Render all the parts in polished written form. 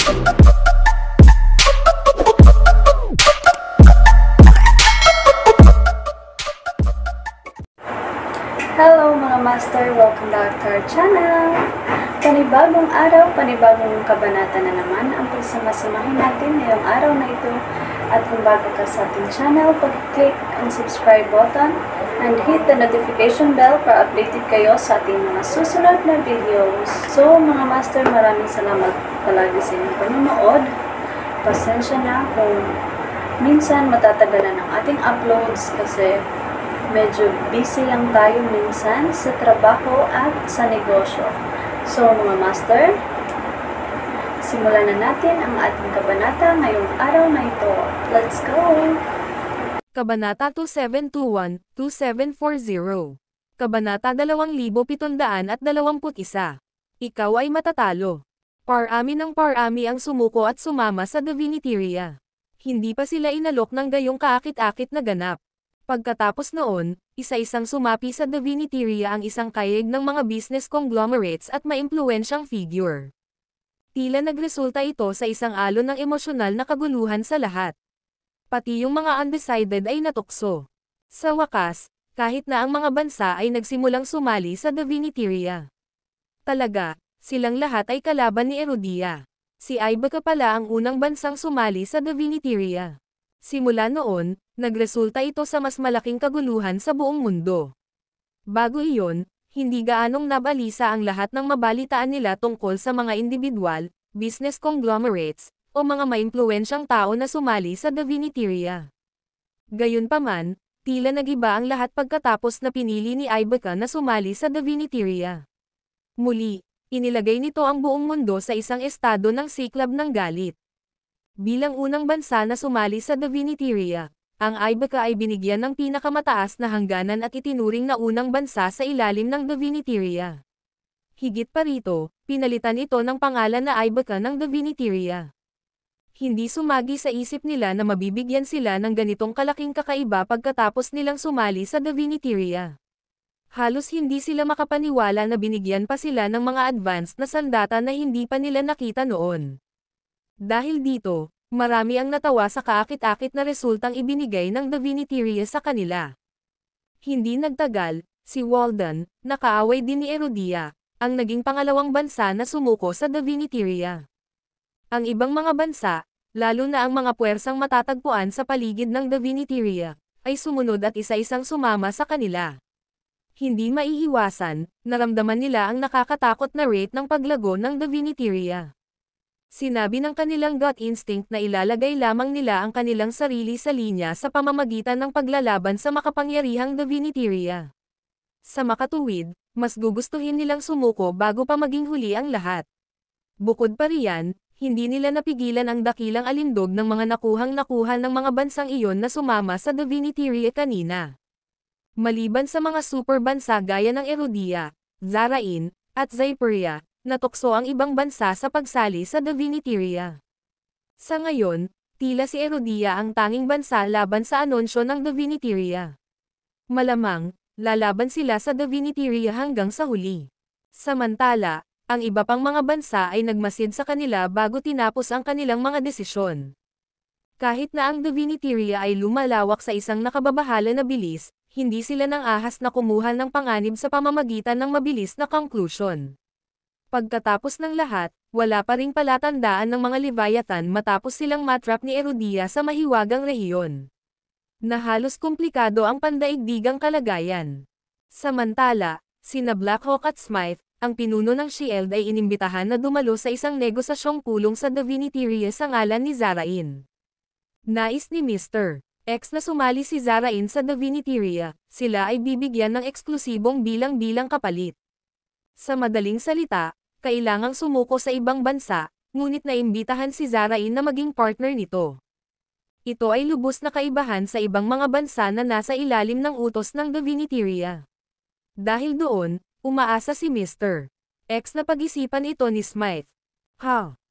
Hello mga master! Welcome back to our channel! Panibagong araw, panibagong kabanata na naman ang pagsamasamahin natin ngayong araw na ito. At kung bago ka sa ating channel, pag-click ang subscribe button and hit the notification bell para updated kayo sa ating mga susunod na videos. So mga master, maraming salamat palagi sa inyong panonood. Pasensya na kung minsan matatagalan ang ating uploads kasi medyo busy lang tayo minsan sa trabaho at sa negosyo. So mga master, simulan na natin ang ating kabanata ngayong araw na ito. Let's go! Kabanata 2721-2740. Kabanata 2721. Ikaw ay matatalo. Parami ng parami ang sumuko at sumama sa Diviniteria. Hindi pa sila inalok ng gayong kaakit-akit na ganap. Pagkatapos noon, isa-isang sumapi sa Diviniteria ang isang kayeg ng mga business conglomerates at maimpluwensyang figure. Tila nagresulta ito sa isang alon ng emosyonal na kaguluhan sa lahat. Pati yung mga undecided ay natukso. Sa wakas, kahit na ang mga bansa ay nagsimulang sumali sa Diviniteria. Talaga, silang lahat ay kalaban ni Erudia. Si Ibeca pala ang unang bansang sumali sa Diviniteria. Simula noon, nagresulta ito sa mas malaking kaguluhan sa buong mundo. Bago iyon, hindi gaanong nabalisa ang lahat ng mabalitaan nila tungkol sa mga individual, business conglomerates, o mga maimpluwensyang tao na sumali sa Diviniteria. Gayunpaman, tila nagiba ang lahat pagkatapos na pinili ni Ibeca na sumali sa Diviniteria. Muli, inilagay nito ang buong mundo sa isang estado ng siklab ng galit. Bilang unang bansa na sumali sa Diviniteria, ang Ibeca ay binigyan ng pinakamataas na hangganan at itinuring na unang bansa sa ilalim ng Diviniteria. Higit pa rito, pinalitan ito ng pangalan na Ibeca ng Diviniteria. Hindi sumagi sa isip nila na mabibigyan sila ng ganitong kalaking kakaiba pagkatapos nilang sumali sa Diviniteria. Halos hindi sila makapaniwala na binigyan pa sila ng mga advanced na sandata na hindi pa nila nakita noon. Dahil dito, marami ang natawa sa kaakit-akit na resultang ibinigay ng Diviniteria sa kanila. Hindi nagtagal, si Walden, na kaaway din ni Erudia, ang naging pangalawang bansa na sumuko sa Diviniteria. Ang ibang mga bansa, lalo na ang mga puwersang matatagpuan sa paligid ng Diviniteria, ay sumunod at isa-isang sumama sa kanila. Hindi maiiwasan, naramdaman nila ang nakakatakot na rate ng paglago ng Diviniteria. Sinabi ng kanilang gut instinct na ilalagay lamang nila ang kanilang sarili sa linya sa pamamagitan ng paglalaban sa makapangyarihang Diviniteria. Sa makatuwid, mas gugustuhin nilang sumuko bago pa maging huli ang lahat. Bukod pa riyan, hindi nila napigilan ang dakilang alindog ng mga nakuhang-nakuha ng mga bansang iyon na sumama sa Diviniteria kanina. Maliban sa mga super bansa gaya ng Erudia, Zarain, at Zyperia, natukso ang ibang bansa sa pagsali sa Diviniteria. Sa ngayon, tila si Erudia ang tanging bansa laban sa anunsyo ng Diviniteria. Malamang, lalaban sila sa Diviniteria hanggang sa huli. Samantala, ang iba pang mga bansa ay nagmasid sa kanila bago tinapos ang kanilang mga desisyon. Kahit na ang Diviniteria ay lumalawak sa isang nakababahala na bilis, hindi sila nang ahas na kumuha ng panganib sa pamamagitan ng mabilis na conclusion. Pagkatapos ng lahat, wala pa ring palatandaan ng mga Leviathan matapos silang matrap ni Erudia sa mahiwagang rehiyon. Na halos komplikado ang pandaigdigang kalagayan. Samantala, sina Blackhawk at Smythe, ang pinuno ng Shield ay inimbitahan na dumalo sa isang negosasyong pulong sa Diviniteria sa ngalan ni Zarain. Nais ni Mr. X na sumali si Zarain sa Diviniteria, sila ay bibigyan ng eksklusibong bilang-bilang kapalit. Sa madaling salita, kailangang sumuko sa ibang bansa, ngunit naimbitahan si Zarain na maging partner nito. Ito ay lubos na kaibahan sa ibang mga bansa na nasa ilalim ng utos ng Diviniteria. Dahil doon, umaasa si Mr. X na pag-isipan ito ni Smythe.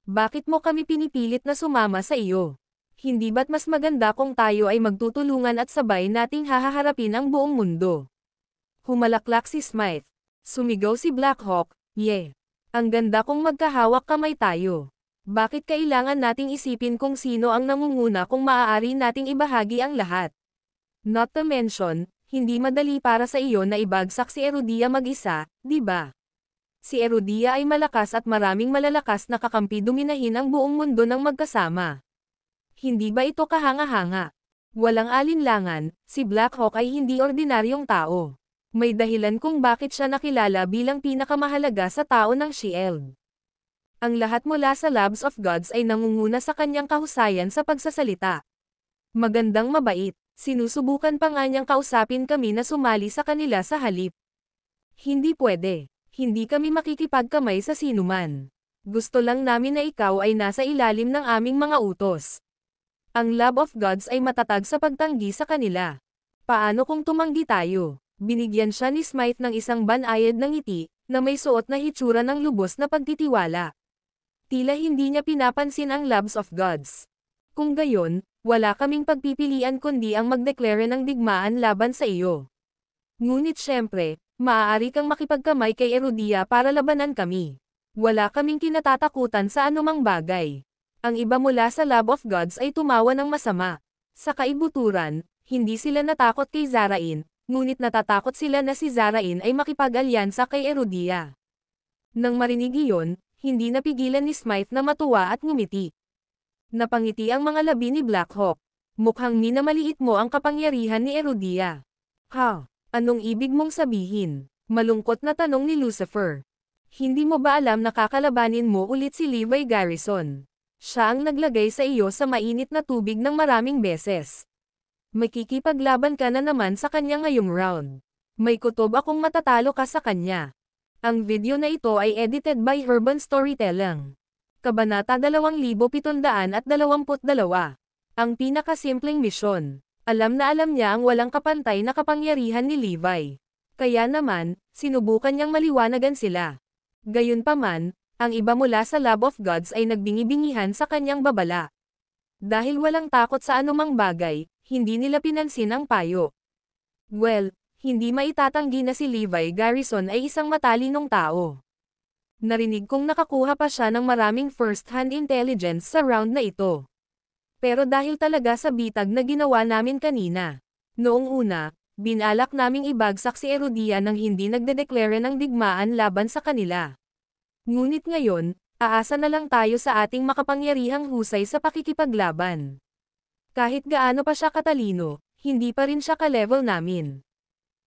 Bakit mo kami pinipilit na sumama sa iyo? Hindi ba't mas maganda kung tayo ay magtutulungan at sabay nating hahaharapin ang buong mundo? Humalaklak si Smythe. Sumigaw si Blackhawk, "Yeah! Ang ganda kung magkahawak kamay tayo." Bakit kailangan nating isipin kung sino ang nangunguna kung maaari nating ibahagi ang lahat? Not to mention, hindi madali para sa iyo na ibagsak si Erudia mag-isa, di ba? Si Erudia ay malakas at maraming malalakas na kakampi dominahin ang buong mundo ng magkasama. Hindi ba ito kahanga-hanga? Walang alinlangan, si Black Hawk ay hindi ordinaryong tao. May dahilan kung bakit siya nakilala bilang pinakamahalaga sa tao ng Shield. Ang lahat mula sa Labs of Gods ay nangunguna sa kanyang kahusayan sa pagsasalita. Magandang mabait, sinusubukan pa nga niyang kausapin kami na sumali sa kanila sa halip. Hindi pwede, hindi kami makikipagkamay sa sinuman. Gusto lang namin na ikaw ay nasa ilalim ng aming mga utos. Ang Lab of Gods ay matatag sa pagtanggi sa kanila. Paano kung tumanggi tayo? Binigyan siya ni Smite ng isang banayad ng ngiti, na may suot na hitsura ng lubos na pagtitiwala. Tila hindi niya pinapansin ang Labs of Gods. Kung gayon, wala kaming pagpipilian kundi ang magdeklare ng digmaan laban sa iyo. Ngunit syempre, maaari kang makipagkamay kay Erudia para labanan kami. Wala kaming kinatatakutan sa anumang bagay. Ang iba mula sa Lab of Gods ay tumawa ng masama. Sa kaibuturan, hindi sila natakot kay Zarain, ngunit natatakot sila na si Zarain ay makipag-alyansa kay Erudia. Nang marinig iyon, hindi napigilan ni Smite na matuwa at ngumiti. Napangiti ang mga labi ni Black Hawk. Mukhang minamaliit mo ang kapangyarihan ni Erudia. Ha? Anong ibig mong sabihin? Malungkot na tanong ni Lucifer. Hindi mo ba alam na kakalabanin mo ulit si Levi Garrison? Siya ang naglagay sa iyo sa mainit na tubig ng maraming beses. Makikipaglaban ka na naman sa kanya ngayong round. May kutob akong matatalo ka sa kanya. Ang video na ito ay edited by Urban Storytelling. Kabanata 2722. Ang pinakasimpleng misyon. Alam na alam niya ang walang kapantay na kapangyarihan ni Levi. Kaya naman, sinubukan niyang maliwanagan sila. Gayunpaman, ang iba mula sa Lab of Gods ay nagbingi-bingihan sa kanyang babala. Dahil walang takot sa anumang bagay, hindi nila pinansin ang payo. Well, hindi maitatanggi na si Levi Garrison ay isang matalinong tao. Narinig kong nakakuha pa siya ng maraming first-hand intelligence sa round na ito. Pero dahil talaga sa bitag na ginawa namin kanina. Noong una, binalak naming ibagsak si Erudia nang hindi nagdedeklara ng digmaan laban sa kanila. Ngunit ngayon, aasa na lang tayo sa ating makapangyarihang husay sa pakikipaglaban. Kahit gaano pa siya katalino, hindi pa rin siya ka-level namin.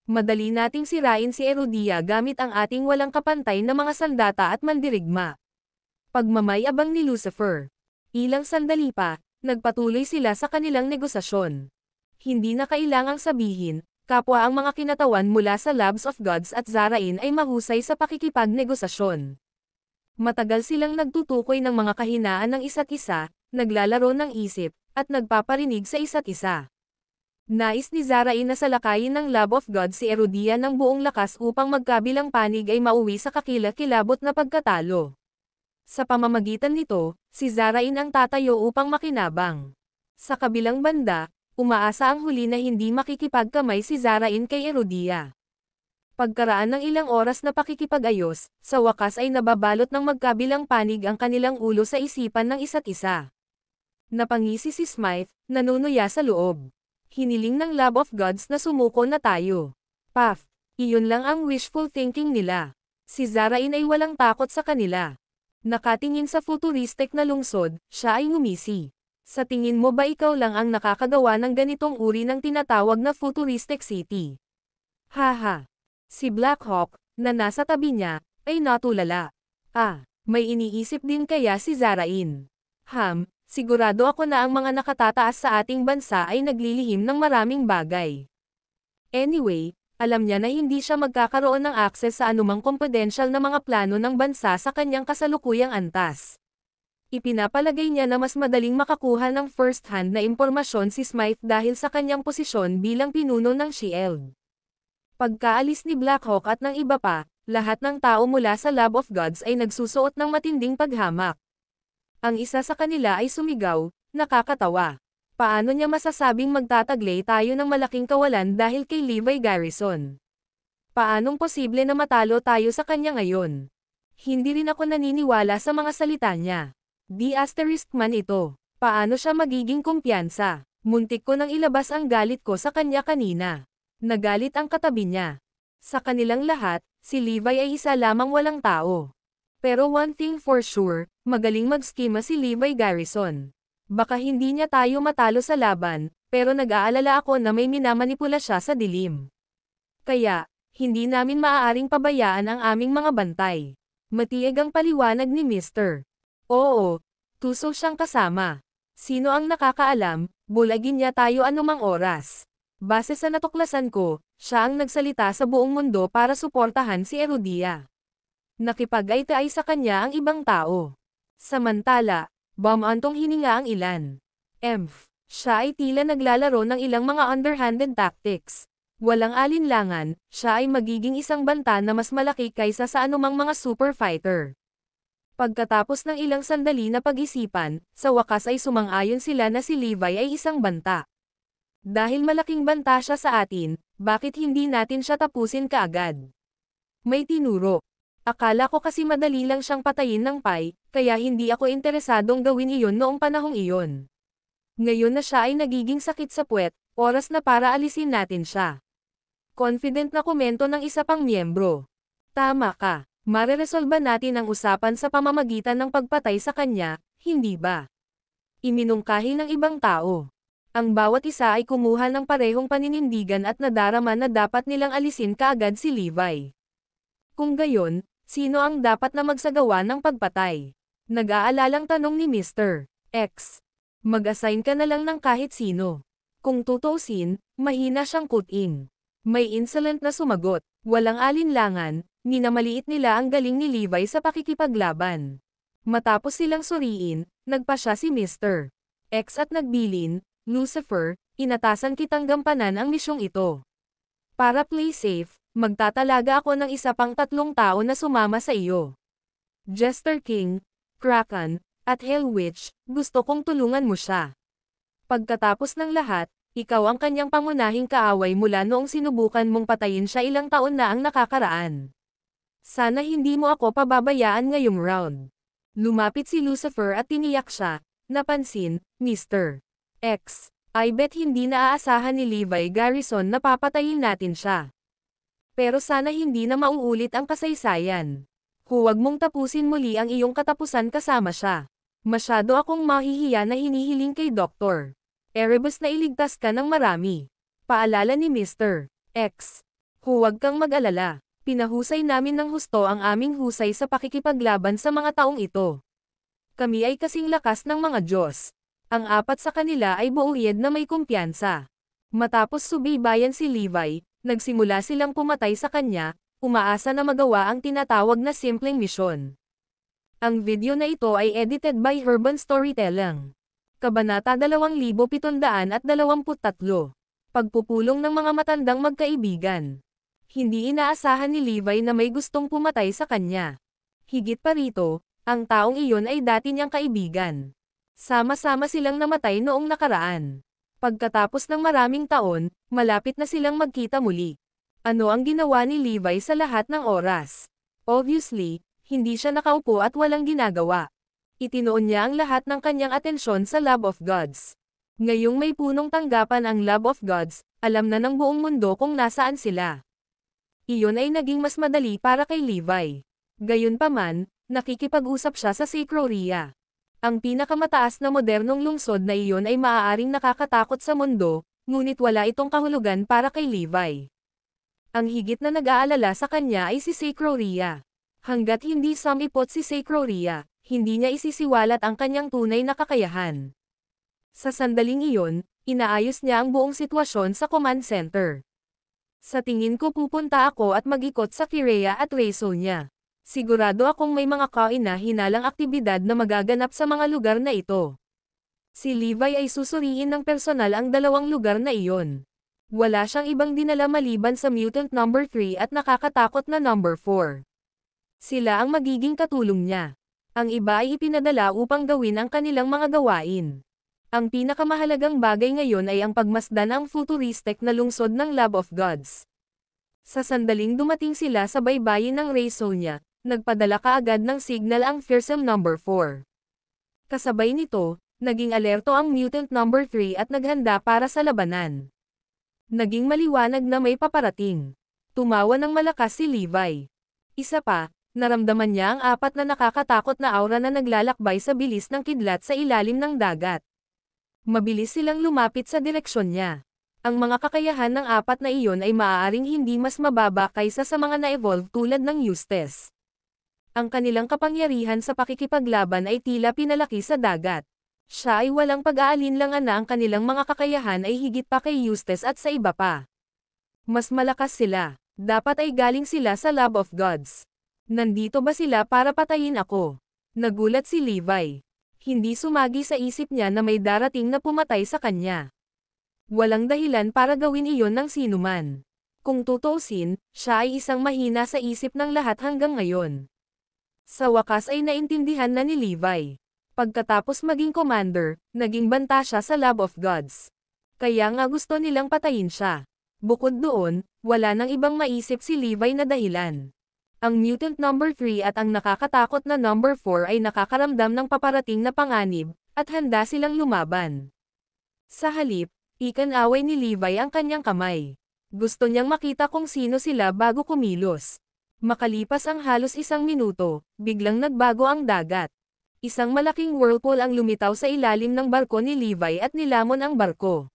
Madali nating sirain si Erudia gamit ang ating walang kapantay na mga sandata at mandirigma. Pagmamayabang ni Lucifer. Ilang sandali pa, nagpatuloy sila sa kanilang negosasyon. Hindi na kailangang sabihin, kapwa ang mga kinatawan mula sa Labs of Gods at Zarain ay mahusay sa pakikipagnegosasyon. Matagal silang nagtutukoy ng mga kahinaan ng isa't isa, naglalaro ng isip, at nagpaparinig sa isa't isa. Nais ni Zarain na salakayin ng Lab of God si Erudia ng buong lakas upang magkabilang panig ay mauwi sa kakilakilabot na pagkatalo. Sa pamamagitan nito, si Zarain ang tatayo upang makinabang. Sa kabilang banda, umaasa ang huli na hindi makikipagkamay si Zarain kay Erudia. Pagkaraan ng ilang oras na pakikipag-ayos, sa wakas ay nababalot ng magkabilang panig ang kanilang ulo sa isipan ng isa't isa. Napangisi si Smite, nanunuya sa loob. Hiniling ng Lab of Gods na sumuko na tayo. Paf, iyon lang ang wishful thinking nila. Si Zarain ay walang takot sa kanila. Nakatingin sa futuristic na lungsod, siya ay ngumisi. Sa tingin mo ba ikaw lang ang nakakagawa ng ganitong uri ng tinatawag na futuristic city? Haha. Si Black Hawk, na nasa tabi niya, ay natulala. May iniisip din kaya si Zarain. Sigurado ako na ang mga nakatataas sa ating bansa ay naglilihim ng maraming bagay. Anyway, alam niya na hindi siya magkakaroon ng akses sa anumang confidential na mga plano ng bansa sa kanyang kasalukuyang antas. Ipinapalagay niya na mas madaling makakuha ng first-hand na impormasyon si Smite dahil sa kanyang posisyon bilang pinuno ng Shield. Pagkaalis ni Black Hawk at ng iba pa, lahat ng tao mula sa Lab of Gods ay nagsusuot ng matinding paghamak. Ang isa sa kanila ay sumigaw, nakakatawa. Paano niya masasabing magtataglay tayo ng malaking kawalan dahil kay Levi Garrison? Paanong posible na matalo tayo sa kanya ngayon? Hindi rin ako naniniwala sa mga salita niya. Di asterisk man ito. Paano siya magiging kumpiyansa? Muntik ko nang ilabas ang galit ko sa kanya kanina. Nagalit ang katabi niya. Sa kanilang lahat, si Levi ay isa lamang walang tao. Pero one thing for sure, magaling mag-skema si Levi Garrison. Baka hindi niya tayo matalo sa laban, pero nag-aalala ako na may minamanipula siya sa dilim. Kaya, hindi namin maaaring pabayaan ang aming mga bantay. Matieg ang paliwanag ni Mr. Oo, tuso siyang kasama. Sino ang nakakaalam, bulagin niya tayo anumang oras. Base sa natuklasan ko, siya ang nagsalita sa buong mundo para suportahan si Erudia. Nakipag-ay sa kanya ang ibang tao. Samantala, bumantong hininga ang ilan. Siya ay tila naglalaro ng ilang mga underhanded tactics. Walang alinlangan, siya ay magiging isang banta na mas malaki kaysa sa anumang mga super fighter. Pagkatapos ng ilang sandali na pag-isipan, sa wakas ay sumang-ayon sila na si Levi ay isang banta. Dahil malaking banta siya sa atin, bakit hindi natin siya tapusin kaagad? May tinuro. Akala ko kasi madali lang siyang patayin ng Pai, kaya hindi ako interesadong gawin iyon noong panahong iyon. Ngayon na siya ay nagiging sakit sa puwet, oras na para alisin natin siya. Confident na komento ng isa pang miyembro. Tama ka, mareresolba natin ang usapan sa pamamagitan ng pagpatay sa kanya, hindi ba? Iminungkahi ng ibang tao. Ang bawat isa ay kumuha ng parehong paninindigan at nadarama na dapat nilang alisin kaagad si Levi. Kung gayon, sino ang dapat na magsagawa ng pagpatay? Nag-aalalang tanong ni Mr. X. Mag-assign ka na lang ng kahit sino. Kung tutuusin, mahina siyang kuting. May insolent na sumagot, walang alinlangan, minamaliit nila ang galing ni Levi sa pakikipaglaban. Matapos silang suriin, nagpa siya si Mr. X at nagbilin, Lucifer, inatasan kitang gampanan ang misyong ito. Para play safe, magtatalaga ako ng isa pang 3 tao na sumama sa iyo. Jester King, Kraken, at Hell Witch, gusto kong tulungan mo siya. Pagkatapos ng lahat, ikaw ang kanyang pangunahing kaaway mula noong sinubukan mong patayin siya ilang taon na ang nakakaraan. Sana hindi mo ako pababayaan ngayong round. Lumapit si Lucifer at tiniyak siya, napansin, Mr. X. I bet hindi naaasahan ni Levi Garrison na papatayin natin siya. Pero sana hindi na mauulit ang kasaysayan. Huwag mong tapusin muli ang iyong katapusan kasama siya. Masyado akong mahihiya na hinihiling kay Dr. Erebus na iligtas ka ng marami. Paalala ni Mr. X. Huwag kang mag-alala. Pinahusay namin ng husto ang aming husay sa pakikipaglaban sa mga taong ito. Kami ay kasing lakas ng mga Diyos. Ang 4 sa kanila ay buuyed na may kumpiyansa. Matapos subaybayan si Levi, nagsimula silang pumatay sa kanya, umaasa na magawa ang tinatawag na simpleng misyon. Ang video na ito ay edited by Herban Storytelling. Kabanata 2723. Pagpupulong ng mga matandang magkaibigan. Hindi inaasahan ni Levi na may gustong pumatay sa kanya. Higit pa rito, ang taong iyon ay dati niyang kaibigan. Sama-sama silang namatay noong nakaraan. Pagkatapos ng maraming taon, malapit na silang magkita muli. Ano ang ginawa ni Levi sa lahat ng oras? Obviously, hindi siya nakaupo at walang ginagawa. Itinoon niya ang lahat ng kanyang atensyon sa Lab of Gods. Ngayong may punong tanggapan ang Lab of Gods, alam na ng buong mundo kung nasaan sila. Iyon ay naging mas madali para kay Levi. Gayunpaman, nakikipag-usap siya sa Sacroria. Ang pinakamataas na modernong lungsod na iyon ay maaaring nakakatakot sa mundo, ngunit wala itong kahulugan para kay Levi. Ang higit na nag-aalala sa kanya ay si Sacroria. Hanggat hindi sumipot si Sacroria, hindi niya isisiwalat ang kanyang tunay na kakayahan. Sa sandaling iyon, inaayos niya ang buong sitwasyon sa command center. Sa tingin ko pupunta ako at mag-ikot sa Kirea at Raysonia. Sigurado akong may mga kaina-hinalang aktibidad na magaganap sa mga lugar na ito. Si Levi ay susuriin ng personal ang 2 lugar na iyon. Wala siyang ibang dinala maliban sa Mutant number 3 at nakakatakot na number 4. Sila ang magiging katulong niya. Ang iba ay ipinadala upang gawin ang kanilang mga gawain. Ang pinakamahalagang bagay ngayon ay ang pagmasdan ang futuristic na lungsod ng Lab of Gods. Sa sandaling dumating sila sa baybayin ng Raysonia, nagpadala kaagad ng signal ang fearsome number 4. Kasabay nito, naging alerto ang Mutant number 3 at naghanda para sa labanan. Naging maliwanag na may paparating. Tumawa ng malakas si Levi. Isa pa, naramdaman niya ang apat na nakakatakot na aura na naglalakbay sa bilis ng kidlat sa ilalim ng dagat. Mabilis silang lumapit sa direksyon niya. Ang mga kakayahan ng apat na iyon ay maaaring hindi mas mababa kaysa sa mga na-evolve tulad ng Eustace. Ang kanilang kapangyarihan sa pakikipaglaban ay tila pinalaki sa dagat. Siya ay walang pag-aalinlangan na ang kanilang mga kakayahan ay higit pa kay Eustace at sa iba pa. Mas malakas sila. Dapat ay galing sila sa Lab of Gods. Nandito ba sila para patayin ako? Nagulat si Levi. Hindi sumagi sa isip niya na may darating na pumatay sa kanya. Walang dahilan para gawin iyon ng sinuman. Kung tutuusin, siya ay isang mahina sa isip ng lahat hanggang ngayon. Sa wakas ay naintindihan na ni Levi. Pagkatapos maging commander, naging banta siya sa Lab of Gods. Kaya nga gusto nilang patayin siya. Bukod doon, wala nang ibang maisip si Levi na dahilan. Ang Mutant number 3 at ang nakakatakot na number 4 ay nakakaramdam ng paparating na panganib, at handa silang lumaban. Sa halip, ikan-away ni Levi ang kanyang kamay. Gusto niyang makita kung sino sila bago kumilos. Makalipas ang halos 1 minuto, biglang nagbago ang dagat. Isang malaking whirlpool ang lumitaw sa ilalim ng barko ni Levi at nilamon ang barko.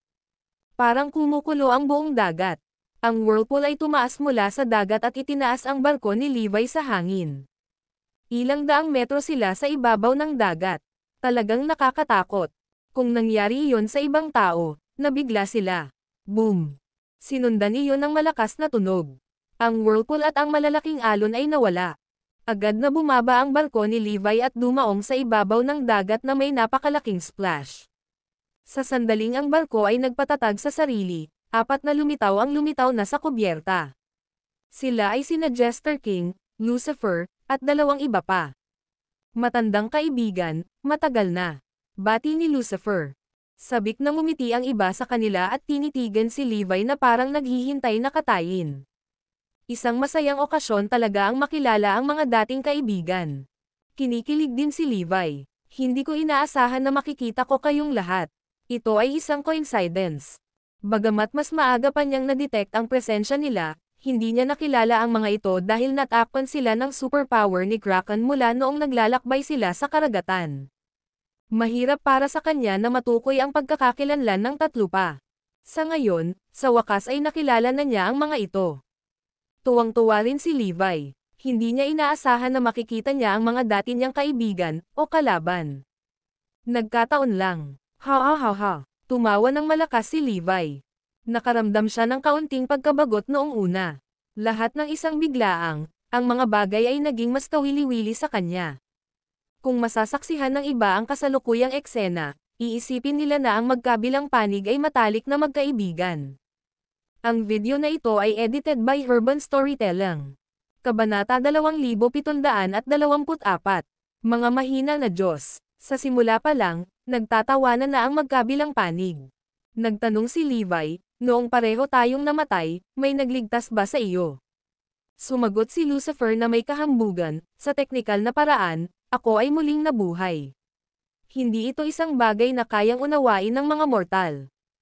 Parang kumukulo ang buong dagat. Ang whirlpool ay tumaas mula sa dagat at itinaas ang barko ni Levi sa hangin. Ilang daang metro sila sa ibabaw ng dagat. Talagang nakakatakot. Kung nangyari iyon sa ibang tao, nabigla sila. Boom! Sinundan iyon ng malakas na tunog. Ang whirlpool at ang malalaking alon ay nawala. Agad na bumaba ang barko ni Levi at dumaong sa ibabaw ng dagat na may napakalaking splash. Sa sandaling ang barko ay nagpatatag sa sarili, 4 na lumitaw ang lumitaw na sa kubyerta. Sila ay sina Jester King, Lucifer, at 2 iba pa. Matandang kaibigan, matagal na. Bati ni Lucifer. Sabik na ngumiti ang iba sa kanila at tinitigan si Levi na parang naghihintay na katayin. Isang masayang okasyon talaga ang makilala ang mga dating kaibigan. Kinikilig din si Levi. Hindi ko inaasahan na makikita ko kayong lahat. Ito ay isang coincidence. Bagamat mas maaga pa niyang na-detect ang presensya nila, hindi niya nakilala ang mga ito dahil natakpan sila ng superpower ni Kraken mula noong naglalakbay sila sa karagatan. Mahirap para sa kanya na matukoy ang pagkakakilanlan ng 3 pa. Sa ngayon, sa wakas ay nakilala na niya ang mga ito. Tuwang-tuwa rin si Levi. Hindi niya inaasahan na makikita niya ang mga dati niyang kaibigan o kalaban. Nagkataon lang. Ha ha ha ha. Tumawa ng malakas si Levi. Nakaramdam siya ng kaunting pagkabagot noong una. Lahat ng isang biglaang, ang mga bagay ay naging mas kawili-wili sa kanya. Kung masasaksihan ng iba ang kasalukuyang eksena, iisipin nila na ang magkabilang panig ay matalik na magkaibigan. Ang video na ito ay edited by Urban Storytelling. Kabanata 2724. Mga mahina na Diyos. Sa simula pa lang, nagtatawanan na ang magkabilang panig. Nagtanong si Levi, noong pareho tayong namatay, may nagligtas ba sa iyo? Sumagot si Lucifer na may kahambugan, sa teknikal na paraan, ako ay muling nabuhay. Hindi ito isang bagay na kayang unawain ng mga mortal.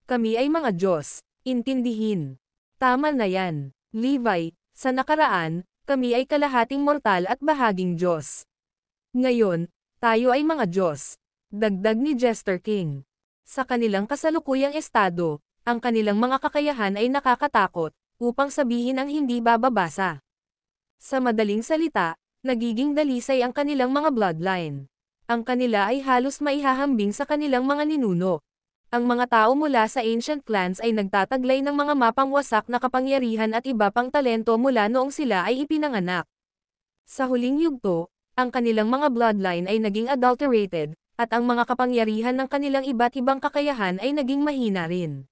Kami ay mga Diyos, intindihin. Tama na yan, Levi, sa nakaraan, kami ay kalahating mortal at bahaging Diyos. Ngayon, tayo ay mga Diyos. Dagdag ni Jester King. Sa kanilang kasalukuyang estado, ang kanilang mga kakayahan ay nakakatakot, upang sabihin ang hindi bababasa. Sa madaling salita, nagiging dalisay ang kanilang mga bloodline. Ang kanila ay halos maihahambing sa kanilang mga ninuno. Ang mga tao mula sa ancient clans ay nagtataglay ng mga mapangwasak na kapangyarihan at iba pang talento mula noong sila ay ipinanganak. Sa huling yugto, ang kanilang mga bloodline ay naging adulterated, at ang mga kapangyarihan ng kanilang iba't ibang kakayahan ay naging mahina rin.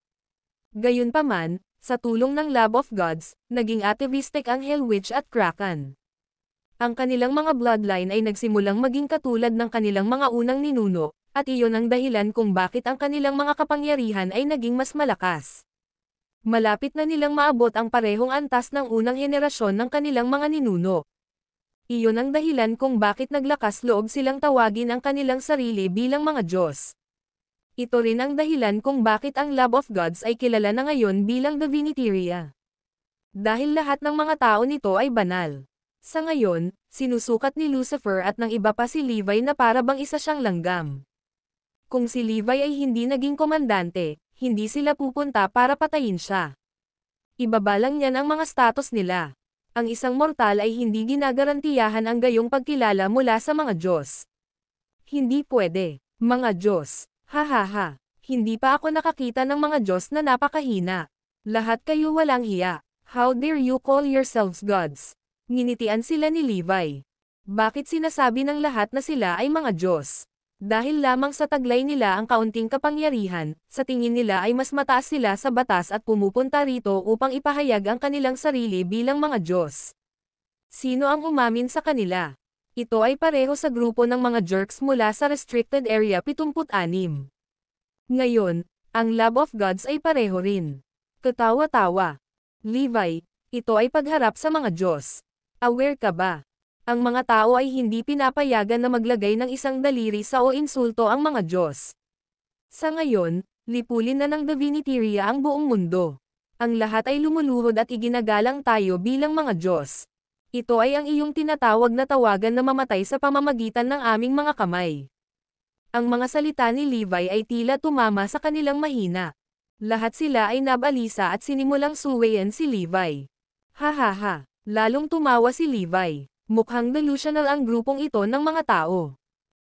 Gayunpaman, sa tulong ng Lab of Gods, naging atavistic ang Hell Witch at Kraken. Ang kanilang mga bloodline ay nagsimulang maging katulad ng kanilang mga unang ninuno, at iyon ang dahilan kung bakit ang kanilang mga kapangyarihan ay naging mas malakas. Malapit na nilang maabot ang parehong antas ng unang henerasyon ng kanilang mga ninuno. Iyon ang dahilan kung bakit naglakas loob silang tawagin ang kanilang sarili bilang mga Diyos. Ito rin ang dahilan kung bakit ang Lab of Gods ay kilala na ngayon bilang Diviniteria. Dahil lahat ng mga tao nito ay banal. Sa ngayon, sinusukat ni Lucifer at ng iba pa si Levi na para bang isa siyang langgam. Kung si Levi ay hindi naging komandante, hindi sila pupunta para patayin siya. Ibabalang niyan ang mga status nila. Ang isang mortal ay hindi ginagarantiyahan ang gayong pagkilala mula sa mga Diyos. Hindi pwede, mga Diyos. Hahaha. Hindi pa ako nakakita ng mga Diyos na napakahina. Lahat kayo walang hiya. How dare you call yourselves gods? Nginitian sila ni Levi. Bakit sinasabi ng lahat na sila ay mga Diyos? Dahil lamang sa taglay nila ang kaunting kapangyarihan, sa tingin nila ay mas mataas sila sa batas at pumupunta rito upang ipahayag ang kanilang sarili bilang mga Diyos. Sino ang umamin sa kanila? Ito ay pareho sa grupo ng mga jerks mula sa Restricted Area 76. Ngayon, ang Lab of Gods ay pareho rin. Katawa-tawa. Levi, ito ay pagharap sa mga Diyos. Aware ka ba? Ang mga tao ay hindi pinapayagan na maglagay ng isang daliri sa o insulto ang mga Diyos. Sa ngayon, lipulin na ng Diviniteria ang buong mundo. Ang lahat ay lumuluhod at iginagalang tayo bilang mga Diyos. Ito ay ang iyong tinatawag na tawagan na mamatay sa pamamagitan ng aming mga kamay. Ang mga salita ni Levi ay tila tumama sa kanilang mahina. Lahat sila ay nabalisa at sinimulang suwayan si Levi. Hahaha, lalong tumawa si Levi. Mukhang delusional ang grupong ito ng mga tao.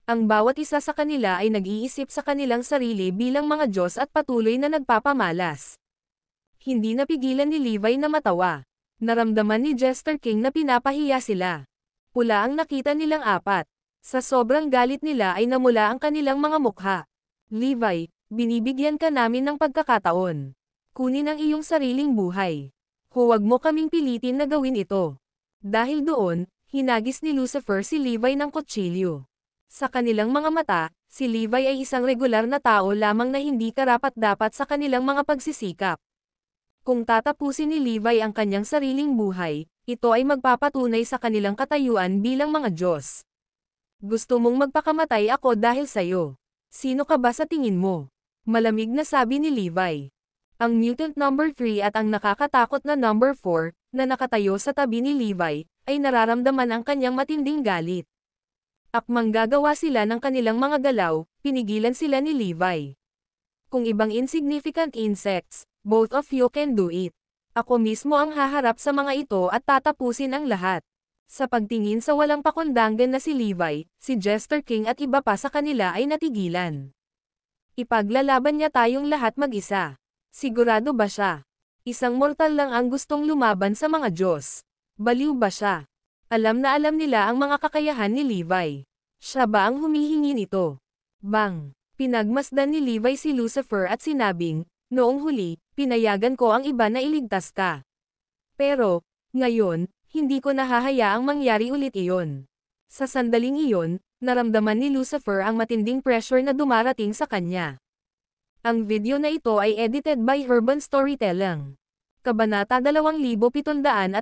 Ang bawat isa sa kanila ay nag-iisip sa kanilang sarili bilang mga Diyos at patuloy na nagpapamalas. Hindi napigilan ni Levi na matawa. Naramdaman ni Jester King na pinapahiya sila. Pula ang nakita nilang apat. Sa sobrang galit nila ay namula ang kanilang mga mukha. Levi, binibigyan ka namin ng pagkakataon. Kunin ang iyong sariling buhay. Huwag mo kaming pilitin na gawin ito. Dahil doon, hinagis ni Lucifer si Levi ng kutsilyo. Sa kanilang mga mata, si Levi ay isang regular na tao lamang na hindi karapat-dapat sa kanilang mga pagsisikap. Kung tatapusin ni Levi ang kanyang sariling buhay, ito ay magpapatunay sa kanilang katayuan bilang mga Diyos. Gusto mong magpakamatay ako dahil sayo. Sino ka ba sa tingin mo? Malamig na sabi ni Levi. Ang mutant number 3 at ang nakakatakot na number 4, na nakatayo sa tabi ni Levi, ay nararamdaman ang kanyang matinding galit. Akmang gagawa sila ng kanilang mga galaw, pinigilan sila ni Levi. Kung ibang insignificant insects, both of you can do it. Ako mismo ang haharap sa mga ito at tatapusin ang lahat. Sa pagtingin sa walang pakundangan na si Levi, si Jester King at iba pa sa kanila ay natigilan. Ipaglalaban niya tayong lahat mag-isa. Sigurado ba siya? Isang mortal lang ang gustong lumaban sa mga Diyos. Baliw ba siya? Alam na alam nila ang mga kakayahan ni Levi. Siya ba ang humihingi nito? Bang! Pinagmasdan ni Levi si Lucifer at sinabing, noong huli, pinayagan ko ang iba na iligtas ka. Pero, ngayon, hindi ko nahahayaang mangyari ulit iyon. Sa sandaling iyon, naramdaman ni Lucifer ang matinding pressure na dumarating sa kanya. Ang video na ito ay edited by Herban Storytelling. Kabanata 2725.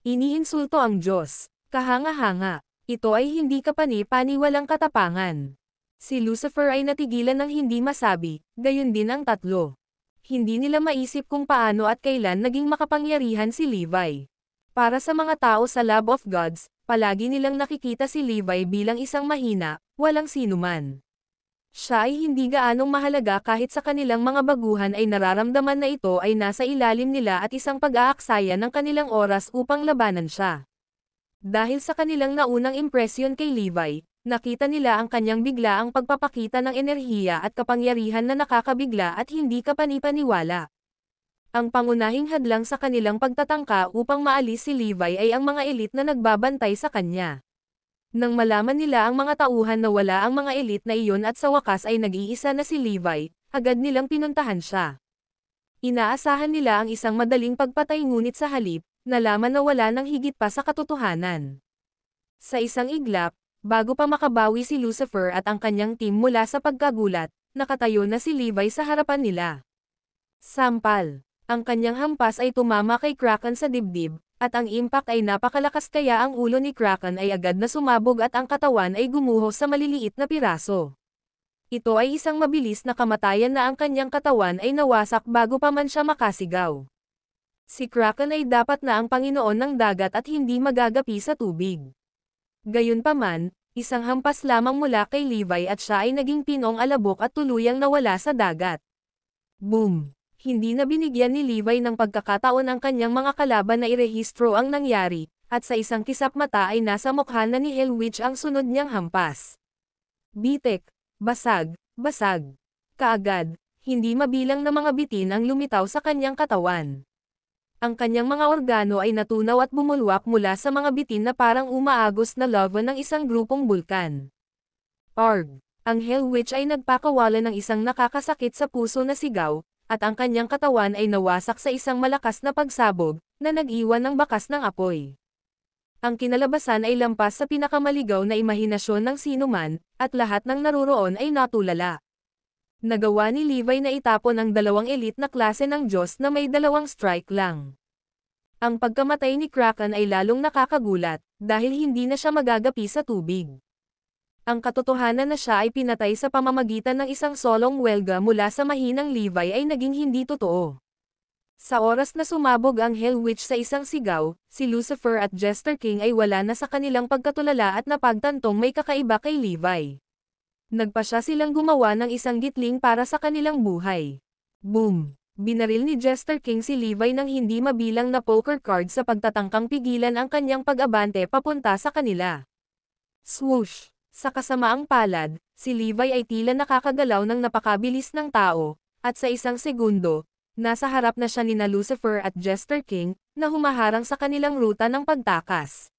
Iniinsulto ang Diyos. Kahanga-hanga. Ito ay hindi kapani-paniwalang katapangan. Si Lucifer ay natigilan ng hindi masabi, gayon din ang tatlo. Hindi nila maisip kung paano at kailan naging makapangyarihan si Levi. Para sa mga tao sa Lab of Gods, palagi nilang nakikita si Levi bilang isang mahina, walang sinuman. Siya ay hindi gaanong mahalaga kahit sa kanilang mga baguhan ay nararamdaman na ito ay nasa ilalim nila at isang pag-aaksaya ng kanilang oras upang labanan siya. Dahil sa kanilang naunang impresyon kay Levi, nakita nila ang kanyang biglaang pagpapakita ng enerhiya at kapangyarihan na nakakabigla at hindi kapani-paniwala. Ang pangunahing hadlang sa kanilang pagtatangka upang maalis si Levi ay ang mga elite na nagbabantay sa kanya. Nang malaman nila ang mga tauhan na wala ang mga elite na iyon at sa wakas ay nag-iisa na si Levi, agad nilang pinuntahan siya. Inaasahan nila ang isang madaling pagpatay ngunit sa halip, nalaman na wala nang higit pa sa katotohanan. Sa isang iglap, bago pa makabawi si Lucifer at ang kanyang team mula sa pagkagulat, nakatayo na si Levi sa harapan nila. Sampal. Ang kanyang hampas ay tumama kay Kraken sa dibdib, At ang impact ay napakalakas kaya ang ulo ni Kraken ay agad na sumabog at ang katawan ay gumuho sa maliliit na piraso. Ito ay isang mabilis na kamatayan na ang kanyang katawan ay nawasak bago pa man siya makasigaw. Si Kraken ay dapat na ang Panginoon ng dagat at hindi magagapi sa tubig. Gayunpaman, isang hampas lamang mula kay Levi at siya ay naging pinong alabok at tuluyang nawala sa dagat. Boom! Hindi na binigyan ni Levi ng pagkakataon ang kanyang mga kalaban na irehistro ang nangyari, at sa isang kisap mata ay nasa mukha na ni Hellwitch ang sunod niyang hampas. Bitek, basag, basag. Kaagad, hindi mabilang na mga bitin ang lumitaw sa kanyang katawan. Ang kanyang mga organo ay natunaw at bumulwak mula sa mga bitin na parang umaagos na lava ng isang grupong bulkan. Arg! Ang Hellwitch ay nagpakawala ng isang nakakasakit sa puso na sigaw, at ang kanyang katawan ay nawasak sa isang malakas na pagsabog, na nag-iwan ng bakas ng apoy. Ang kinalabasan ay lampas sa pinakamaligaw na imahinasyon ng sinuman, at lahat ng naruroon ay natulala. Nagawa ni Levi na itapon ang dalawang elite na klase ng Diyos na may dalawang strike lang. Ang pagkamatay ni Kraken ay lalong nakakagulat, dahil hindi na siya magagapi sa tubig. Ang katotohanan na siya ay pinatay sa pamamagitan ng isang solong welga mula sa mahinang Levi ay naging hindi totoo. Sa oras na sumabog ang Hellwitch sa isang sigaw, si Lucifer at Jester King ay wala na sa kanilang pagkatulala at napagtantong may kakaiba kay Levi. Nagpasya silang gumawa ng isang gitling para sa kanilang buhay. Boom! Binaril ni Jester King si Levi ng hindi mabilang na poker card sa pagtatangkang pigilan ang kanyang pag-abante papunta sa kanila. Swoosh! Sa kasamaang palad, si Levi ay tila nakakagalaw ng napakabilis ng tao, at sa isang segundo, nasa harap na siya nina Lucifer at Jester King, na humaharang sa kanilang ruta ng pagtakas.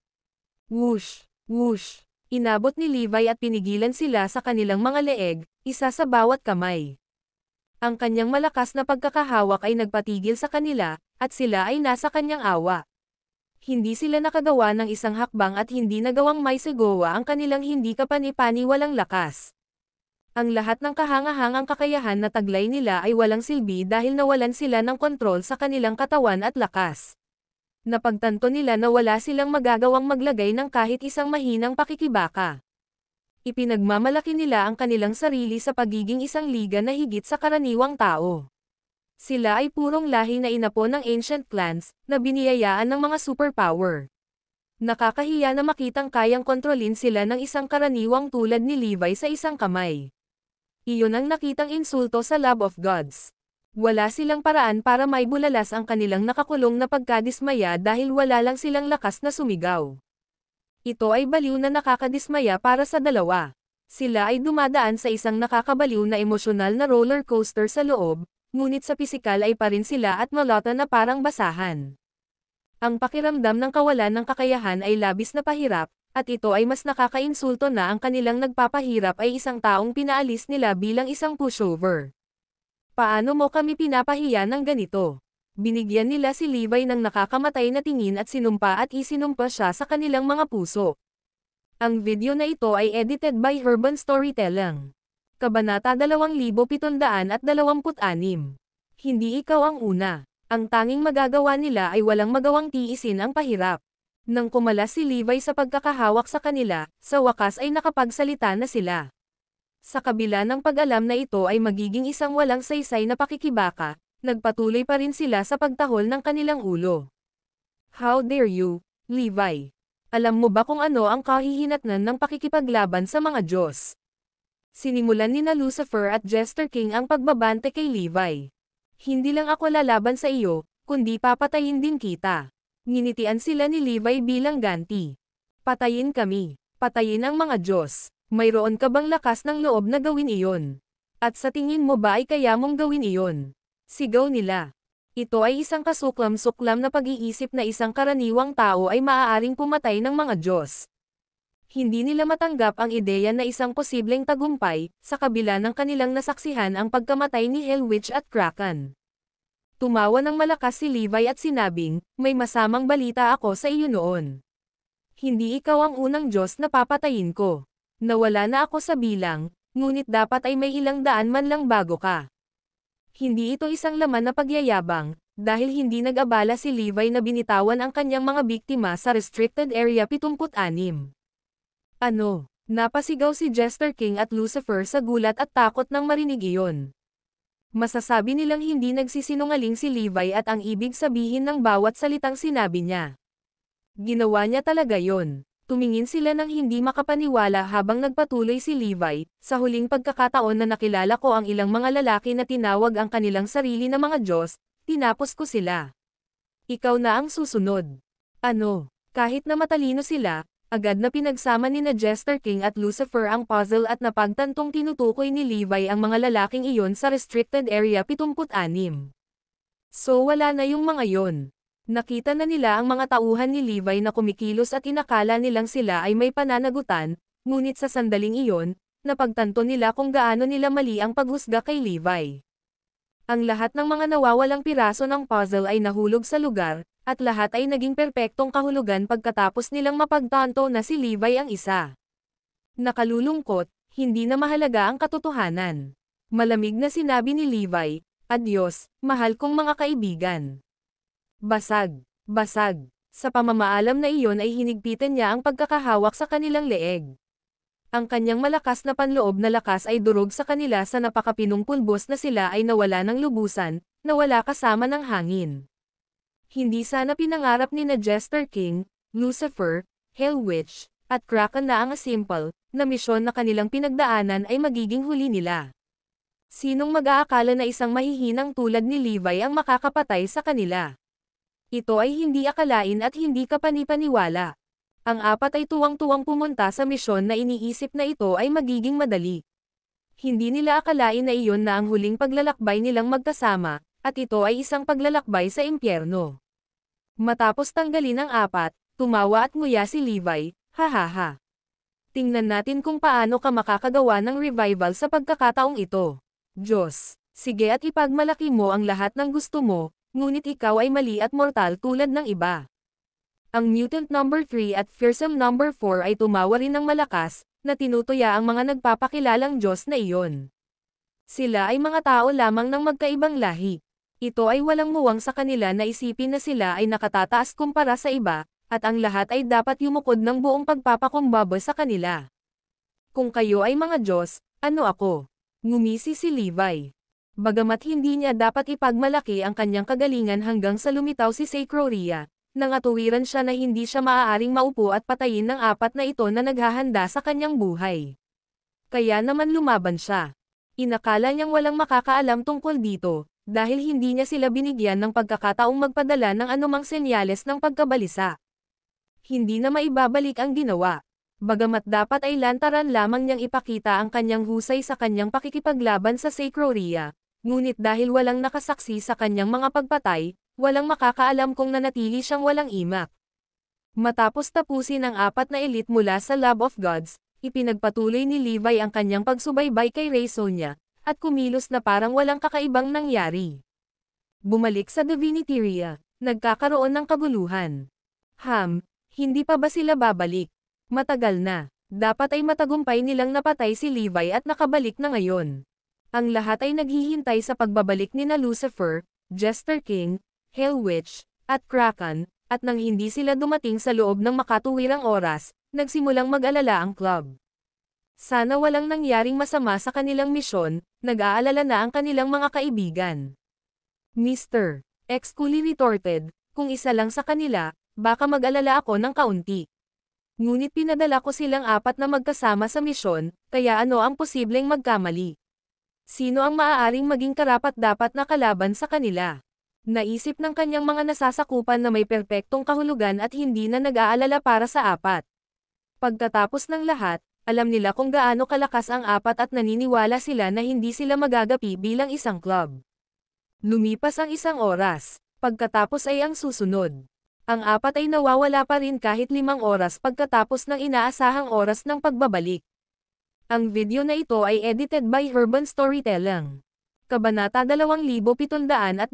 Whoosh! Whoosh! Inabot ni Levi at pinigilan sila sa kanilang mga leeg, isa sa bawat kamay. Ang kanyang malakas na pagkakahawak ay nagpatigil sa kanila, at sila ay nasa kanyang awa. Hindi sila nakagawa ng isang hakbang at hindi nagawang maisigawa ang kanilang hindi kapani-paniwalang lakas. Ang lahat ng kahangahangang kakayahan na taglay nila ay walang silbi dahil nawalan sila ng kontrol sa kanilang katawan at lakas. Napagtanto nila na wala silang magagawang maglagay ng kahit isang mahinang pakikibaka. Ipinagmamalaki nila ang kanilang sarili sa pagiging isang liga na higit sa karaniwang tao. Sila ay purong lahi na inapo ng ancient clans, na biniyayaan ng mga superpower. Nakakahiya na makitang kayang kontrolin sila ng isang karaniwang tulad ni Levi sa isang kamay. Iyon ang nakitang insulto sa Lab of Gods. Wala silang paraan para maibulalas ang kanilang nakakulong na pagkadismaya dahil wala lang silang lakas na sumigaw. Ito ay baliw na nakakadismaya para sa dalawa. Sila ay dumadaan sa isang nakakabaliw na emosyonal na roller coaster sa loob, ngunit sa pisikal ay pa rin sila at malota na parang basahan. Ang pakiramdam ng kawalan ng kakayahan ay labis na pahirap, at ito ay mas nakakainsulto na ang kanilang nagpapahirap ay isang taong pinaalis nila bilang isang pushover. Paano mo kami pinapahiya ng ganito? Binigyan nila si Levi ng nakakamatay na tingin at sinumpa at isinumpa siya sa kanilang mga puso. Ang video na ito ay edited by Herban Storytelling. Kabanata 2726. Hindi ikaw ang una. Ang tanging magagawa nila ay walang magawang tiisin ang pahirap. Nang kumalas si Levi sa pagkakahawak sa kanila, sa wakas ay nakapagsalita na sila. Sa kabila ng pag-alam na ito ay magiging isang walang saysay na pakikibaka, nagpatuloy pa rin sila sa pagtahol ng kanilang ulo. How dare you, Levi? Alam mo ba kung ano ang kahihinatnan ng pakikipaglaban sa mga Diyos? Sinimulan ni na Lucifer at Jester King ang pagbabante kay Levi. Hindi lang ako lalaban sa iyo, kundi papatayin din kita. Nginitian sila ni Levi bilang ganti. Patayin kami. Patayin ang mga Diyos. Mayroon ka bang lakas ng loob na gawin iyon? At sa tingin mo ba ay kaya mong gawin iyon? Sigaw nila. Ito ay isang kasuklam-suklam na pag-iisip na isang karaniwang tao ay maaaring pumatay ng mga Diyos. Hindi nila matanggap ang ideya na isang posibleng tagumpay, sa kabila ng kanilang nasaksihan ang pagkamatay ni Hellwitch at Kraken. Tumawa ng malakas si Levi at sinabing, may masamang balita ako sa iyo noon. Hindi ikaw ang unang Diyos na papatayin ko. Nawala na ako sa bilang, ngunit dapat ay may ilang daan man lang bago ka. Hindi ito isang laman na pagyayabang, dahil hindi nag-abala si Levi na binitawan ang kanyang mga biktima sa Restricted Area 76. Ano? Napasigaw si Jester King at Lucifer sa gulat at takot nang marinig iyon. Masasabi nilang hindi nagsisinungaling si Levi at ang ibig sabihin ng bawat salitang sinabi niya. Ginawa niya talaga yon. Tumingin sila ng hindi makapaniwala habang nagpatuloy si Levi. Sa huling pagkakataon na nakilala ko ang ilang mga lalaki na tinawag ang kanilang sarili na mga Diyos, tinapos ko sila. Ikaw na ang susunod. Ano? Kahit na matalino sila, agad na pinagsama ni Jester King at Lucifer ang puzzle at napagtantong tinutukoy ni Levi ang mga lalaking iyon sa Restricted Area 76. So wala na yung mga yon. Nakita na nila ang mga tauhan ni Levi na kumikilos at inakala nilang sila ay may pananagutan, ngunit sa sandaling iyon, napagtanto nila kung gaano nila mali ang paghusga kay Levi. Ang lahat ng mga nawawalang piraso ng puzzle ay nahulog sa lugar, at lahat ay naging perpektong kahulugan pagkatapos nilang mapagtanto na si Levi ang isa. Nakalulungkot, hindi na mahalaga ang katotohanan. Malamig na sinabi ni Levi, "Adios, mahal kong mga kaibigan." Basag, basag. Sa pamamaalam na iyon ay hinigpitan niya ang pagkakahawak sa kanilang leeg. Ang kanyang malakas na panloob na lakas ay durog sa kanila sa napakapinong pulbos na sila ay nawala ng lubusan, nawala kasama ng hangin. Hindi sana pinangarap ni Jester King, Lucifer, Hell Witch, at Kraken na ang simple na misyon na kanilang pinagdaanan ay magiging huli nila. Sinong mag-aakala na isang mahihinang tulad ni Levi ang makakapatay sa kanila? Ito ay hindi akalain at hindi kapanipaniwala. Ang apat ay tuwang-tuwang pumunta sa misyon na iniisip na ito ay magiging madali. Hindi nila akalain na iyon na ang huling paglalakbay nilang magkasama, at ito ay isang paglalakbay sa impyerno. Matapos tanggalin ang apat, tumawa at nguya si Levi, "Hahaha. Tingnan natin kung paano ka makakagawa ng revival sa pagkakataong ito. Diyos, sige at ipagmalaki mo ang lahat ng gusto mo, ngunit ikaw ay mali at mortal tulad ng iba." Ang Mutant number 3 at Fearsome number 4 ay tumawa rin ng malakas, na tinutuya ang mga nagpapakilalang Diyos na iyon. Sila ay mga tao lamang ng magkaibang lahi. Ito ay walang muwang sa kanila na isipin na sila ay nakatataas kumpara sa iba, at ang lahat ay dapat yumukod ng buong pagpapakumbaba sa kanila. Kung kayo ay mga Diyos, ano ako? Ngumisi si Levi. Bagamat hindi niya dapat ipagmalaki ang kanyang kagalingan hanggang sa lumitaw si Sacroria, nangatuwiran siya na hindi siya maaaring maupo at patayin ng apat na ito na naghahanda sa kanyang buhay. Kaya naman lumaban siya. Inakala niyang walang makakaalam tungkol dito, dahil hindi niya sila binigyan ng pagkakataong magpadala ng anumang senyales ng pagkabalisa. Hindi na maibabalik ang ginawa. Bagamat dapat ay lantaran lamang niyang ipakita ang kanyang husay sa kanyang pakikipaglaban sa Sacroria, ngunit dahil walang nakasaksi sa kanyang mga pagpatay, walang makakaalam kung nanatili siyang walang imak. Matapos tapusin ang apat na elite mula sa Lab of Gods, ipinagpatuloy ni Levi ang kanyang pagsubaybay kay Raysonia, at kumilos na parang walang kakaibang nangyari. Bumalik sa Diviniteria, nagkakaroon ng kaguluhan. Hindi pa ba sila babalik? Matagal na. Dapat ay matagumpay nilang napatay si Levi at nakabalik na ngayon. Ang lahat ay naghihintay sa pagbabalik ni Lucifer, Jester King, Hell Witch, at Kraken, at nang hindi sila dumating sa loob ng makatuwirang oras, nagsimulang mag-alala ang club. Sana walang nangyaring masama sa kanilang misyon, nag-aalala na ang kanilang mga kaibigan. Mr. X coolly retorted, "Kung isa lang sa kanila, baka mag-alala ako ng kaunti. Ngunit pinadala ko silang apat na magkasama sa misyon, kaya ano ang posibleng magkamali? Sino ang maaaring maging karapat-dapat na kalaban sa kanila?" Naisip ng kanyang mga nasasakupan na may perpektong kahulugan at hindi na nag-aalala para sa apat. Pagkatapos ng lahat, alam nila kung gaano kalakas ang apat at naniniwala sila na hindi sila magagapi bilang isang club. Lumipas ang isang oras, pagkatapos ay ang susunod. Ang apat ay nawawala pa rin kahit 5 oras pagkatapos ng inaasahang oras ng pagbabalik. Ang video na ito ay edited by Urban Storytelling. Kabanata 2727.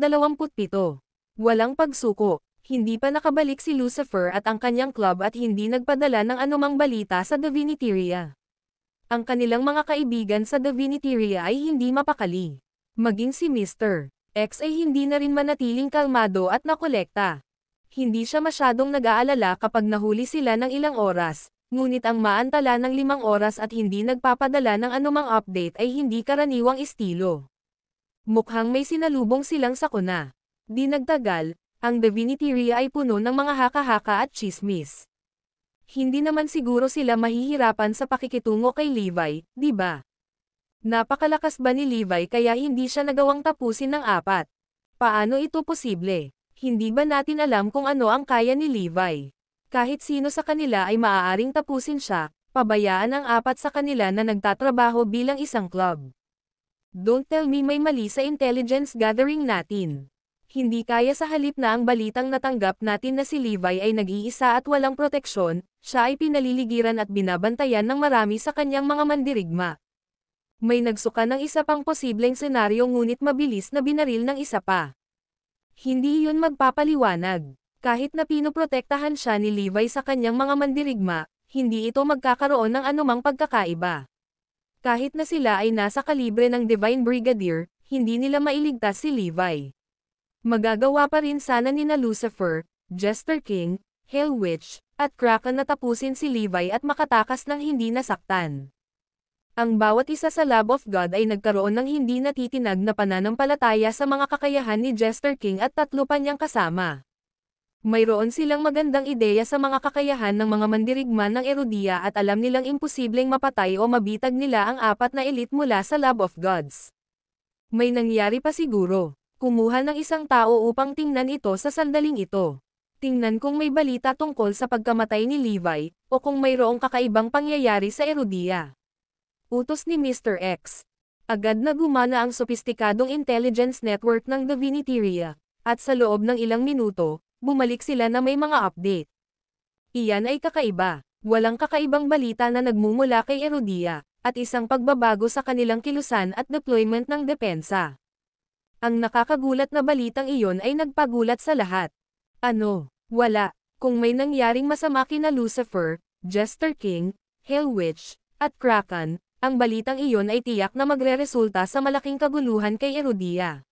Walang pagsuko. Hindi pa nakabalik si Lucifer at ang kanyang club at hindi nagpadala ng anumang balita sa Diviniteria. Ang kanilang mga kaibigan sa Diviniteria ay hindi mapakali. Maging si Mr. X ay hindi na rin manatiling kalmado at nakolekta. Hindi siya masyadong nag-aalala kapag nahuli sila ng ilang oras, ngunit ang maantala ng 5 oras at hindi nagpapadala ng anumang update ay hindi karaniwang estilo. Mukhang may sinalubong silang sakuna. Di nagtagal, ang Diviniteria ay puno ng mga haka-haka at chismis. Hindi naman siguro sila mahihirapan sa pakikitungo kay Levi, di ba? Napakalakas ba ni Levi kaya hindi siya nagawang tapusin ng 4? Paano ito posible? Hindi ba natin alam kung ano ang kaya ni Levi? Kahit sino sa kanila ay maaaring tapusin siya, pabayaan ang 4 sa kanila na nagtatrabaho bilang isang club. Don't tell me may mali sa intelligence gathering natin. Hindi kaya sa halip na ang balitang natanggap natin na si Levi ay nag-iisa at walang proteksyon, siya ay pinaliligiran at binabantayan ng marami sa kanyang mga mandirigma. May nagsuka ng isa pang posibleng senaryo ngunit mabilis na binaril ng isa pa. Hindi iyon magpapaliwanag. Kahit na pinoprotektahan siya ni Levi sa kanyang mga mandirigma, hindi ito magkakaroon ng anumang pagkakaiba. Kahit na sila ay nasa kalibre ng Divine Brigadier, hindi nila mailigtas si Levi. Magagawa pa rin sana nina Lucifer, Jester King, Hell Witch, at Kraken na tapusin si Levi at makatakas ng hindi nasaktan. Ang bawat isa sa Lab of God ay nagkaroon ng hindi natitinag na pananampalataya sa mga kakayahan ni Jester King at 3 pa niyang kasama. Mayroon silang magandang ideya sa mga kakayahan ng mga mandirigma ng Erudia at alam nilang imposibleng mapatay o mabitag nila ang 4 na elite mula sa Lab of Gods. May nangyari pa siguro. Kumuha ng isang tao upang tingnan ito sa sandaling ito. Tingnan kung may balita tungkol sa pagkamatay ni Levi, o kung mayroong kakaibang pangyayari sa Erudia. Utos ni Mr. X. Agad na gumana ang sopistikadong intelligence network ng Diviniteria, at sa loob ng ilang minuto, bumalik sila na may mga update. Iyan ay kakaiba. Walang kakaibang balita na nagmumula kay Erudia, at isang pagbabago sa kanilang kilusan at deployment ng depensa. Ang nakakagulat na balitang iyon ay nagpagulat sa lahat. Ano? Wala. Kung may nangyaring masama kina Lucifer, Jester King, Hell Witch, at Kraken, ang balitang iyon ay tiyak na magreresulta sa malaking kaguluhan kay Erudia.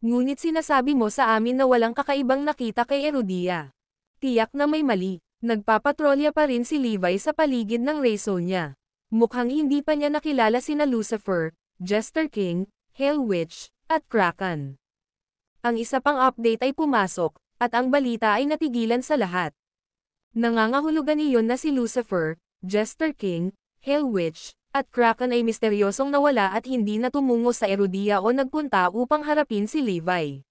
Ngunit sinasabi mo sa amin na walang kakaibang nakita kay Erudia. Tiyak na may mali. Nagpapatrolya pa rin si Levi sa paligid ng Rayzone niya. Mukhang hindi pa niya nakilala sina Lucifer, Jester King, Hell Witch, at Kraken. Ang isa pang update ay pumasok, at ang balita ay natigilan sa lahat. Nangangahulugan iyon na si Lucifer, Jester King, Hell Witch, at Kraken ay misteryosong nawala at hindi na tumungo sa Erudia o nagpunta upang harapin si Levi.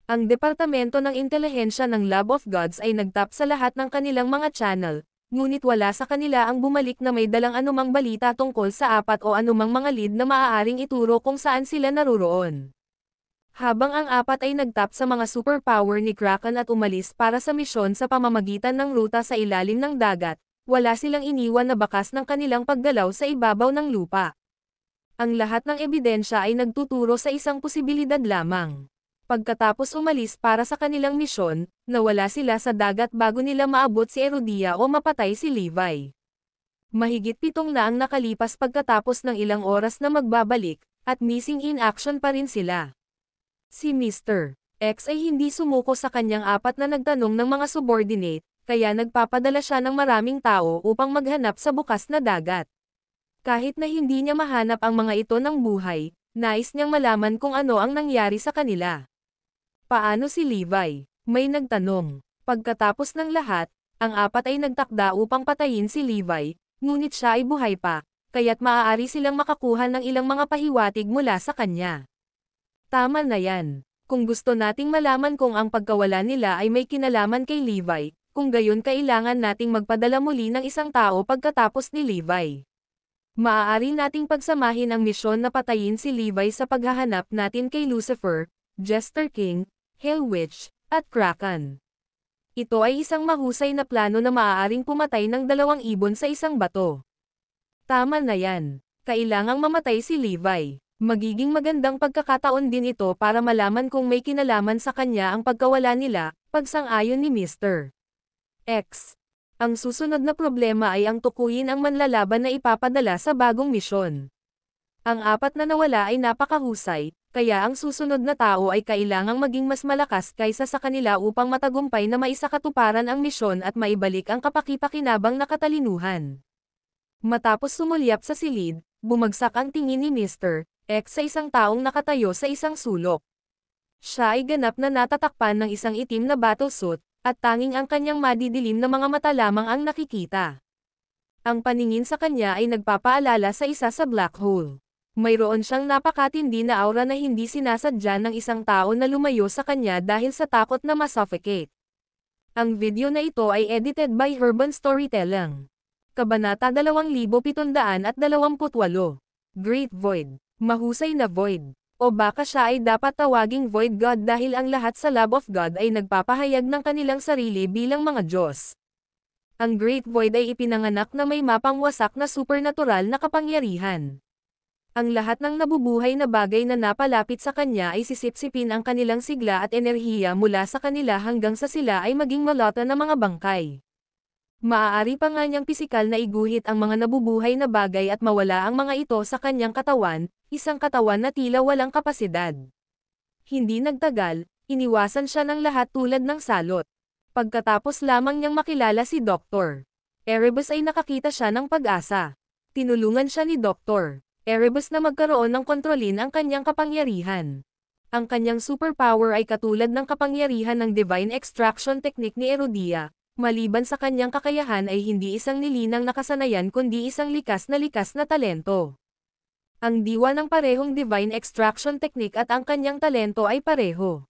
Ang Departamento ng Intelihensya ng Lab of Gods ay nagtap sa lahat ng kanilang mga channel, ngunit wala sa kanila ang bumalik na may dalang anumang balita tungkol sa 4 o anumang mga lead na maaaring ituro kung saan sila naruroon. Habang ang 4 ay nagtap sa mga superpower ni Kraken at umalis para sa misyon sa pamamagitan ng ruta sa ilalim ng dagat, wala silang iniwan na bakas ng kanilang paggalaw sa ibabaw ng lupa. Ang lahat ng ebidensya ay nagtuturo sa isang posibilidad lamang. Pagkatapos umalis para sa kanilang misyon, nawala sila sa dagat bago nila maabot si Erudia o mapatay si Levi. Mahigit 7 na ang nakalipas pagkatapos ng ilang oras na magbabalik, at missing in action pa rin sila. Si Mr. X ay hindi sumuko sa kanyang 4 na nagtanong ng mga subordinate, kaya nagpapadala siya ng maraming tao upang maghanap sa bukas na dagat. Kahit na hindi niya mahanap ang mga ito ng buhay, nais niyang malaman kung ano ang nangyari sa kanila. Paano si Levi? May nagtanong. Pagkatapos ng lahat, ang 4 ay nagtakda upang patayin si Levi, ngunit siya ay buhay pa, kaya't maaari silang makakuha ng ilang mga pahiwatig mula sa kanya. Tama na yan. Kung gusto nating malaman kung ang pagkawala nila ay may kinalaman kay Levi, kung gayon kailangan nating magpadala muli ng isang tao pagkatapos ni Levi. Maaari nating pagsamahin ang misyon na patayin si Levi sa paghahanap natin kay Lucifer, Jester King, Hell Witch, at Kraken. Ito ay isang mahusay na plano na maaaring pumatay ng 2 ibon sa isang bato. Tama na yan. Kailangang mamatay si Levi. Magiging magandang pagkakataon din ito para malaman kung may kinalaman sa kanya ang pagkawala nila, pagsang-ayon ni Mr. X. Ang susunod na problema ay ang tukuyin ang manlalaban na ipapadala sa bagong misyon. Ang 4 na nawala ay napakahusay, Kaya ang susunod na tao ay kailangang maging mas malakas kaysa sa kanila upang matagumpay na maisakatuparan ang misyon at maibalik ang kapaki-pakinabang na katalinuhan. Matapos sumulyap sa silid, bumagsak ang tingin ni Mr. X sa isang taong nakatayo sa isang sulok. Siya ay ganap na natatakpan ng isang itim na battlesuit, at tanging ang kanyang madidilim na mga mata lamang ang nakikita. Ang paningin sa kanya ay nagpapaalala sa isa sa black hole. Mayroon siyang napakatindi na aura na hindi sinasadya ng isang tao na lumayo sa kanya dahil sa takot na masuffocate. Ang video na ito ay edited by Urban Storytelling. Kabanata 2728. Great Void. Mahusay na Void. O baka siya ay dapat tawaging Void God dahil ang lahat sa Lab of God ay nagpapahayag ng kanilang sarili bilang mga Diyos. Ang Great Void ay ipinanganak na may mapangwasak na supernatural na kapangyarihan. Ang lahat ng nabubuhay na bagay na napalapit sa kanya ay sisipsipin ang kanilang sigla at enerhiya mula sa kanila hanggang sa sila ay maging malota na mga bangkay. Maaari pa nga niyang pisikal na iguhit ang mga nabubuhay na bagay at mawala ang mga ito sa kanyang katawan, isang katawan na tila walang kapasidad. Hindi nagtagal, iniwasan siya ng lahat tulad ng salot. Pagkatapos lamang niyang makilala si Dr. Erebus ay nakakita siya ng pag-asa. Tinulungan siya ni Dr. Erebus na magkaroon ng kontrolin ang kanyang kapangyarihan. Ang kanyang superpower ay katulad ng kapangyarihan ng Divine Extraction Technique ni Erudia. Maliban sa kanyang kakayahan ay hindi isang nilinang nakasanayan kundi isang likas na talento. Ang diwa ng parehong Divine Extraction Technique at ang kanyang talento ay pareho.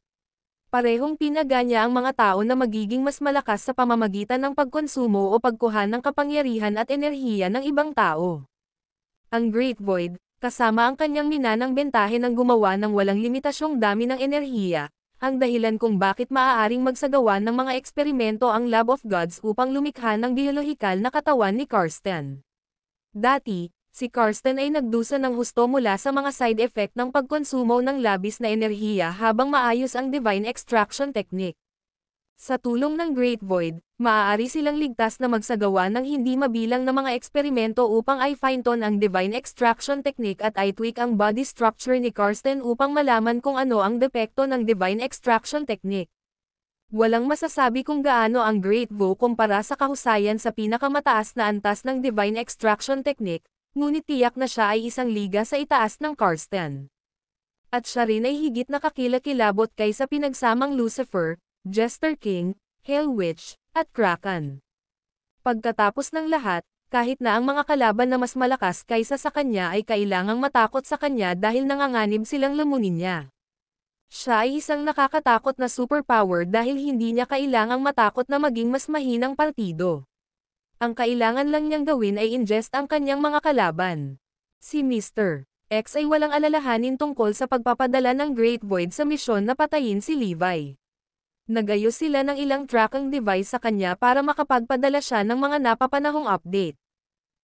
Parehong pinaganya ang mga tao na magiging mas malakas sa pamamagitan ng pagkonsumo o pagkuha ng kapangyarihan at enerhiya ng ibang tao. Ang Great Void, kasama ang kanyang minanang bentahe ng gumawa ng walang limitasyong dami ng enerhiya, ang dahilan kung bakit maaaring magsagawa ng mga eksperimento ang Lab of Gods upang lumikha ng biolohikal na katawan ni Karsten. Dati, si Karsten ay nagdusa ng husto mula sa mga side effect ng pagkonsumo ng labis na enerhiya habang maayos ang Divine Extraction Technique. Sa tulong ng Great Void, maaari silang ligtas na magsagawa ng hindi mabilang na mga eksperimento upang i-fine-tune ang Divine Extraction Technique at i-tweak ang body structure ni Karsten upang malaman kung ano ang depekto ng Divine Extraction Technique. Walang masasabi kung gaano ang Great Void kumpara sa kahusayan sa pinakamataas na antas ng Divine Extraction Technique, ngunit tiyak na siya ay isang liga sa itaas ng Karsten. At siya rin ay higit na kakilakilabot kaysa pinagsamang Lucifer, Jester King, Hell Witch, at Kraken. Pagkatapos ng lahat, kahit na ang mga kalaban na mas malakas kaysa sa kanya ay kailangang matakot sa kanya dahil nanganganib silang lamunin niya. Siya ay isang nakakatakot na superpower dahil hindi niya kailangang matakot na maging mas mahinang partido. Ang kailangan lang niyang gawin ay ingest ang kanyang mga kalaban. Si Mr. X ay walang alalahanin tungkol sa pagpapadala ng Great Void sa misyon na patayin si Levi. Nagayos sila ng ilang tracking device sa kanya para makapagpadala siya ng mga napapanahong update.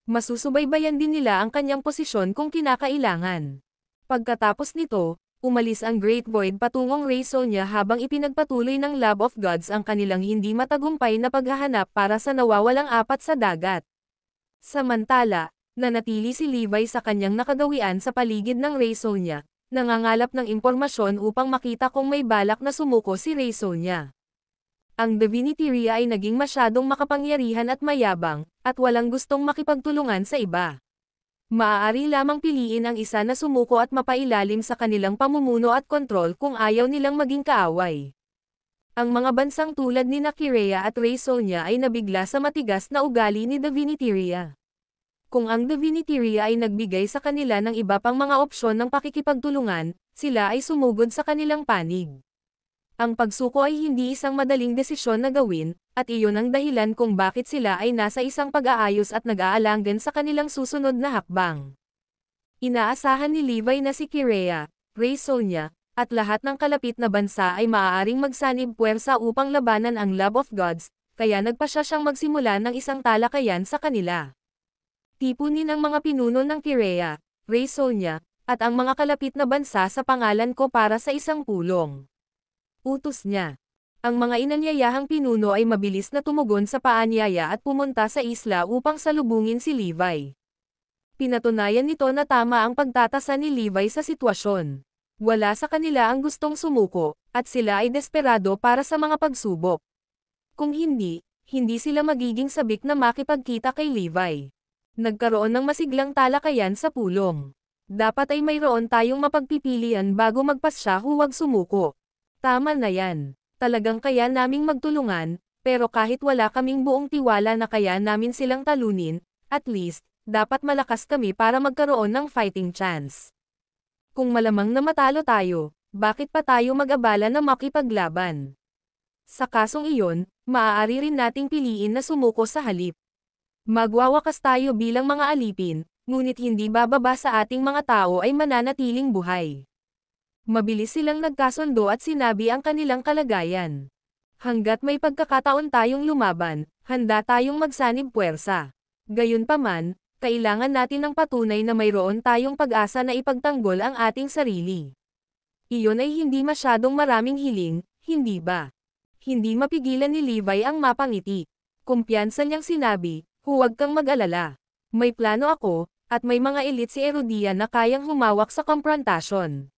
Masusubaybayan din nila ang kanyang posisyon kung kinakailangan. Pagkatapos nito, umalis ang Great Void patungong Raysonia habang ipinagpatuloy ng Lab of Gods ang kanilang hindi matagumpay na paghahanap para sa nawawalang apat sa dagat. Samantala, nanatili si Levi sa kanyang nakagawian sa paligid ng Raysonia, nangangalap ng impormasyon upang makita kung may balak na sumuko si Raysonia. Ang Diviniteria ay naging masyadong makapangyarihan at mayabang, at walang gustong makipagtulungan sa iba. Maaari lamang piliin ang isa na sumuko at mapailalim sa kanilang pamumuno at kontrol kung ayaw nilang maging kaaway. Ang mga bansang tulad ni Nakirea at Raysonia ay nabigla sa matigas na ugali ni Diviniteria. Kung ang Diviniteria ay nagbigay sa kanila ng iba pang mga opsyon ng pakikipagtulungan, sila ay sumugod sa kanilang panig. Ang pagsuko ay hindi isang madaling desisyon na gawin, at iyon ang dahilan kung bakit sila ay nasa isang pag-aayos at nag-aalangan sa kanilang susunod na hakbang. Inaasahan ni Levi na si Kirea, Raysonia, at lahat ng kalapit na bansa ay maaaring magsanib puwersa upang labanan ang Lab of Gods, kaya nagpasya siyang magsimula ng isang talakayan sa kanila. Tipunin ang mga pinuno ng Kirea, Raysonia, at ang mga kalapit na bansa sa pangalan ko para sa isang pulong. Utos niya. Ang mga inanyayahang pinuno ay mabilis na tumugon sa paanyaya at pumunta sa isla upang salubungin si Levi. Pinatunayan nito na tama ang pagtatasa ni Levi sa sitwasyon. Wala sa kanila ang gustong sumuko, at sila ay desperado para sa mga pagsubok. Kung hindi, hindi sila magiging sabik na makipagkita kay Levi. Nagkaroon ng masiglang talakayan sa pulong. Dapat ay mayroon tayong mapagpipilian bago magpasya huwag sumuko. Tama na yan. Talagang kaya naming magtulungan, pero kahit wala kaming buong tiwala na kaya namin silang talunin, at least, dapat malakas kami para magkaroon ng fighting chance. Kung malamang na matalo tayo, bakit pa tayo mag-abala na makipaglaban? Sa kasong iyon, maaari rin nating piliin na sumuko sa halip. Magwawakas tayo bilang mga alipin, ngunit hindi bababa sa ating mga tao ay mananatiling buhay. Mabilis silang nagkasundo at sinabi ang kanilang kalagayan. Hanggat may pagkakataon tayong lumaban, handa tayong magsanib puwersa. Gayunpaman, kailangan natin ng patunay na mayroon tayong pag-asa na ipagtanggol ang ating sarili. Iyon ay hindi masyadong maraming hiling, hindi ba? Hindi mapigilan ni Levi ang mapangiti. Kumpiyansa niyang sinabi, huwag kang mag-alala. May plano ako, at may mga elite si Erudia na kayang humawak sa komprontasyon.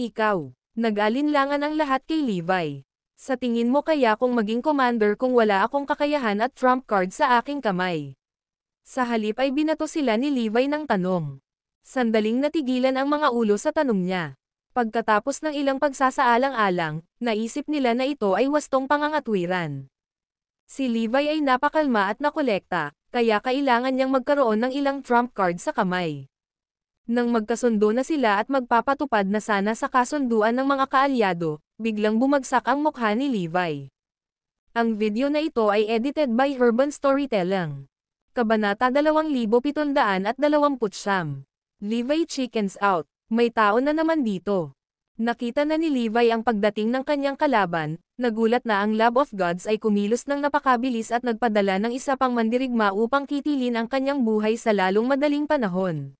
Ikaw, nag-alinlangan ang lahat kay Levi. Sa tingin mo kaya kung maging commander kung wala akong kakayahan at trump card sa aking kamay? Sa halip ay binato sila ni Levi ng tanong. Sandaling natigilan ang mga ulo sa tanong niya. Pagkatapos ng ilang pagsasaalang-alang, naisip nila na ito ay wastong pangangatwiran. Si Levi ay napakalma at nakolekta, kaya kailangan niyang magkaroon ng ilang trump card sa kamay. Nang magkasundo na sila at magpapatupad na sana sa kasunduan ng mga kaalyado, biglang bumagsak ang mukha ni Levi. Ang video na ito ay edited by Urban Storytelling. Kabanata 2729. Levi chickens out. May tao na naman dito. Nakita na ni Levi ang pagdating ng kanyang kalaban, nagulat na ang Lab of Gods ay kumilos ng napakabilis at nagpadala ng isa pang mandirigma upang kitilin ang kanyang buhay sa lalong madaling panahon.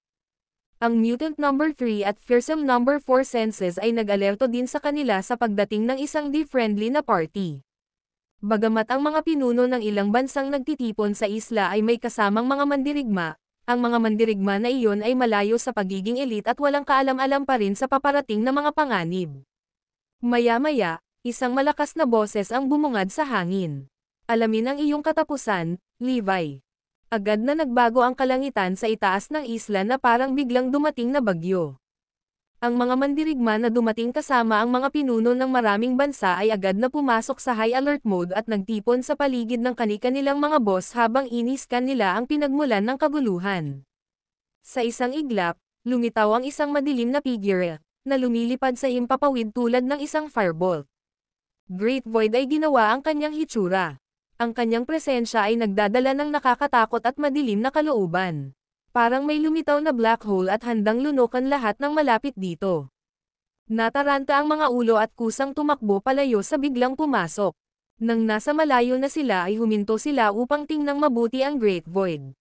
Ang Mutant number 3 at Fearsome number 4 senses ay nag-alerto din sa kanila sa pagdating ng isang di-friendly na party. Bagamat ang mga pinuno ng ilang bansang nagtitipon sa isla ay may kasamang mga mandirigma, ang mga mandirigma na iyon ay malayo sa pagiging elite at walang kaalam-alam pa rin sa paparating na mga panganib. Maya-maya, isang malakas na boses ang bumungad sa hangin. Alamin ang iyong katapusan, Levi. Agad na nagbago ang kalangitan sa itaas ng isla na parang biglang dumating na bagyo. Ang mga mandirigma na dumating kasama ang mga pinuno ng maraming bansa ay agad na pumasok sa high alert mode at nagtipon sa paligid ng kani-kanilang mga boss habang iniskan nila ang pinagmulan ng kaguluhan. Sa isang iglap, lumitaw ang isang madilim na figure, na lumilipad sa himpapawid tulad ng isang firebolt. Great Void ay ginawa ang kanyang hitsura. Ang kanyang presensya ay nagdadala ng nakakatakot at madilim na kalooban. Parang may lumitaw na black hole at handang lunukan lahat ng malapit dito. Nataranta ang mga ulo at kusang tumakbo palayo sa biglang pumasok. Nang nasa malayo na sila ay huminto sila upang tingnang mabuti ang Great Void.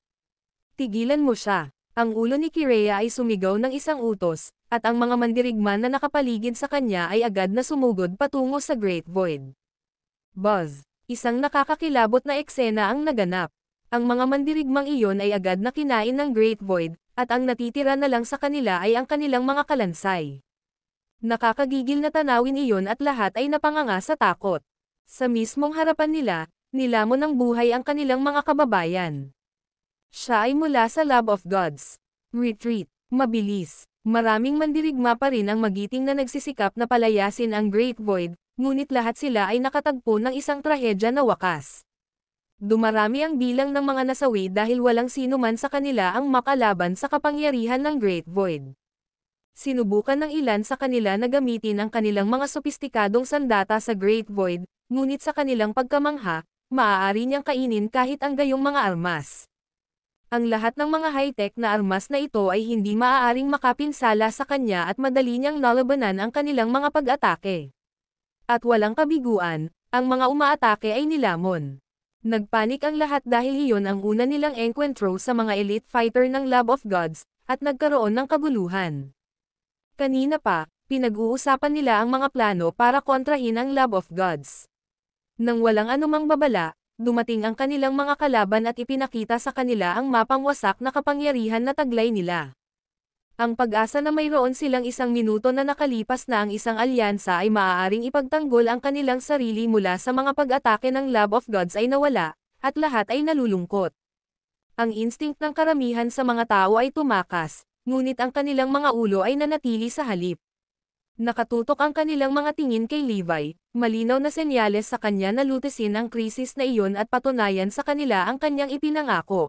Tigilan mo siya. Ang ulo ni Kirea ay sumigaw ng isang utos, at ang mga mandirigma na nakapaligid sa kanya ay agad na sumugod patungo sa Great Void. Buzz! Isang nakakakilabot na eksena ang naganap. Ang mga mandirigmang iyon ay agad na kinain ng Great Void, at ang natitira na lang sa kanila ay ang kanilang mga kalansay. Nakakagigil na tanawin iyon at lahat ay napanganga sa takot. Sa mismong harapan nila, nilamon ng buhay ang kanilang mga kababayan. Siya ay mula sa Lab of Gods. Retreat. Mabilis. Maraming mandirigma pa rin ang magiting na nagsisikap na palayasin ang Great Void, ngunit lahat sila ay nakatagpo ng isang trahedya na wakas. Dumarami ang bilang ng mga nasawi dahil walang sino man sa kanila ang makalaban sa kapangyarihan ng Great Void. Sinubukan ng ilan sa kanila na gamitin ang kanilang mga sopistikadong sandata sa Great Void, ngunit sa kanilang pagkamangha, maaari niyang kainin kahit ang gayong mga armas. Ang lahat ng mga high-tech na armas na ito ay hindi maaaring makapinsala sa kanya at madali niyang nalabanan ang kanilang mga pag-atake. At walang kabiguan, ang mga umaatake ay nilamon. Nagpanik ang lahat dahil iyon ang una nilang encuentro sa mga elite fighter ng Lab of Gods, at nagkaroon ng kaguluhan. Kanina pa, pinag-uusapan nila ang mga plano para kontrahin ang Lab of Gods. Nang walang anumang babala, dumating ang kanilang mga kalaban at ipinakita sa kanila ang mapang wasak na kapangyarihan na taglay nila. Ang pag-asa na mayroon silang 1 minuto na nakalipas na ang isang alyansa ay maaaring ipagtanggol ang kanilang sarili mula sa mga pag-atake ng Lab of Gods ay nawala, at lahat ay nalulungkot. Ang instinct ng karamihan sa mga tao ay tumakas, ngunit ang kanilang mga ulo ay nanatili sa halip. Nakatutok ang kanilang mga tingin kay Levi, malinaw na senyales sa kanya na lutisin ang krisis na iyon at patunayan sa kanila ang kanyang ipinangako.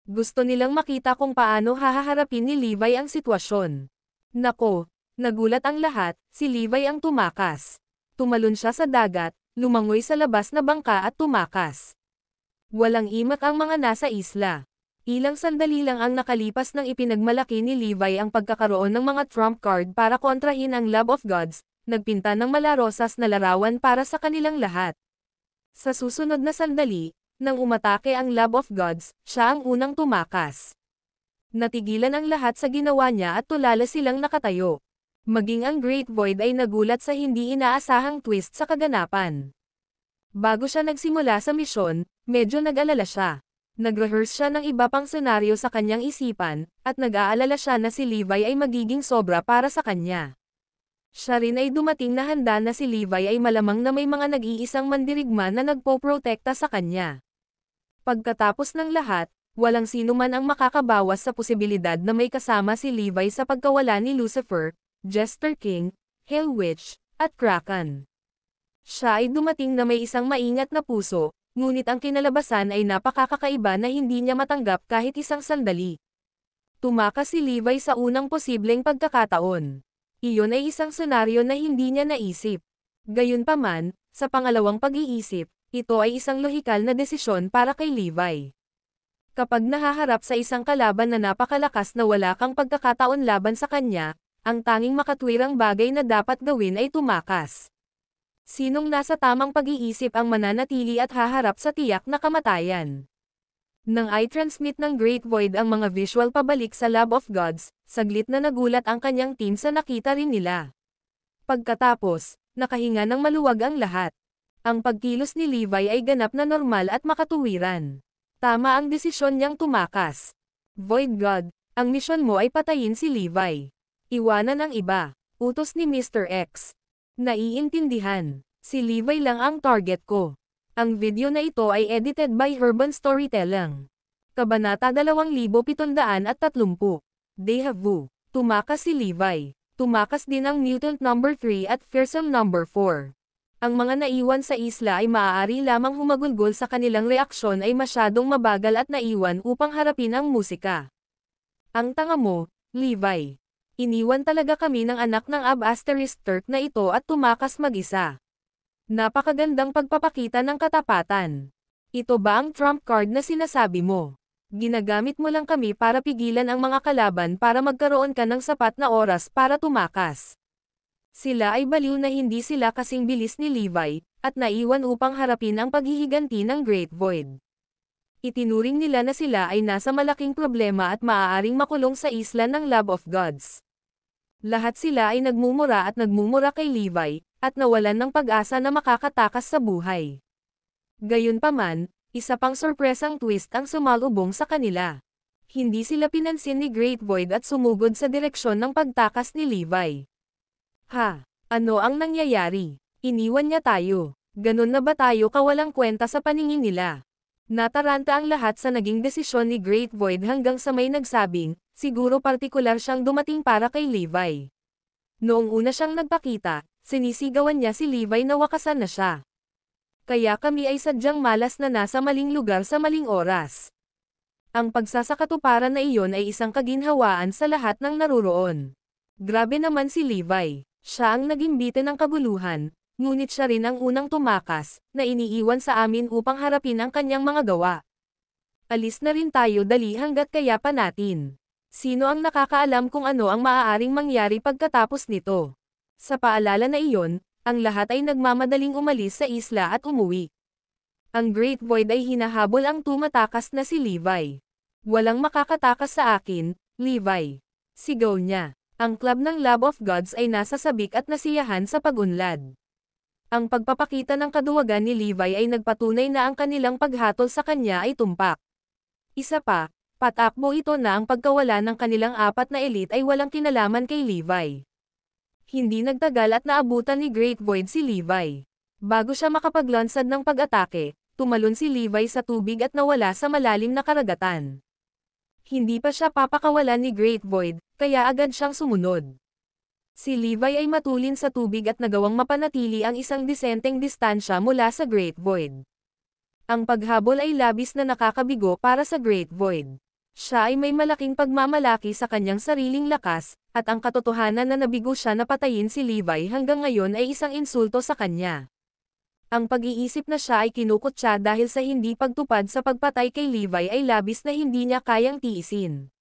Gusto nilang makita kung paano haharapin ni Levi ang sitwasyon. Nako, nagulat ang lahat, si Levi ang tumakas. Tumalon siya sa dagat, lumangoy sa labas na bangka at tumakas. Walang imak ang mga nasa isla. Ilang sandali lang ang nakalipas nang ipinagmalaki ni Levi ang pagkakaroon ng mga trump card para kontrahin ang Lab of Gods, nagpinta ng malarosas na larawan para sa kanilang lahat. Sa susunod na sandali, nang umatake ang Lab of Gods, siya ang unang tumakas. Natigilan ang lahat sa ginawa niya at tulala silang nakatayo. Maging ang Great Void ay nagulat sa hindi inaasahang twist sa kaganapan. Bago siya nagsimula sa misyon, medyo nag-alala siya. Nag-rehearse siya ng iba pang senaryo sa kanyang isipan, at nag-aalala siya na si Levi ay magiging sobra para sa kanya. Siya rin ay dumating na handa na si Levi ay malamang na may mga nag-iisang mandirigma na nagpoprotekta sa kanya. Pagkatapos ng lahat, walang sino man ang makakabawas sa posibilidad na may kasama si Levi sa pagkawala ni Lucifer, Jester King, Hell Witch, at Kraken. Siya ay dumating na may isang maingat na puso, ngunit ang kinalabasan ay napakakakaiba na hindi niya matanggap kahit isang sandali. Tumakas si Levi sa unang posibleng pagkakataon. Iyon ay isang senaryo na hindi niya naisip. Gayunpaman, sa pangalawang pag-iisip, ito ay isang lohikal na desisyon para kay Levi. Kapag nahaharap sa isang kalaban na napakalakas na wala kang pagkakataon laban sa kanya, ang tanging makatwirang bagay na dapat gawin ay tumakas. Sinong nasa tamang pag-iisip ang mananatili at haharap sa tiyak na kamatayan? Nang i-transmit ng Great Void ang mga visual pabalik sa Lab of Gods, saglit na nagulat ang kanyang team sa nakita rin nila. Pagkatapos, nakahinga ng maluwag ang lahat. Ang pagkilos ni Levi ay ganap na normal at makatuwiran. Tama ang desisyon niyang tumakas. Void God, ang misyon mo ay patayin si Levi. Iwanan ang iba. Utos ni Mr. X. Naiintindihan. Si Levi lang ang target ko. Ang video na ito ay edited by Urban Storytelling. Kabanata 2730. Deja vu. Tumakas si Levi. Tumakas din ang Mutant number 3 at Fearsome number 4. Ang mga naiwan sa isla ay maaari lamang humagulgol sa kanilang reaksyon ay masyadong mabagal at naiwan upang harapin ang musika. Ang tanga mo, Levi. Iniwan talaga kami ng anak ng Ab-Asterisk na ito at tumakas mag-isa. Napakagandang pagpapakita ng katapatan. Ito ba ang trump card na sinasabi mo? Ginagamit mo lang kami para pigilan ang mga kalaban para magkaroon ka ng sapat na oras para tumakas. Sila ay baliw na hindi sila kasing bilis ni Levi, at naiwan upang harapin ang paghihiganti ng Great Void. Itinuring nila na sila ay nasa malaking problema at maaaring makulong sa isla ng Lab of Gods. Lahat sila ay nagmumura kay Levi, at nawalan ng pag-asa na makakatakas sa buhay. Gayunpaman, isa pang sorpresang twist ang sumalubong sa kanila. Hindi sila pinansin ni Great Void at sumugod sa direksyon ng pagtakas ni Levi. Ha? Ano ang nangyayari? Iniwan niya tayo. Ganun na ba tayo kawalang kwenta sa paningin nila? Nataranta ang lahat sa naging desisyon ni Great Void hanggang sa may nagsabing, siguro partikular siyang dumating para kay Levi. Noong una siyang nagpakita, sinisigawan niya si Levi na wakasan na siya. Kaya kami ay sadyang malas na nasa maling lugar sa maling oras. Ang pagsasakatuparan na iyon ay isang kaginhawaan sa lahat ng naruroon. Grabe naman si Levi. Siya ang naging bite ng kaguluhan, ngunit siya rin ang unang tumakas, na iniiwan sa amin upang harapin ang kanyang mga gawa. Alis na rin tayo dali hanggat kaya pa natin. Sino ang nakakaalam kung ano ang maaaring mangyari pagkatapos nito? Sa paalala na iyon, ang lahat ay nagmamadaling umalis sa isla at umuwi. Ang Great Void ay hinahabol ang tumatakas na si Levi. Walang makakatakas sa akin, Levi. Sigaw niya. Ang club ng Lab of Gods ay nasa sabik at nasiyahan sa pag-unlad. Ang pagpapakita ng kaduwagan ni Levi ay nagpatunay na ang kanilang paghatol sa kanya ay tumpak. Isa pa, Patakbo ito na ang pagkawala ng kanilang apat na elite ay walang kinalaman kay Levi. Hindi nagtagal at naabutan ni Great Void si Levi. Bago siya makapaglansad ng pag-atake, tumalon si Levi sa tubig at nawala sa malalim na karagatan. Hindi pa siya papakawalan ni Great Void, kaya agad siyang sumunod. Si Levi ay matulin sa tubig at nagawang mapanatili ang isang disenteng distansya mula sa Great Void. Ang paghabol ay labis na nakakabigo para sa Great Void. Siya ay may malaking pagmamalaki sa kanyang sariling lakas, at ang katotohanan na nabigo siya na patayin si Levi hanggang ngayon ay isang insulto sa kanya. Ang pag-iisip na siya ay kinukutya dahil sa hindi pagtupad sa pagpatay kay Levi ay labis na hindi niya kayang tiisin.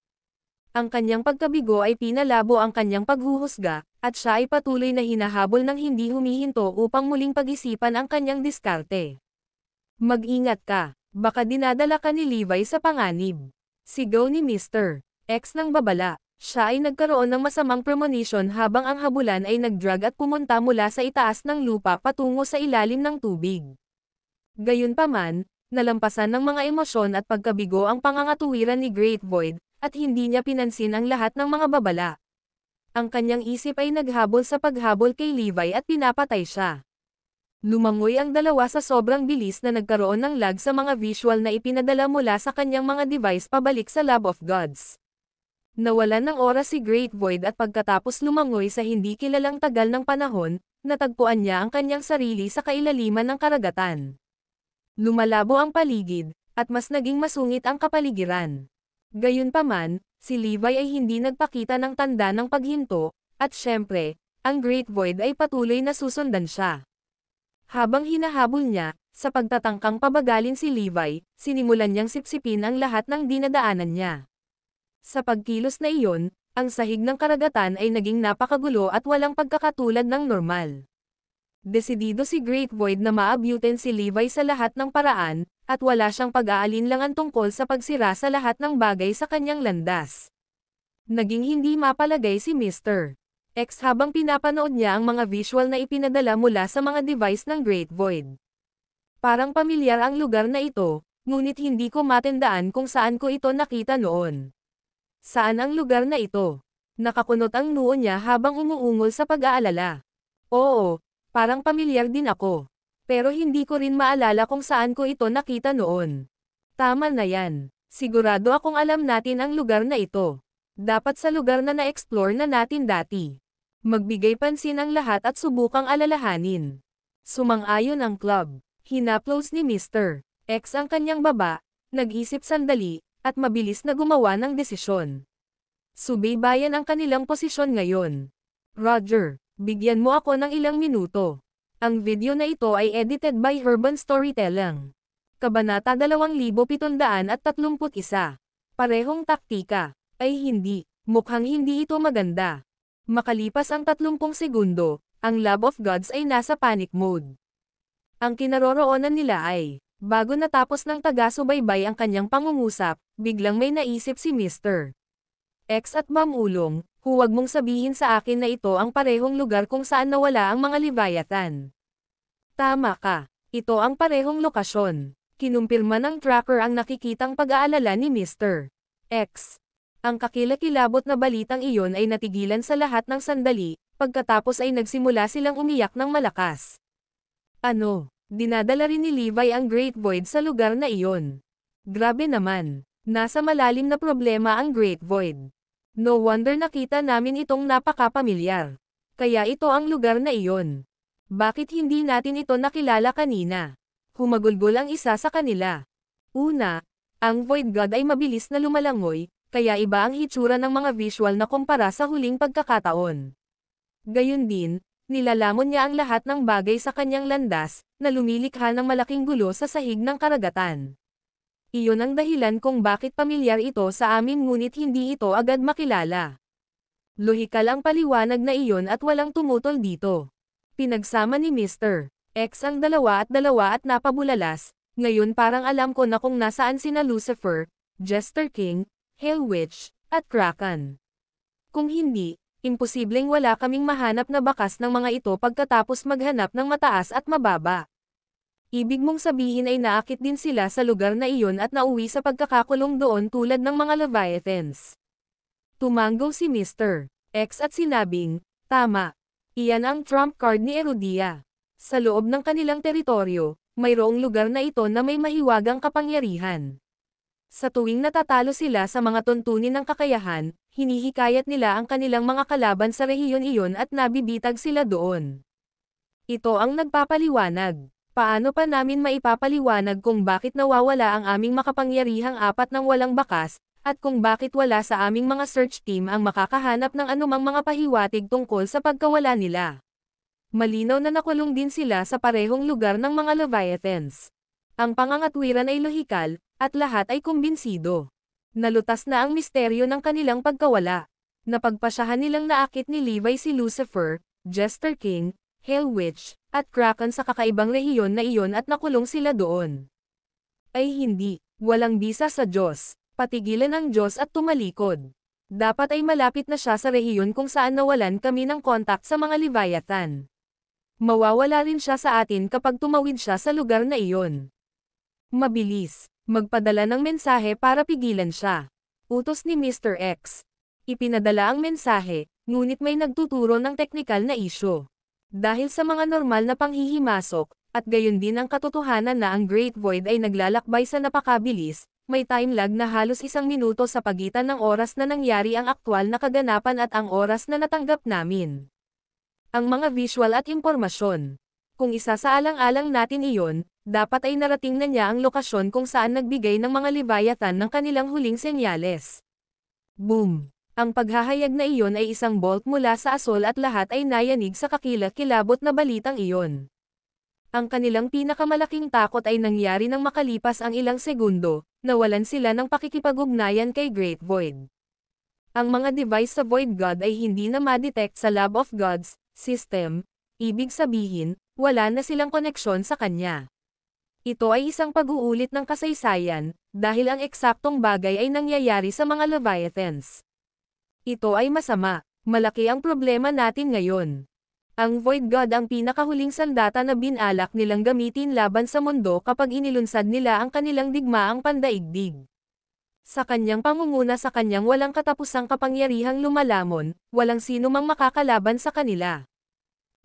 Ang kanyang pagkabigo ay pinalabo ang kanyang paghuhusga, at siya ay patuloy na hinahabol ng hindi humihinto upang muling pag-isipan ang kanyang diskarte. Mag-ingat ka, baka dinadala ka ni Levi sa panganib. Sigaw ni Mr. X ng babala. Siya ay nagkaroon ng masamang premonition habang ang habulan ay nagdrag at pumunta mula sa itaas ng lupa patungo sa ilalim ng tubig. Gayunpaman, nalampasan ng mga emosyon at pagkabigo ang pangangatuwiran ni Great Void, at hindi niya pinansin ang lahat ng mga babala. Ang kanyang isip ay naghabol sa paghabol kay Levi at pinapatay siya. Lumangoy ang dalawa sa sobrang bilis na nagkaroon ng lag sa mga visual na ipinadala mula sa kanyang mga device pabalik sa Lab of Gods. Nawalan ng oras si Great Void at pagkatapos lumangoy sa hindi kilalang tagal ng panahon, natagpuan niya ang kanyang sarili sa kailaliman ng karagatan. Lumalabo ang paligid, at mas naging masungit ang kapaligiran. Gayunpaman, si Levi ay hindi nagpakita ng tanda ng paghinto, at syempre, ang Great Void ay patuloy na susundan siya. Habang hinahabol niya, sa pagtatangkang pabagalin si Levi, sinimulan niyang sipsipin ang lahat ng dinadaanan niya. Sa pagkilos na iyon, ang sahig ng karagatan ay naging napakagulo at walang pagkakatulad ng normal. Desidido si Great Void na maabutin si Levi sa lahat ng paraan, at wala siyang pag-aalinlangan tungkol sa pagsira sa lahat ng bagay sa kanyang landas. Naging hindi mapalagay si Mr. X habang pinapanood niya ang mga visual na ipinadala mula sa mga device ng Great Void. Parang pamilyar ang lugar na ito, ngunit hindi ko matandaan kung saan ko ito nakita noon. Saan ang lugar na ito? Nakakunot ang noo niya habang umuungol sa pag-aalala. Oo, parang pamilyar din ako. Pero hindi ko rin maalala kung saan ko ito nakita noon. Tama na yan. Sigurado akong alam natin ang lugar na ito. Dapat sa lugar na na-explore na natin dati. Magbigay pansin ang lahat at subukang alalahanin. Sumang-ayon ang club. Hinaplos ni Mr. X ang kanyang baba, nag-isip sandali, at mabilis na gumawa ng desisyon. Subaybayan ang kanilang posisyon ngayon. Roger, bigyan mo ako ng ilang minuto. Ang video na ito ay edited by Urban Storytelling. Kabanata 2731. Parehong taktika. Ay hindi, mukhang hindi ito maganda. Makalipas ang 30 segundo, ang Lab of Gods ay nasa panic mode. Ang kinaroroonan nila ay, bago natapos ng taga-subaybay ang kanyang pangungusap, biglang may naisip si Mr. X at Ma'am Ulong, huwag mong sabihin sa akin na ito ang parehong lugar kung saan nawala ang mga Leviathan. Tama ka, ito ang parehong lokasyon. Kinumpirma ng tracker ang nakikitang pag-aalala ni Mr. X. Ang kakilakilabot na balitang iyon ay natigilan sa lahat ng sandali, pagkatapos ay nagsimula silang umiyak ng malakas. Ano, dinadala rin ni Levi ang Great Void sa lugar na iyon. Grabe naman, nasa malalim na problema ang Great Void. No wonder nakita namin itong napakapamilyar. Kaya ito ang lugar na iyon. Bakit hindi natin ito nakilala kanina? Humagulgol ang isa sa kanila. Una, ang Void God ay mabilis na lumalangoy, kaya iba ang hitsura ng mga visual na kumpara sa huling pagkakataon. Gayun din, nilalamon niya ang lahat ng bagay sa kanyang landas, na lumilikha ng malaking gulo sa sahig ng karagatan. Iyon ang dahilan kung bakit pamilyar ito sa amin ngunit hindi ito agad makilala. Lohikal ang paliwanag na iyon at walang tumutol dito. Pinagsama ni Mr. X ang dalawa at napabulalas, ngayon parang alam ko na kung nasaan sina Lucifer, Jester King, Hell Witch, at Kraken. Kung hindi, imposibleng wala kaming mahanap na bakas ng mga ito pagkatapos maghanap ng mataas at mababa. Ibig mong sabihin ay naakit din sila sa lugar na iyon at nauwi sa pagkakakulong doon tulad ng mga Leviathans. Tumango si Mr. X at sinabing, tama. Iyan ang trump card ni Erudia. Sa loob ng kanilang teritoryo, mayroong lugar na ito na may mahiwagang kapangyarihan. Sa tuwing natatalo sila sa mga tuntunin ng kakayahan, hinihikayat nila ang kanilang mga kalaban sa rehiyon iyon at nabibitag sila doon. Ito ang nagpapaliwanag. Paano pa namin maipapaliwanag kung bakit nawawala ang aming makapangyarihang apat ng walang bakas, at kung bakit wala sa aming mga search team ang makakahanap ng anumang mga pahiwatig tungkol sa pagkawala nila. Malinaw na nakulong din sila sa parehong lugar ng mga Leviathans. Ang pangangatwiran ay lohikal, at lahat ay kumbinsido. Nalutas na ang misteryo ng kanilang pagkawala. Napagpasyahan nilang naakit ni Levi si Lucifer, Jester King, Hell Witch, at Kraken sa kakaibang rehiyon na iyon at nakulong sila doon. Ay hindi, walang bisa sa Diyos, patigilan ang Diyos at tumalikod. Dapat ay malapit na siya sa rehiyon kung saan nawalan kami ng kontak sa mga Leviathan. Mawawala rin siya sa atin kapag tumawid siya sa lugar na iyon. Mabilis, magpadala ng mensahe para pigilan siya. Utos ni Mr. X. Ipinadala ang mensahe, ngunit may nagtuturo ng teknikal na isyu. Dahil sa mga normal na panghihimasok, at gayon din ang katotohanan na ang Great Void ay naglalakbay sa napakabilis, may time lag na halos 1 minuto sa pagitan ng oras na nangyari ang aktwal na kaganapan at ang oras na natanggap namin. Ang mga visual at impormasyon. Kung isa sa alang-alang natin iyon, dapat ay narating na niya ang lokasyon kung saan nagbigay ng mga Leviathan ng kanilang huling senyales. Boom! Ang paghahayag na iyon ay isang bolt mula sa asol at lahat ay nayanig sa kakilakilabot na balitang iyon. Ang kanilang pinakamalaking takot ay nangyari nang makalipas ang ilang segundo, nawalan sila ng pakikipag-ugnayan kay Great Void. Ang mga device sa Void God ay hindi na ma-detect sa Lab of Gods system, ibig sabihin, wala na silang koneksyon sa kanya. Ito ay isang pag-uulit ng kasaysayan, dahil ang eksaktong bagay ay nangyayari sa mga Leviathans. Ito ay masama, malaki ang problema natin ngayon. Ang Void God ang pinakahuling sandata na binalak nilang gamitin laban sa mundo kapag inilunsad nila ang kanilang digmaang pandaigdig. Sa kanyang pangunguna sa kanyang walang katapusang kapangyarihang lumalamon, walang sino mang makakalaban sa kanila.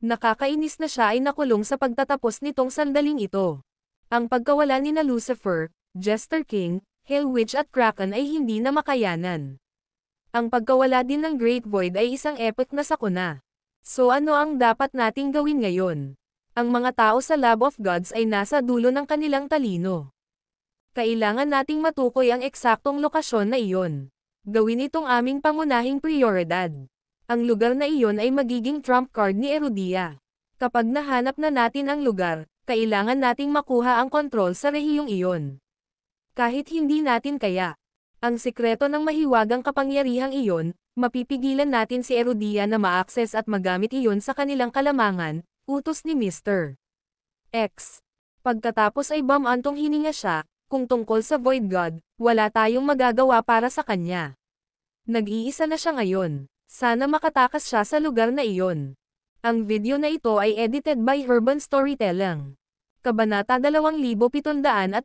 Nakakainis na siya ay nakulong sa pagtatapos nitong sandaling ito. Ang pagkawala ni na Lucifer, Jester King, Hell Witch at Kraken ay hindi na makayanan. Ang pagkawala din ng Great Void ay isang epic na sakuna. So ano ang dapat nating gawin ngayon? Ang mga tao sa Lab of Gods ay nasa dulo ng kanilang talino. Kailangan nating matukoy ang eksaktong lokasyon na iyon. Gawin itong aming pangunahing prioridad. Ang lugar na iyon ay magiging trump card ni Erudia. Kapag nahanap na natin ang lugar, kailangan nating makuha ang kontrol sa rehiyong iyon. Kahit hindi natin kaya. Ang sikreto ng mahiwagang kapangyarihang iyon, mapipigilan natin si Erudia na ma-access at magamit iyon sa kanilang kalamangan, utos ni Mr. X. Pagkatapos ay bumantong hininga siya, kung tungkol sa Void God, wala tayong magagawa para sa kanya. Nag-iisa na siya ngayon, sana makatakas siya sa lugar na iyon. Ang video na ito ay edited by Urban Storytelling. Kabanata 2732.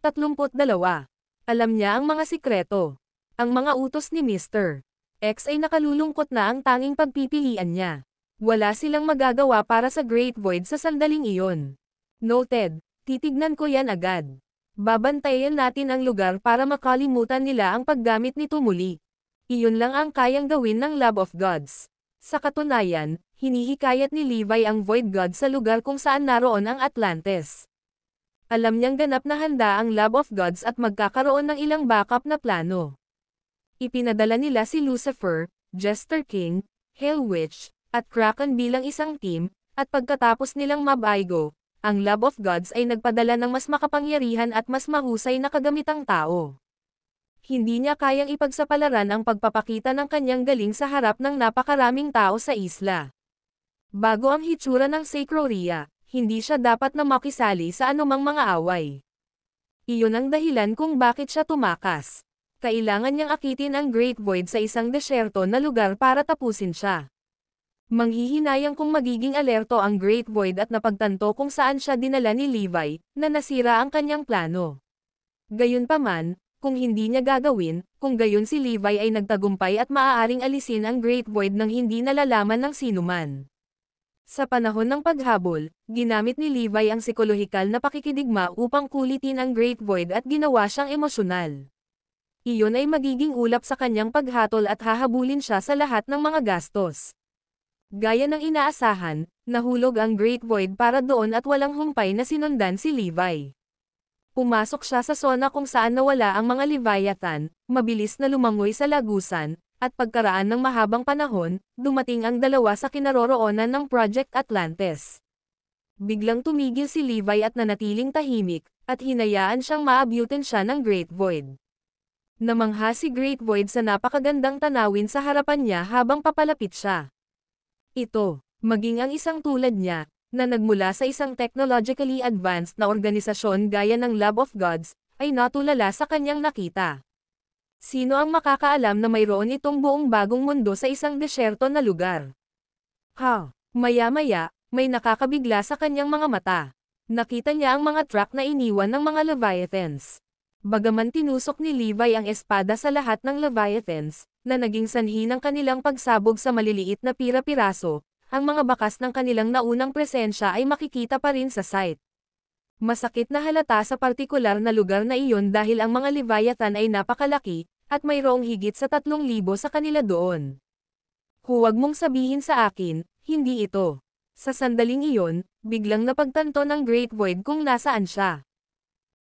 Alam niya ang mga sikreto. Ang mga utos ni Mr. X ay nakalulungkot na ang tanging pagpipilian niya. Wala silang magagawa para sa Great Void sa sandaling iyon. Noted, titignan ko yan agad. Babantayan natin ang lugar para makalimutan nila ang paggamit nito muli. Iyon lang ang kayang gawin ng Lab of Gods. Sa katunayan, hinihikayat ni Levi ang Void God sa lugar kung saan naroon ang Atlantis. Alam niyang ganap na handa ang Lab of Gods at magkakaroon ng ilang backup na plano. Ipinadala nila si Lucifer, Jester King, Hell Witch, at Kraken bilang isang team, at pagkatapos nilang mabaigo, ang Lab of Gods ay nagpadala ng mas makapangyarihan at mas mahusay na kagamitang tao. Hindi niya kayang ipagsapalaran ang pagpapakita ng kanyang galing sa harap ng napakaraming tao sa isla. Bago ang hitsura ng Sacroria, hindi siya dapat na makisali sa anumang mga away. Iyon ang dahilan kung bakit siya tumakas. Kailangan niyang akitin ang Great Void sa isang desyerto na lugar para tapusin siya. Manghihinayang kung magiging alerto ang Great Void at napagtanto kung saan siya dinala ni Levi, na nasira ang kanyang plano. Gayunpaman, kung hindi niya gagawin, kung gayon si Levi ay nagtagumpay at maaaring alisin ang Great Void nang hindi nalalaman ng sinuman. Sa panahon ng paghabol, ginamit ni Levi ang psikolohikal na pakikidigma upang kulitin ang Great Void at ginawa siyang emosyonal. Iyon ay magiging ulap sa kanyang paghatol at hahabulin siya sa lahat ng mga gastos. Gaya ng inaasahan, nahulog ang Great Void para doon at walang humpay na sinundan si Levi. Pumasok siya sa zona kung saan nawala ang mga Leviathan, mabilis na lumangoy sa lagusan, at pagkaraan ng mahabang panahon, dumating ang dalawa sa kinaroroonan ng Project Atlantis. Biglang tumigil si Levi at nanatiling tahimik, at hinayaan siyang maabutin siya ng Great Void. Namangha si Great Void sa napakagandang tanawin sa harapan niya habang papalapit siya. Ito, maging ang isang tulad niya, na nagmula sa isang technologically advanced na organisasyon gaya ng Lab of Gods, ay natulala sa kanyang nakita. Sino ang makakaalam na mayroon itong buong bagong mundo sa isang desyerto na lugar? Maya-maya, may nakakabigla sa kanyang mga mata. Nakita niya ang mga truck na iniwan ng mga Leviathans. Bagaman tinusok ni Levi ang espada sa lahat ng Leviathans, na naging sanhi ng kanilang pagsabog sa maliliit na pira-piraso, ang mga bakas ng kanilang naunang presensya ay makikita pa rin sa site. Masakit na halata sa partikular na lugar na iyon dahil ang mga Leviathan ay napakalaki, at mayroong higit sa 3,000 sa kanila doon. Huwag mong sabihin sa akin, hindi ito. Sa sandaling iyon, biglang napagtanto ng Great Void kung nasaan siya.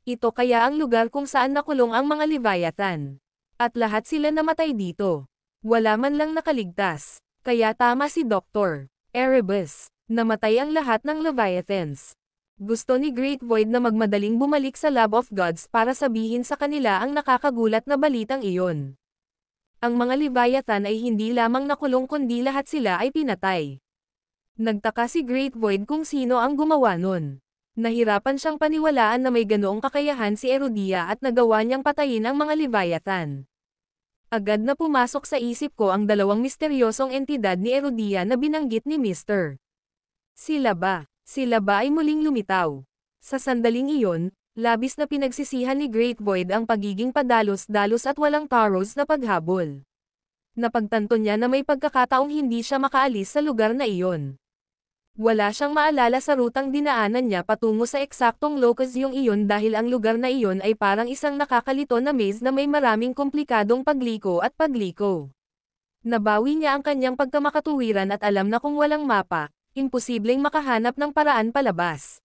Ito kaya ang lugar kung saan nakulong ang mga Leviathan. At lahat sila namatay dito. Wala man lang nakaligtas. Kaya tama si Dr. Erebus. Namatay ang lahat ng Leviathans. Gusto ni Great Void na magmadaling bumalik sa Lab of Gods para sabihin sa kanila ang nakakagulat na balitang iyon. Ang mga Leviathan ay hindi lamang nakulong kundi lahat sila ay pinatay. Nagtaka si Great Void kung sino ang gumawa nun. Nahirapan siyang paniwalaan na may ganoong kakayahan si Erudia at nagawa niyang patayin ang mga Leviathan. Agad na pumasok sa isip ko ang dalawang misteryosong entidad ni Erudia na binanggit ni Mr. Sila ba ay muling lumitaw. Sa sandaling iyon, labis na pinagsisihan ni Great Void ang pagiging padalos-dalos at walang taros na paghabol. Napagtanto niya na may pagkakataong hindi siya makaalis sa lugar na iyon. Wala siyang maalala sa rutang dinaanan niya patungo sa eksaktong locus yung iyon dahil ang lugar na iyon ay parang isang nakakalito na maze na may maraming komplikadong pagliko at pagliko. Nabawi niya ang kanyang pagkamakatuwiran at alam na kung walang mapa, imposibleng makahanap ng paraan palabas.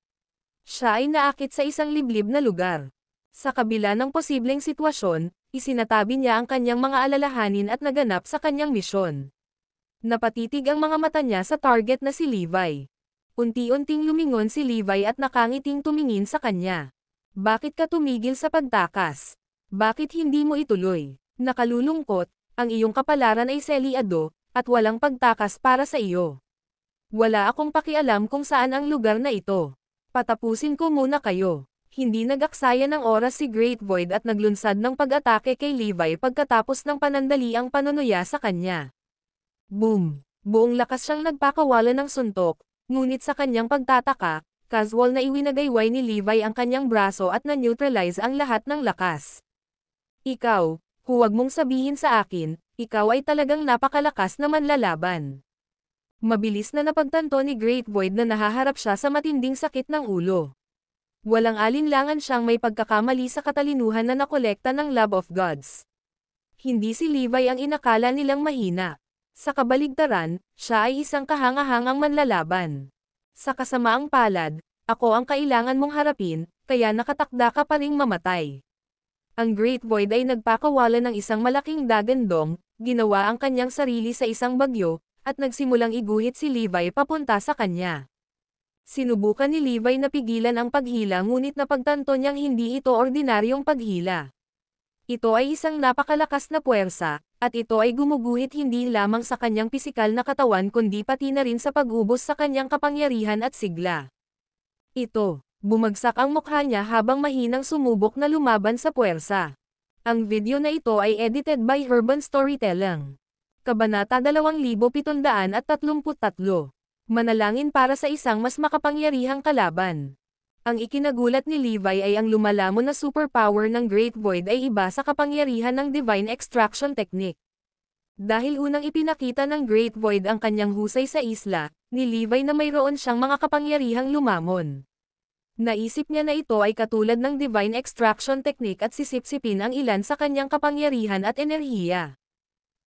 Siya ay naakit sa isang liblib na lugar. Sa kabila ng posibleng sitwasyon, isinatabi niya ang kanyang mga alalahanin at naganap sa kanyang misyon. Napatitig ang mga mata niya sa target na si Levi. Unti-unting lumingon si Levi at nakangiting tumingin sa kanya. Bakit ka tumigil sa pagtakas? Bakit hindi mo ituloy? Nakalulungkot, ang iyong kapalaran ay selyado, at walang pagtakas para sa iyo. Wala akong pakialam kung saan ang lugar na ito. Patapusin ko muna kayo. Hindi nag-aksaya ng oras si Great Void at naglunsad ng pag-atake kay Levi pagkatapos ng panandaliang panunuya sa kanya. Boom! Buong lakas siyang nagpakawala ng suntok, ngunit sa kanyang pagtataka, casual na iwinagayway ni Levi ang kanyang braso at na-neutralize ang lahat ng lakas. Ikaw, huwag mong sabihin sa akin, ikaw ay talagang napakalakas na manlalaban. Mabilis na napagtanto ni Great Void na nahaharap siya sa matinding sakit ng ulo. Walang alinlangan siyang may pagkakamali sa katalinuhan na nakolekta ng Lab of Gods. Hindi si Levi ang inakala nilang mahina. Sa kabaligtaran, siya ay isang kahanga-hangang manlalaban. Sa kasamaang palad, ako ang kailangan mong harapin, kaya nakatakda ka pa ring mamatay. Ang Great Void ay nagpakawala ng isang malaking dagandong, ginawa ang kanyang sarili sa isang bagyo, at nagsimulang iguhit si Levi papunta sa kanya. Sinubukan ni Levi na pigilan ang paghila ngunit napagtanto niyang hindi ito ordinaryong paghila. Ito ay isang napakalakas na puwersa, at ito ay gumuguhit hindi lamang sa kanyang pisikal na katawan kundi pati na rin sa pag-ubos sa kanyang kapangyarihan at sigla. Bumagsak ang mukha niya habang mahinang sumubok na lumaban sa puwersa. Ang video na ito ay edited by Urban Storytelling. Kabanata 2733. Manalangin para sa isang mas makapangyarihang kalaban. Ang ikinagulat ni Levi ay ang lumalamon na superpower ng Great Void ay iba sa kapangyarihan ng Divine Extraction Technique. Dahil unang ipinakita ng Great Void ang kanyang husay sa isla, ni Levi na mayroon siyang mga kapangyarihang lumamon. Naisip niya na ito ay katulad ng Divine Extraction Technique at sisipsipin ang ilan sa kanyang kapangyarihan at enerhiya.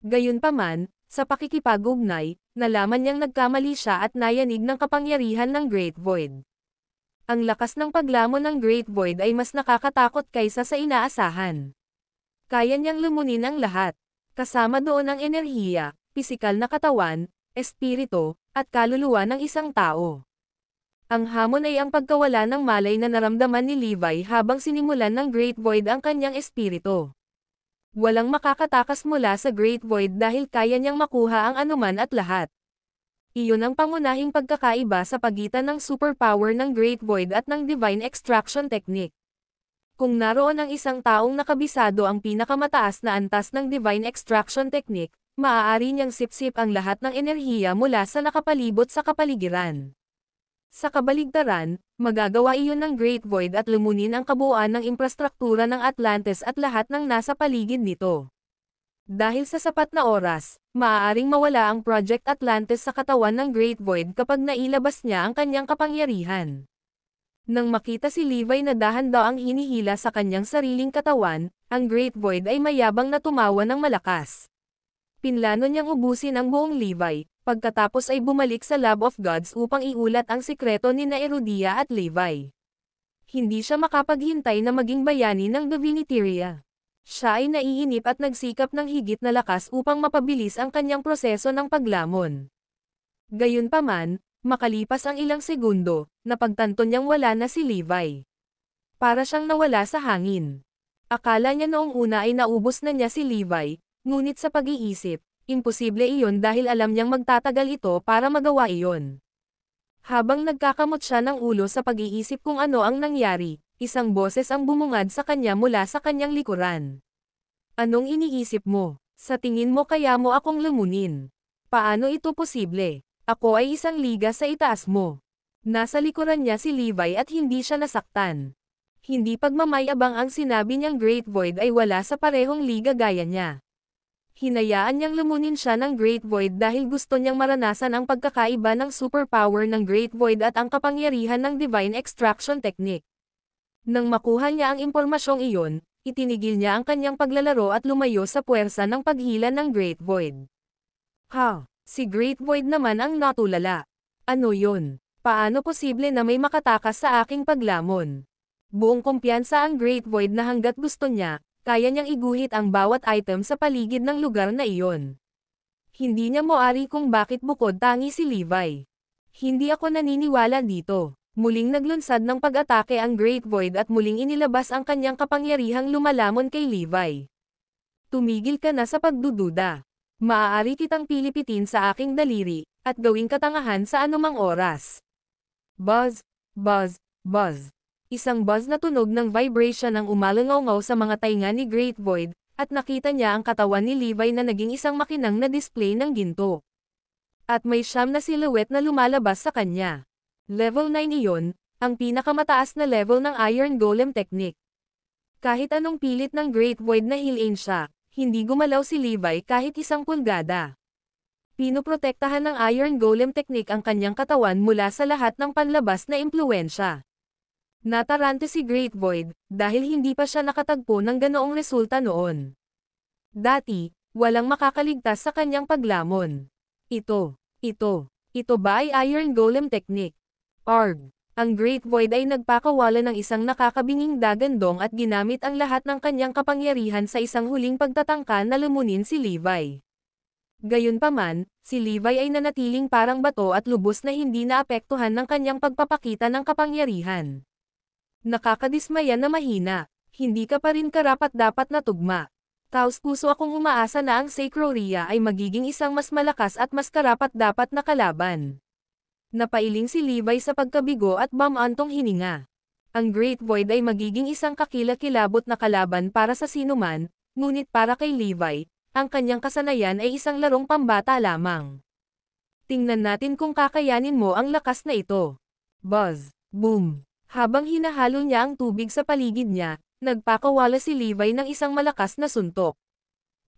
Gayunpaman, sa pakikipag-ugnay, nalaman niyang nagkamali siya at nayanig ng kapangyarihan ng Great Void. Ang lakas ng paglamon ng Great Void ay mas nakakatakot kaysa sa inaasahan. Kaya niyang lumunin ang lahat, kasama doon ang enerhiya, pisikal na katawan, espiritu, at kaluluwa ng isang tao. Ang hamon ay ang pagkawala ng malay na naramdaman ni Levi habang sinimulan ng Great Void ang kanyang espiritu. Walang makakatakas mula sa Great Void dahil kaya niyang makuha ang anuman at lahat. Iyon ang pangunahing pagkakaiba sa pagitan ng superpower ng Great Void at ng Divine Extraction Technique. Kung naroon ang isang taong nakabisado ang pinakamataas na antas ng Divine Extraction Technique, maaari niyang sipsip ang lahat ng enerhiya mula sa nakapalibot sa kapaligiran. Sa kabaligtaran, magagawa iyon ng Great Void at lumunin ang kabuuan ng infrastruktura ng Atlantis at lahat ng nasa paligid nito. Dahil sa sapat na oras, maaaring mawala ang Project Atlantis sa katawan ng Great Void kapag nailabas niya ang kanyang kapangyarihan. Nang makita si Levi na dahan-daw ang hinihila sa kanyang sariling katawan, ang Great Void ay mayabang na tumawa ng malakas. Pinlano niyang ubusin ang buong Levi, pagkatapos ay bumalik sa Lab of Gods upang iulat ang sikreto ni Nerudia at Levi. Hindi siya makapaghintay na maging bayani ng Diviniteria. Siya ay naiinip at nagsikap ng higit na lakas upang mapabilis ang kanyang proseso ng paglamon. Gayunpaman, makalipas ang ilang segundo, napagtanto niyang wala na si Levi. Para siyang nawala sa hangin. Akala niya noong una ay naubos na niya si Levi, ngunit sa pag-iisip, imposible iyon dahil alam niyang magtatagal ito para magawa iyon. Habang nagkakamot siya ng ulo sa pag-iisip kung ano ang nangyari, isang boses ang bumungad sa kanya mula sa kanyang likuran. Anong iniisip mo? Sa tingin mo kaya mo akong lumunin? Paano ito posible? Ako ay isang liga sa itaas mo. Nasa likuran niya si Levi at hindi siya nasaktan. Hindi pagmamayabang ang sinabi niyang Great Void ay wala sa parehong liga gaya niya. Hinayaan niyang lumunin siya ng Great Void dahil gusto niyang maranasan ang pagkakaiba ng superpower ng Great Void at ang kapangyarihan ng Divine Extraction Technique. Nang makuha niya ang impormasyong iyon, itinigil niya ang kanyang paglalaro at lumayo sa puwersa ng paghila ng Great Void. Si Great Void naman ang natulala. Ano yun? Paano posible na may makatakas sa aking paglamon? Buong kumpiyansa ang Great Void na hanggat gusto niya, kaya niyang iguhit ang bawat item sa paligid ng lugar na iyon. Hindi niya moari kung bakit bukod tangi si Levi. Hindi ako naniniwala dito. Muling naglunsad ng pag-atake ang Great Void at muling inilabas ang kanyang kapangyarihang lumalamon kay Levi. Tumigil ka na sa pagdududa. Maaari kitang pilipitin sa aking daliri, at gawing katangahan sa anumang oras. Buzz, buzz, buzz. Isang buzz na tunog ng vibration ang umalangaw sa mga tainga ni Great Void, at nakita niya ang katawan ni Levi na naging isang makinang na display ng ginto. At may siyam na silhouette na lumalabas sa kanya. Level 9 iyon, ang pinakamataas na level ng Iron Golem Technique. Kahit anong pilit ng Great Void na hilain siya, hindi gumalaw si Levi kahit isang pulgada. Pinoprotektahan ng Iron Golem Technique ang kanyang katawan mula sa lahat ng panlabas na impluwensya. Natarante si Great Void, dahil hindi pa siya nakatagpo ng ganoong resulta noon. Dati, walang makakaligtas sa kanyang paglamon. Ito ba ay Iron Golem Technique? Arg! Ang Great Void ay nagpakawala ng isang nakakabinging dagandong at ginamit ang lahat ng kanyang kapangyarihan sa isang huling pagtatangka na lumunin si Levi. Gayunpaman, si Levi ay nanatiling parang bato at lubos na hindi naapektuhan ng kanyang pagpapakita ng kapangyarihan. Nakakadismaya na mahina, hindi ka pa rin karapat-dapat na tugma. Taos-puso akong umaasa na ang Sacroria ay magiging isang mas malakas at mas karapat-dapat na kalaban. Napailing si Levi sa pagkabigo at bamantong hininga. Ang Great Void ay magiging isang kakilakilabot na kalaban para sa sinuman, ngunit para kay Levi, Ang kanyang kasanayan ay isang larong pambata lamang. Tingnan natin kung kakayanin mo ang lakas na ito. Buzz. Boom. Habang hinahalo niya ang tubig sa paligid niya, nagpakawala si Levi ng isang malakas na suntok.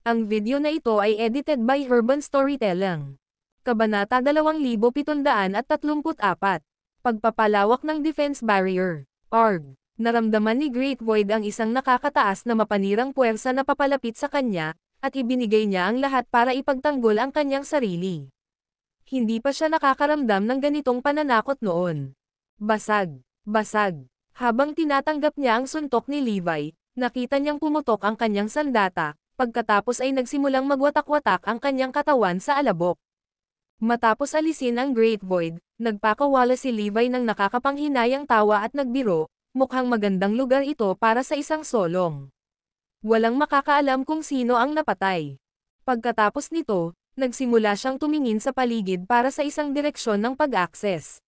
Ang video na ito ay edited by Urban Storytelling. Kabanata 2734. Pagpapalawak ng Defense Barrier. ARG. Naramdaman ni Great Void ang isang nakakataas na mapanirang puwersa na papalapit sa kanya, at ibinigay niya ang lahat para ipagtanggol ang kanyang sarili. Hindi pa siya nakakaramdam ng ganitong pananakot noon. Basag. Basag. Habang tinatanggap niya ang suntok ni Levi, nakita niyang pumutok ang kanyang sandata, pagkatapos ay nagsimulang magwatak-watak ang kanyang katawan sa alabok. Matapos alisin ang Great Void, nagpakawala si Levi ng nakakapanghinayang tawa at nagbiro, mukhang magandang lugar ito para sa isang solong. Walang makakaalam kung sino ang napatay. Pagkatapos nito, nagsimula siyang tumingin sa paligid para sa isang direksyon ng pag-access.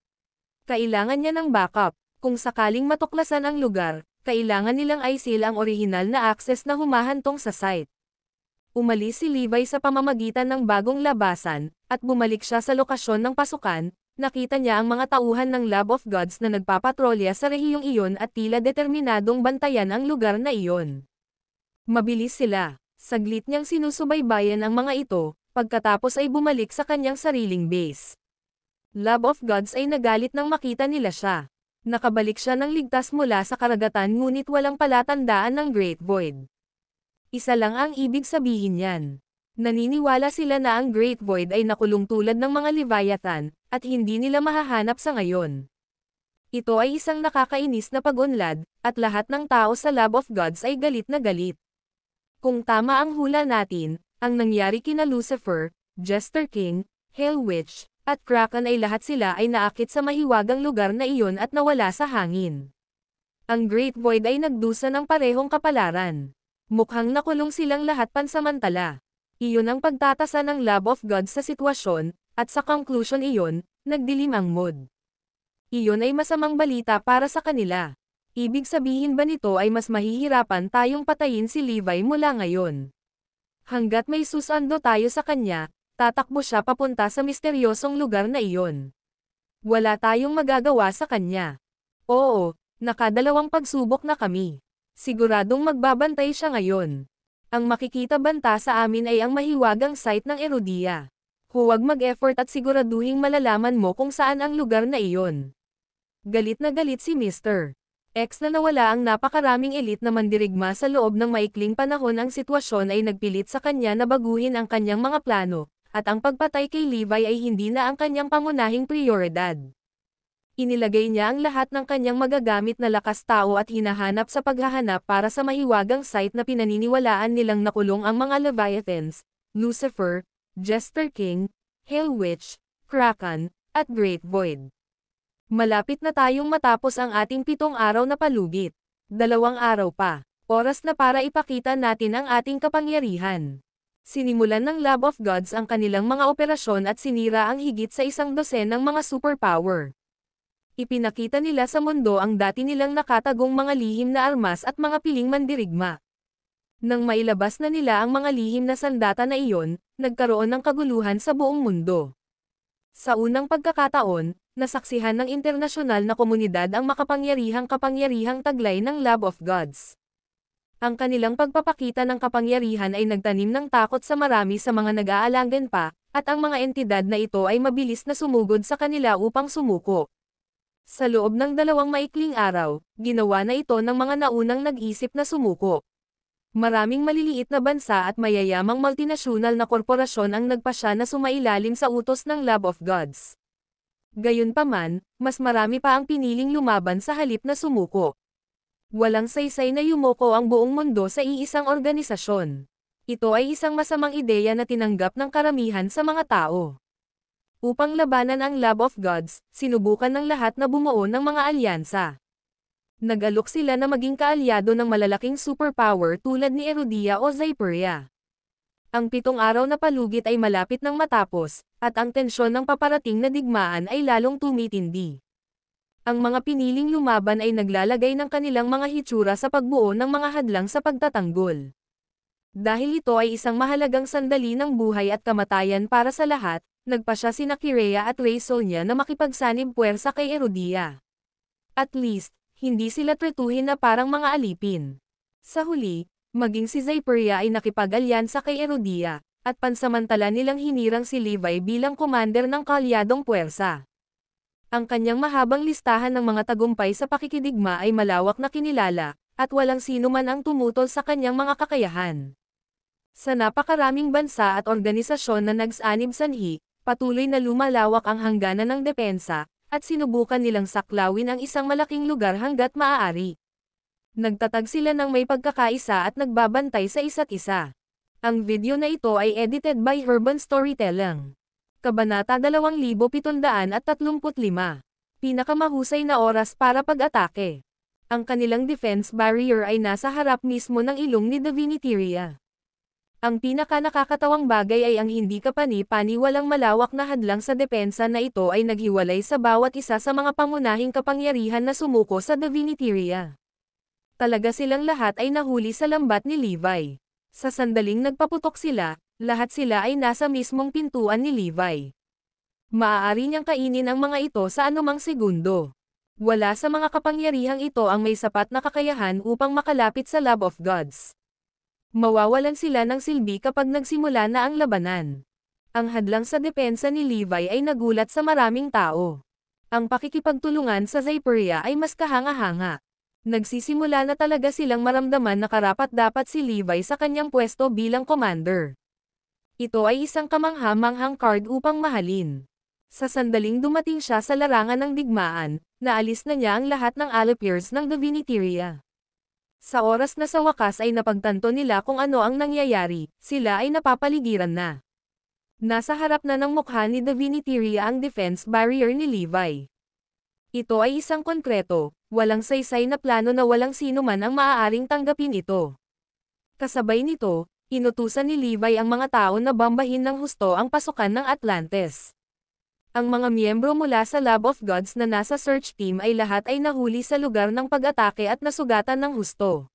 Kailangan niya ng backup. Kung sakaling matuklasan ang lugar, kailangan nilang i-seal ang orihinal na access na humahantong sa site. Umalis si Levi sa pamamagitan ng bagong labasan, at bumalik siya sa lokasyon ng pasukan. Nakita niya ang mga tauhan ng Lab of Gods na nagpapatrolya sa rehiyong iyon at tila determinadong bantayan ang lugar na iyon. Mabilis sila. Saglit niyang sinusubaybayan ang mga ito, pagkatapos ay bumalik sa kanyang sariling base. Lab of Gods ay nagalit nang makita nila siya. Nakabalik siya ng ligtas mula sa karagatan ngunit walang palatandaan ng Great Void. Isa lang ang ibig sabihin niyan. Naniniwala sila na ang Great Void ay nakulong tulad ng mga Leviathan, at hindi nila mahahanap sa ngayon. Ito ay isang nakakainis na pag-unlad, at lahat ng tao sa Lab of Gods ay galit na galit. Kung tama ang hula natin, ang nangyari kina Lucifer, Jester King, Hell Witch, at Kraken ay lahat sila ay naakit sa mahiwagang lugar na iyon at nawala sa hangin. Ang Great Void ay nagdusa ng parehong kapalaran. Mukhang nakulong silang lahat pansamantala. Iyon ang pagtatasa ng Lab of Gods sa sitwasyon, at sa conclusion iyon, nagdilim ang mood. Iyon ay masamang balita para sa kanila. Ibig sabihin ba nito ay mas mahihirapan tayong patayin si Levi mula ngayon? Hanggat may susando tayo sa kanya, tatakbo siya papunta sa misteryosong lugar na iyon. Wala tayong magagawa sa kanya. Oo, nakadalawang pagsubok na kami. Siguradong magbabantay siya ngayon. Ang makikita banta sa amin ay ang mahiwagang site ng Erudia. Huwag mag-effort at siguraduhing malalaman mo kung saan ang lugar na iyon. Galit na galit si Mr. X na nawala ang napakaraming elite na mandirigma sa loob ng maikling panahon. Ang sitwasyon ay nagpilit sa kanya na baguhin ang kanyang mga plano, at ang pagpatay kay Levi ay hindi na ang kanyang pangunahing prioridad. Inilagay niya ang lahat ng kanyang magagamit na lakas tao at hinahanap sa paghahanap para sa mahiwagang site na pinaniniwalaan nilang nakulong ang mga Leviathans, Lucifer, Jester King, Hell Witch, Kraken, at Great Void. Malapit na tayong matapos ang ating 7 araw na palugit. 2 araw pa. Oras na para ipakita natin ang ating kapangyarihan. Sinimulan ng Lab of Gods ang kanilang mga operasyon at sinira ang higit sa 100 ng mga superpower. Ipinakita nila sa mundo ang dati nilang nakatagong mga lihim na armas at mga piling mandirigma. Nang mailabas na nila ang mga lihim na sandata na iyon, nagkaroon ng kaguluhan sa buong mundo. Sa unang pagkakataon, nasaksihan ng internasyonal na komunidad ang kapangyarihang taglay ng Lab of Gods. Ang kanilang pagpapakita ng kapangyarihan ay nagtanim ng takot sa marami sa mga nag-aalangan pa, at ang mga entidad na ito ay mabilis na sumugod sa kanila upang sumuko. Sa loob ng 2 maikling araw, ginawa na ito ng mga naunang nag-isip na sumuko. Maraming maliliit na bansa at mayayamang multinasyonal na korporasyon ang nagpasya na sumailalim sa utos ng Lab of Gods. Gayunpaman, mas marami pa ang piniling lumaban sa halip na sumuko. Walang saysay na yumoko ang buong mundo sa iisang organisasyon. Ito ay isang masamang ideya na tinanggap ng karamihan sa mga tao. Upang labanan ang Lab of Gods, sinubukan ng lahat na bumuo ng mga alyansa. Nag-alok sila na maging kaalyado ng malalaking superpower tulad ni Erudia o Zyperia. Ang 7 araw na palugit ay malapit nang matapos, at ang tensyon ng paparating na digmaan ay lalong tumitindi. Ang mga piniling lumaban ay naglalagay ng kanilang mga hitsura sa pagbuo ng mga hadlang sa pagtatanggol. Dahil ito ay isang mahalagang sandali ng buhay at kamatayan para sa lahat, nagpa siya sina Kirea at Raysonia na makipagsanib puwersa kay Erudia. At least, hindi sila tretuhin na parang mga alipin. Sa huli, maging si Zyperia ay nakipag-alyansa kay Erudia, at pansamantala nilang hinirang si Levi bilang commander ng kalyadong puwersa. Ang kanyang mahabang listahan ng mga tagumpay sa pakikidigma ay malawak na kinilala, at walang sino man ang tumutol sa kanyang mga kakayahan. Sa napakaraming bansa at organisasyon na nagsanib sanhi, patuloy na lumalawak ang hangganan ng depensa, at sinubukan nilang saklawin ang isang malaking lugar hanggat maaari. Nagtatag sila ng may pagkakaisa at nagbabantay sa isa't isa. Ang video na ito ay edited by Urban Storytelling. Kabanata 2735. Pinakamahusay na oras para pag-atake. Ang kanilang defense barrier ay nasa harap mismo ng ilong ni Diviniteria. Ang pinaka-nakakatawang bagay ay ang hindi kapani-paniwalang malawak na hadlang sa depensa na ito ay naghiwalay sa bawat isa sa mga pangunahing kapangyarihan na sumuko sa Diviniteria. Talaga silang lahat ay nahuli sa lambat ni Levi. Sa sandaling nagpaputok sila, lahat sila ay nasa mismong pintuan ni Levi. Maaari niyang kainin ang mga ito sa anumang segundo. Wala sa mga kapangyarihang ito ang may sapat na kakayahan upang makalapit sa Lab of Gods. Mawawalan sila ng silbi kapag nagsimula na ang labanan. Ang hadlang sa depensa ni Levi ay nagulat sa maraming tao. Ang pakikipagtulungan sa Zyperia ay mas kahanga-hanga. Nagsisimula na talaga silang maramdaman na karapat-dapat si Levi sa kanyang pwesto bilang commander. Ito ay isang kamangha-manghang card upang mahalin. Sa sandaling dumating siya sa larangan ng digmaan, naalis na niya ang lahat ng Allopiers ng Diviniteria. Sa oras na sa wakas ay napagtanto nila kung ano ang nangyayari, sila ay napapaligiran na. Nasa harap na ng mukha ni Diviniteria ang defense barrier ni Levi. Ito ay isang konkreto, walang saysay na plano na walang sino man ang maaaring tanggapin ito. Kasabay nito, inutusan ni Levi ang mga tao na bombahin ng husto ang pasukan ng Atlantes. Ang mga miyembro mula sa Lab of Gods na nasa search team ay lahat ay nahuli sa lugar ng pag-atake at nasugatan ng husto.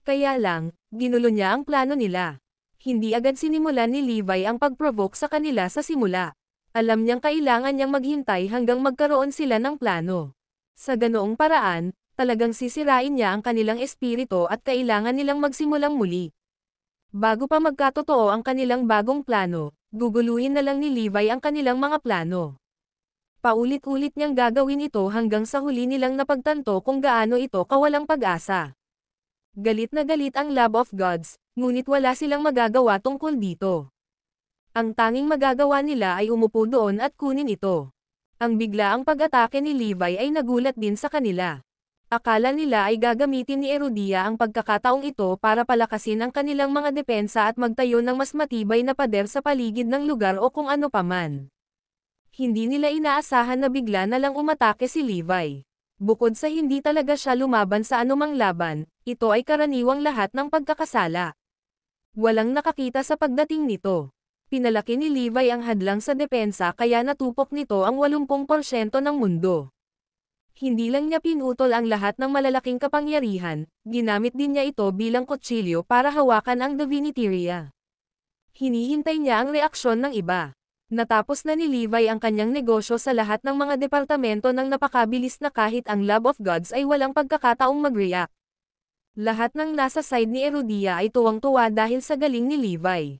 Kaya lang, ginulo niya ang plano nila. Hindi agad sinimulan ni Levi ang pag-provoke sa kanila sa simula. Alam niyang kailangan niyang maghintay hanggang magkaroon sila ng plano. Sa ganoong paraan, talagang sisirain niya ang kanilang espiritu at kailangan nilang magsimulang muli. Bago pa magkatotoo ang kanilang bagong plano, guguluhin na lang ni Levi ang kanilang mga plano. Paulit-ulit niyang gagawin ito hanggang sa huli nilang napagtanto kung gaano ito kawalang pag-asa. Galit na galit ang Lab of Gods, ngunit wala silang magagawa tungkol dito. Ang tanging magagawa nila ay umupo doon at kunin ito. Ang biglaang pag-atake ni Levi ay nagulat din sa kanila. Akala nila ay gagamitin ni Erudia ang pagkakataong ito para palakasin ang kanilang mga depensa at magtayo ng mas matibay na pader sa paligid ng lugar o kung ano paman. Hindi nila inaasahan na bigla na lang umatake si Levi. Bukod sa hindi talaga siya lumaban sa anumang laban, ito ay karaniwang lahat ng pagkakasala. Walang nakakita sa pagdating nito. Pinalaki ni Levi ang hadlang sa depensa kaya natupok nito ang 80% ng mundo. Hindi lang niya pinutol ang lahat ng malalaking kapangyarihan, ginamit din niya ito bilang kutsilyo para hawakan ang Diviniteria. Hinihintay niya ang reaksyon ng iba. Natapos na ni Levi ang kanyang negosyo sa lahat ng mga departamento ng napakabilis na kahit ang Lab of Gods ay walang pagkakataong mag-react. Lahat ng nasa side ni Erudia ay tuwang-tuwa dahil sa galing ni Levi.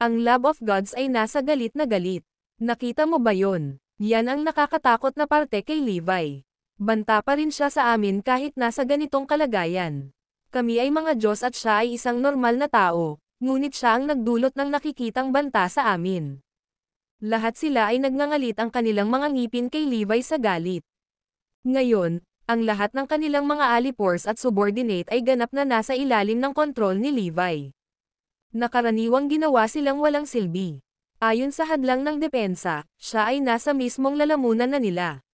Ang Lab of Gods ay nasa galit na galit. Nakita mo ba yon? Yan ang nakakatakot na parte kay Levi. Banta pa rin siya sa amin kahit nasa ganitong kalagayan. Kami ay mga Diyos at siya ay isang normal na tao, ngunit siya ang nagdulot ng nakikitang banta sa amin. Lahat sila ay nagngangalit ang kanilang mga ngipin kay Levi sa galit. Ngayon, ang lahat ng kanilang mga alipores at subordinate ay ganap na nasa ilalim ng kontrol ni Levi. Nakaraniwang ginawa silang walang silbi. Ayon sa hadlang ng depensa, siya ay nasa mismong lalamunan na nila.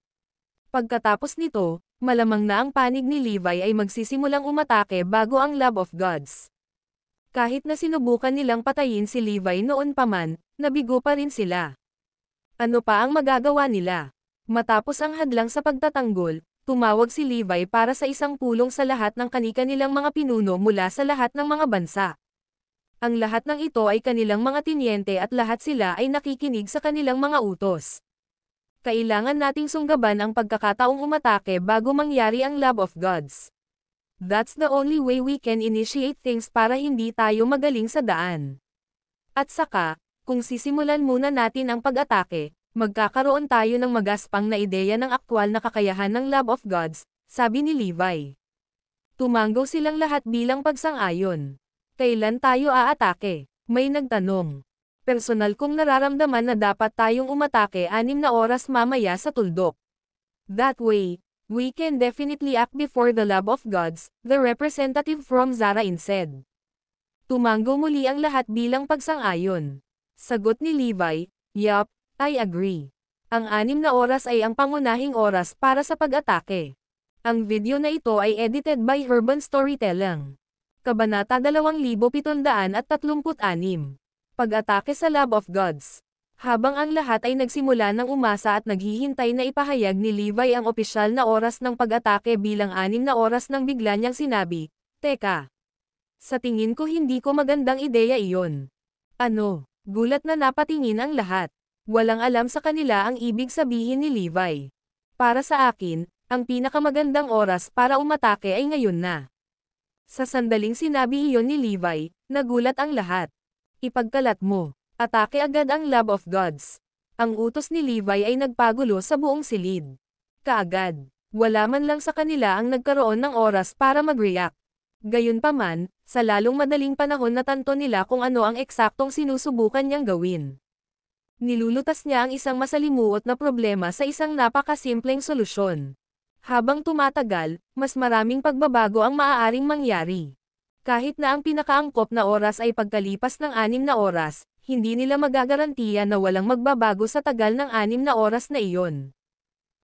Pagkatapos nito, malamang na ang panig ni Levi ay magsisimulang umatake bago ang Lab of Gods. Kahit na sinubukan nilang patayin si Levi noon pa man, nabigo pa rin sila. Ano pa ang magagawa nila? Matapos ang hadlang sa pagtatanggol, tumawag si Levi para sa isang pulong sa lahat ng kani-kanilang mga pinuno mula sa lahat ng mga bansa. Ang lahat ng ito ay kanilang mga tinyente at lahat sila ay nakikinig sa kanilang mga utos. Kailangan nating sunggaban ang pagkakataong umatake bago mangyari ang Love of Gods. That's the only way we can initiate things para hindi tayo magaling sa daan. At saka, kung sisimulan muna natin ang pag-atake, magkakaroon tayo ng magaspang na ideya ng aktwal na kakayahan ng Love of Gods, sabi ni Levi. Tumanggo silang lahat bilang pagsang-ayon. Kailan tayo aatake? May nagtanong. Personal kong nararamdaman na dapat tayong umatake 6 na oras mamaya sa tuldok. That way, we can definitely act before the Love of Gods, the representative from Zarain said. Tumanggo muli ang lahat bilang pagsang-ayon. Sagot ni Levi, yup, I agree. Ang 6 na oras ay ang pangunahing oras para sa pag-atake. Ang video na ito ay edited by Urban Storytelling. Kabanata 2736. Pag-atake sa Love of Gods. Habang ang lahat ay nagsimula ng umasa at naghihintay na ipahayag ni Levi ang opisyal na oras ng pag-atake bilang 6 na oras nang bigla niyang sinabi, "Teka. Sa tingin ko hindi ko magandang ideya iyon." Ano? Gulat na napatingin ang lahat. Walang alam sa kanila ang ibig sabihin ni Levi. Para sa akin, ang pinakamagandang oras para umatake ay ngayon na. Sa sandaling sinabi iyon ni Levi, nagulat ang lahat. Ipagkalat mo. Atake agad ang Love of Gods. Ang utos ni Levi ay nagpagulo sa buong silid. Kaagad. Wala man lang sa kanila ang nagkaroon ng oras para mag-react. Gayunpaman, sa lalong madaling panahon natanto nila kung ano ang eksaktong sinusubukan niyang gawin. Nilulutas niya ang isang masalimuot na problema sa isang napakasimpleng solusyon. Habang tumatagal, mas maraming pagbabago ang maaaring mangyari. Kahit na ang pinakaangkop na oras ay pagkalipas ng 6 na oras, hindi nila magagarantiya na walang magbabago sa tagal ng 6 na oras na iyon.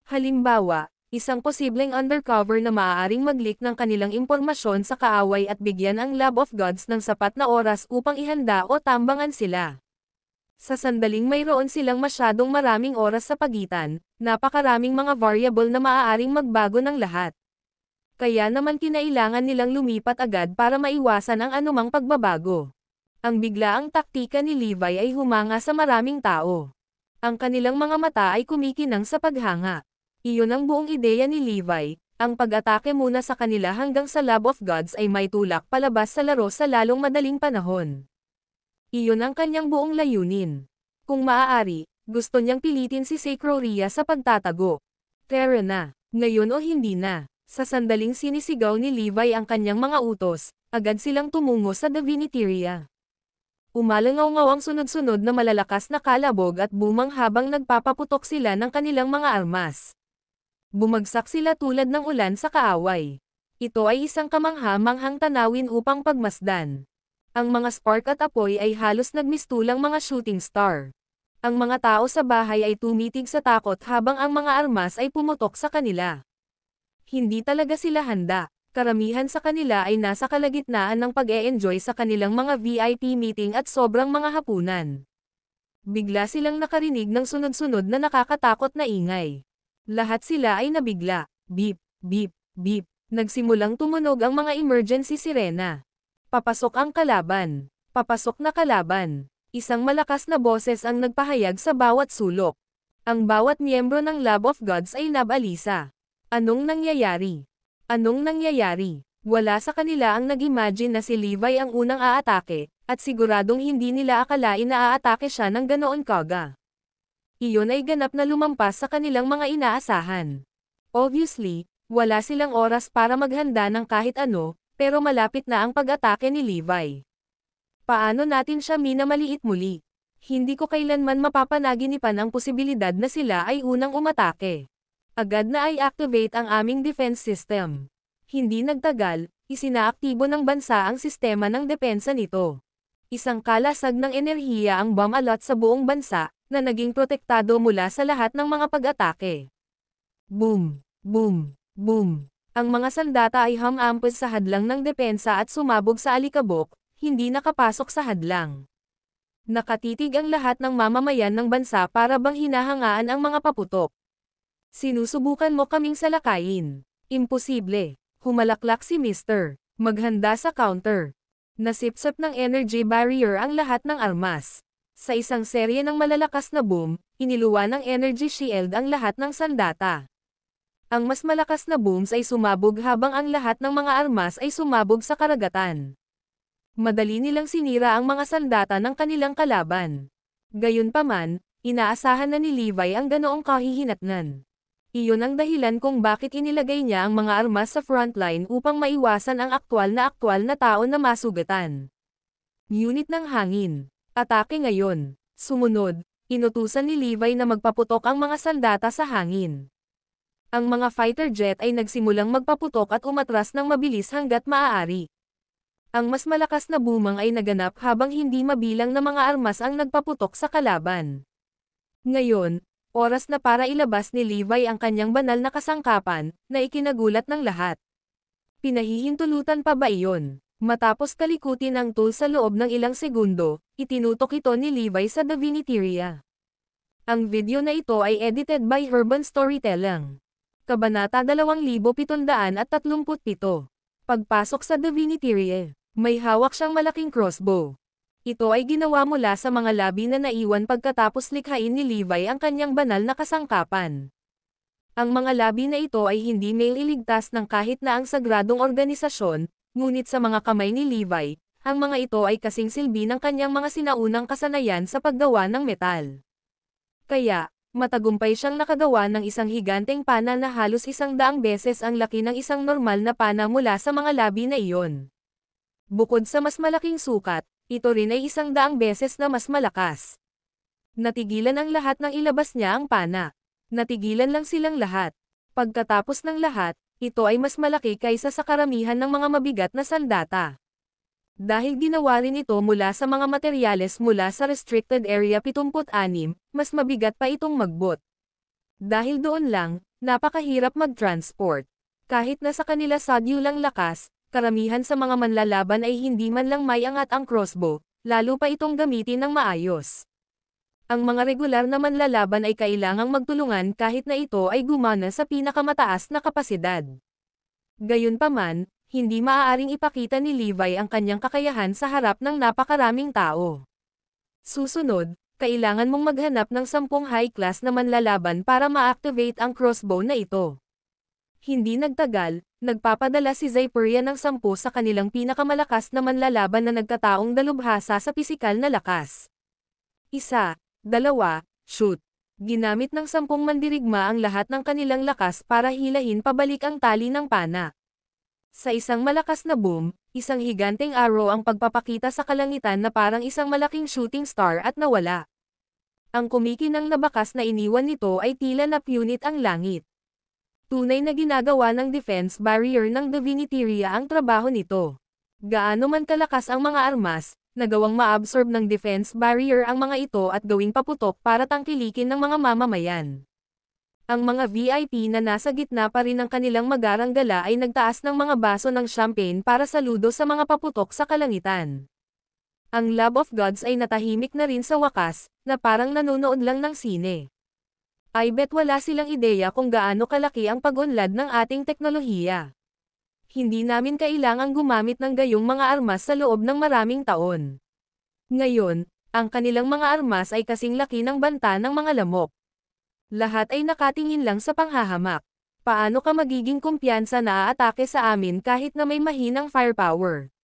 Halimbawa, isang posibleng undercover na maaaring mag-leak ng kanilang impormasyon sa kaaway at bigyan ang Love of Gods ng sapat na oras upang ihanda o tambangan sila. Sa sandaling mayroon silang masyadong maraming oras sa pagitan, napakaraming mga variable na maaaring magbago ng lahat. Kaya naman kinailangan nilang lumipat agad para maiwasan ang anumang pagbabago. Ang biglaang taktika ni Levi ay humanga sa maraming tao. Ang kanilang mga mata ay kumikinang sa paghanga. Iyon ang buong ideya ni Levi, ang pag-atake muna sa kanila hanggang sa Love of Gods ay may tulak palabas sa laro sa lalong madaling panahon. Iyon ang kanyang buong layunin. Kung maaari, gusto niyang pilitin si Sacroria sa pagtatago. Tara na, ngayon o hindi na. Sa sandaling sinisigaw ni Levi ang kanyang mga utos, agad silang tumungo sa Diviniteria. Umalangaw-ngaw ang sunod-sunod na malalakas na kalabog at bumang habang nagpapaputok sila ng kanilang mga armas. Bumagsak sila tulad ng ulan sa kaaway. Ito ay isang kamangha-manghang tanawin upang pagmasdan. Ang mga spark at apoy ay halos nagmistulang mga shooting star. Ang mga tao sa bahay ay tumitig sa takot habang ang mga armas ay pumutok sa kanila. Hindi talaga sila handa. Karamihan sa kanila ay nasa kalagitnaan ng pag-e-enjoy sa kanilang mga VIP meeting at sobrang mga hapunan. Bigla silang nakarinig ng sunod-sunod na nakakatakot na ingay. Lahat sila ay nabigla. Beep, beep, beep. Nagsimulang tumunog ang mga emergency sirena. Papasok ang kalaban. Papasok na kalaban. Isang malakas na boses ang nagpahayag sa bawat sulok. Ang bawat miyembro ng Love of Gods ay nabalisa. Anong nangyayari? Anong nangyayari? Wala sa kanila ang nag-imagine na si Levi ang unang aatake, at siguradong hindi nila akalain na aatake siya ng ganoon kaga. Iyon ay ganap na lumampas sa kanilang mga inaasahan. Obviously, wala silang oras para maghanda ng kahit ano, pero malapit na ang pag-atake ni Levi. Paano natin siya minamaliit muli? Hindi ko kailanman mapapanaginipan ang posibilidad na sila ay unang umatake. Agad na ay activate ang aming defense system. Hindi nagtagal, isinaaktibo ng bansa ang sistema ng depensa nito. Isang kalasag ng enerhiya ang bomb alert sa buong bansa, na naging protektado mula sa lahat ng mga pag-atake. Boom! Boom! Boom! Ang mga sandata ay humampos sa hadlang ng depensa at sumabog sa alikabok, hindi nakapasok sa hadlang. Nakatitig ang lahat ng mamamayan ng bansa para bang hinahangaan ang mga paputok. Sinusubukan mo kaming salakayin. Imposible. Humalaklak si Mr. Maghanda sa counter. Nasipsip ng energy barrier ang lahat ng armas. Sa isang serye ng malalakas na boom, iniluwa ng energy shield ang lahat ng sandata. Ang mas malakas na booms ay sumabog habang ang lahat ng mga armas ay sumabog sa karagatan. Madali nilang sinira ang mga sandata ng kanilang kalaban. Gayunpaman, inaasahan na ni Levi ang ganoong kahihinatnan. Iyon ang dahilan kung bakit inilagay niya ang mga armas sa frontline upang maiwasan ang aktwal na tao na masugatan. Unit ng hangin. Atake ngayon. Sumunod, inutusan ni Levi na magpaputok ang mga sandata sa hangin. Ang mga fighter jet ay nagsimulang magpaputok at umatras ng mabilis hanggat maaari. Ang mas malakas na bumang ay naganap habang hindi mabilang na mga armas ang nagpaputok sa kalaban. Ngayon, oras na para ilabas ni Levi ang kanyang banal na kasangkapan, na ikinagulat ng lahat. Pinahihintulutan pa ba iyon? Matapos kalikutin ang tool sa loob ng ilang segundo, itinutok ito ni Levi sa Diviniteria. Ang video na ito ay edited by Urban Storytelling. Kabanata 2737. Pagpasok sa Diviniteria, may hawak siyang malaking crossbow. Ito ay ginawa mula sa mga labi na naiwan pagkatapos likhain ni Levi ang kanyang banal na kasangkapan. Ang mga labi na ito ay hindi mailigtas ng kahit na ang sagradong organisasyon, ngunit sa mga kamay ni Levi, ang mga ito ay kasing silbi ng kanyang mga sinaunang kasanayan sa paggawa ng metal. Kaya, matagumpay siyang nakagawa ng isang higanteng pana na halos 100 beses ang laki ng isang normal na pana mula sa mga labi na iyon. Bukod sa mas malaking sukat, ito rin ay 100 beses na mas malakas. Natigilan ang lahat nang ilabas niya ang pana. Natigilan lang silang lahat. Pagkatapos ng lahat, ito ay mas malaki kaysa sa karamihan ng mga mabigat na sandata. Dahil ginawa rin ito mula sa mga materyales mula sa Restricted Area 76, mas mabigat pa itong magbot. Dahil doon lang, napakahirap mag-transport. Kahit na sa kanila sadyulang lakas, karamihan sa mga manlalaban ay hindi man lang may angat ang crossbow, lalo pa itong gamitin ng maayos. Ang mga regular na manlalaban ay kailangang magtulungan kahit na ito ay gumana sa pinakamataas na kapasidad. Gayunpaman, hindi maaaring ipakita ni Levi ang kanyang kakayahan sa harap ng napakaraming tao. Susunod, kailangan mong maghanap ng 10 high-class na manlalaban para ma-activate ang crossbow na ito. Hindi nagtagal, nagpapadala si Zyperia ng 10 sa kanilang pinakamalakas na manlalaban na nagkataong dalubhasa sa pisikal na lakas. 1, 2, shoot. Ginamit ng 10 mandirigma ang lahat ng kanilang lakas para hilahin pabalik ang tali ng pana. Sa isang malakas na boom, isang higanteng arrow ang pagpapakita sa kalangitan na parang isang malaking shooting star at nawala. Ang kumikinang na bakas na iniwan nito ay tila napunit ang langit. Tunay na ginagawa ng defense barrier ng Diviniteria ang trabaho nito. Gaano man kalakas ang mga armas, nagawang ma-absorb ng defense barrier ang mga ito at gawing paputok para tangkilikin ng mga mamamayan. Ang mga VIP na nasa gitna pa rin ng kanilang magarang gala ay nagtaas ng mga baso ng champagne para saludo sa mga paputok sa kalangitan. Ang Lab of Gods ay natahimik na rin sa wakas, na parang nanonood lang ng sine. I bet wala silang ideya kung gaano kalaki ang pag-unlad ng ating teknolohiya. Hindi namin kailangang gumamit ng gayong mga armas sa loob ng maraming taon. Ngayon, ang kanilang mga armas ay kasing laki ng banta ng mga lamok. Lahat ay nakatingin lang sa panghahamak. Paano ka magiging kumpiyansa na aatake sa amin kahit na may mahinang firepower?